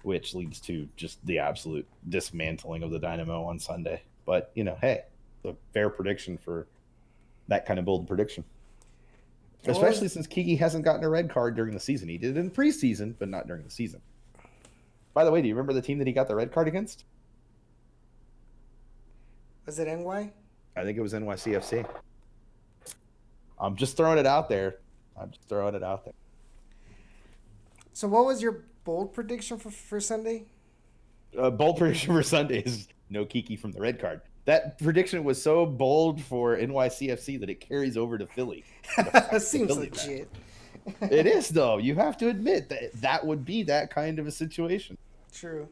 which leads to just the absolute dismantling of the Dynamo on Sunday. But, hey, it's a fair prediction for that kind of bold prediction. Especially since Kiki hasn't gotten a red card during the season. He did it in preseason, but not during the season. By the way, do you remember the team that he got the red card against? Was it NY? I think it was NYCFC. I'm just throwing it out there. So what was your bold prediction for Sunday? Bold prediction for Sunday is no Kiki from the red card. That prediction was so bold for NYCFC that it carries over to Philly. That seems legit. It is, though. You have to admit that would be that kind of a situation. True.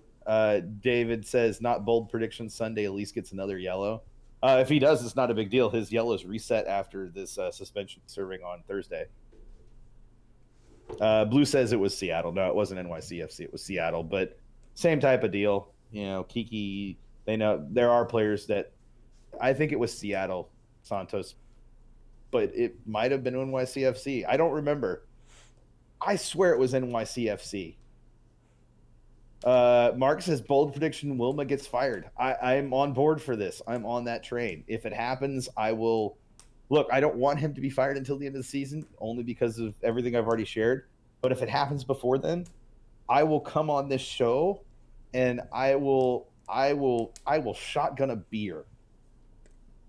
David says, not bold prediction. Sunday at least gets another yellow. If he does, it's not a big deal. His yellow is reset after this suspension serving on Thursday. Blue says it was Seattle. No, it wasn't NYCFC. It was Seattle. But same type of deal. Kiki, they know there are players that I think it was Seattle Santos, but it might have been NYCFC. I don't remember. I swear it was NYCFC. Mark says, bold prediction, Wilma gets fired. I'm on board for this. I'm on that train. If it happens, I will. Look, I don't want him to be fired until the end of the season, only because of everything I've already shared. But if it happens before then, I will come on this show and I will shotgun a beer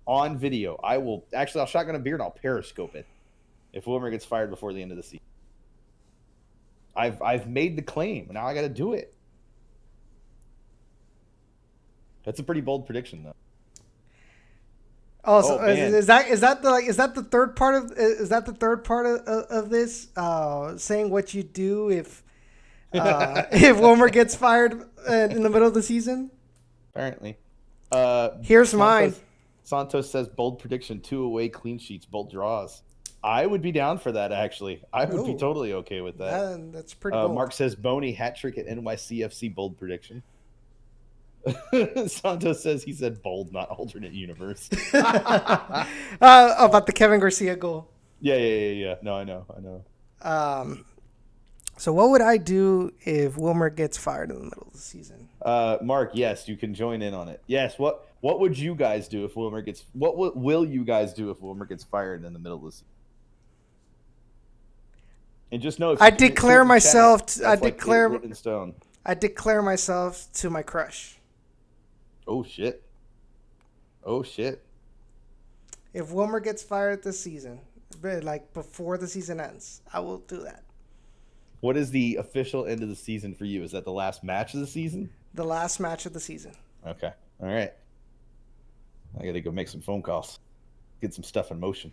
on video. I'll shotgun a beer and I'll periscope it if Wilmer gets fired before the end of the season. I've made the claim. Now I got to do it. That's a pretty bold prediction, though. Is that the third part of this? Saying what you do if Wilmer gets fired in the middle of the season? Apparently. Here's mine. Santos says, bold prediction, 2 away clean sheets, bold draws. I would be down for that, actually. I would be totally okay with that. That's pretty bold. Mark says, Boney hat trick at NYCFC, bold prediction. Santos says he said bold, not alternate universe. About the Kevin Garcia goal. Yeah. No, I know. So what would I do if Wilmer gets fired in the middle of the season? Mark, yes, you can join in on it. Yes, what would you guys do if Wilmer gets? Will you guys do if Wilmer gets fired in the middle of the season? And just know, if I you commit declare to it in myself. chat, that's like written in stone. I declare myself to my crush. Oh shit! Oh shit! If Wilmer gets fired this season, like before the season ends, I will do that. What is the official end of the season for you? Is that the last match of the season? The last match of the season. Okay. All right. I got to go make some phone calls. Get some stuff in motion.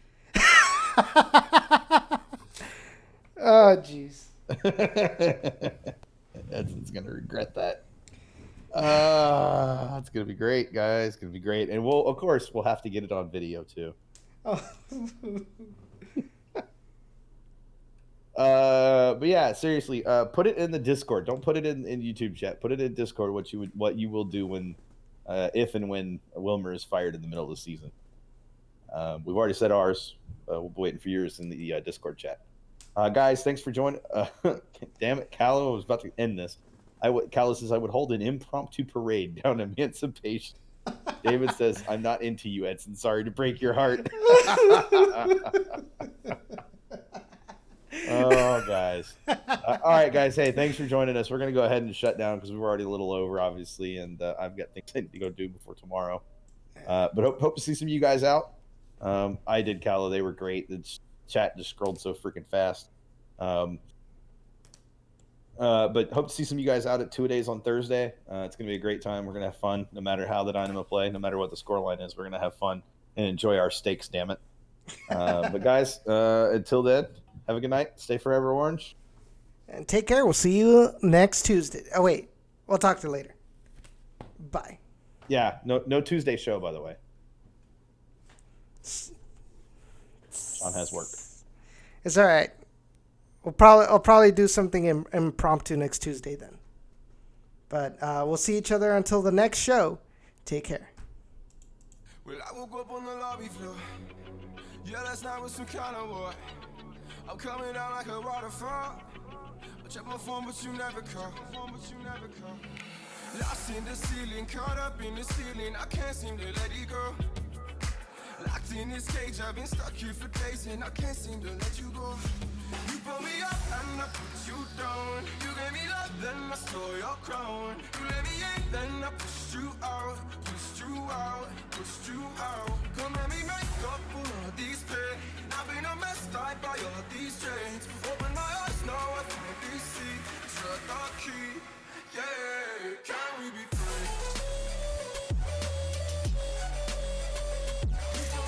Oh, jeez. Edson's going to regret that. It's going to be great, guys. It's going to be great. And of course, we'll have to get it on video, too. Oh. But yeah, seriously, put it in the Discord. Don't put it in YouTube chat. Put it in Discord. What you will do when, if and when Wilmer is fired in the middle of the season. We've already said ours. We'll be waiting for yours in the Discord chat. Guys, thanks for joining. Damn it, Callow, I was about to end this. Callow says I would hold an impromptu parade down Emancipation. David says I'm not into you, Edson. Sorry to break your heart. Oh, guys. All right, guys. Hey, thanks for joining us. We're going to go ahead and shut down because we're already a little over, obviously, and I've got things I need to go do before tomorrow. But hope to see some of you guys out. I did, Callow. They were great. The chat just scrolled so freaking fast. But hope to see some of you guys out at 2-a-days on Thursday. It's going to be a great time. We're going to have fun no matter how the Dynamo play, no matter what the scoreline is. We're going to have fun and enjoy our steaks, damn it. But, guys, until then, have a good night. Stay forever orange. And take care. We'll see you next Tuesday. Oh, wait. We'll talk to you later. Bye. Yeah, no Tuesday show, by the way. Sean has work. It's all right. I'll probably do something impromptu next Tuesday then. But we'll see each other until the next show. Take care. Well, I woke up on the lobby floor. Yeah, last night was some kind of war. I'm coming down like a waterfall. I check my phone, but you never call. Lost in the ceiling, caught up in the ceiling. I can't seem to let it go. Locked in this cage, I've been stuck here for days, and I can't seem to let you go. You pull me up and I put you down. You gave me love, then I stole your crown. You let me in, then I pushed you out. Pushed you out.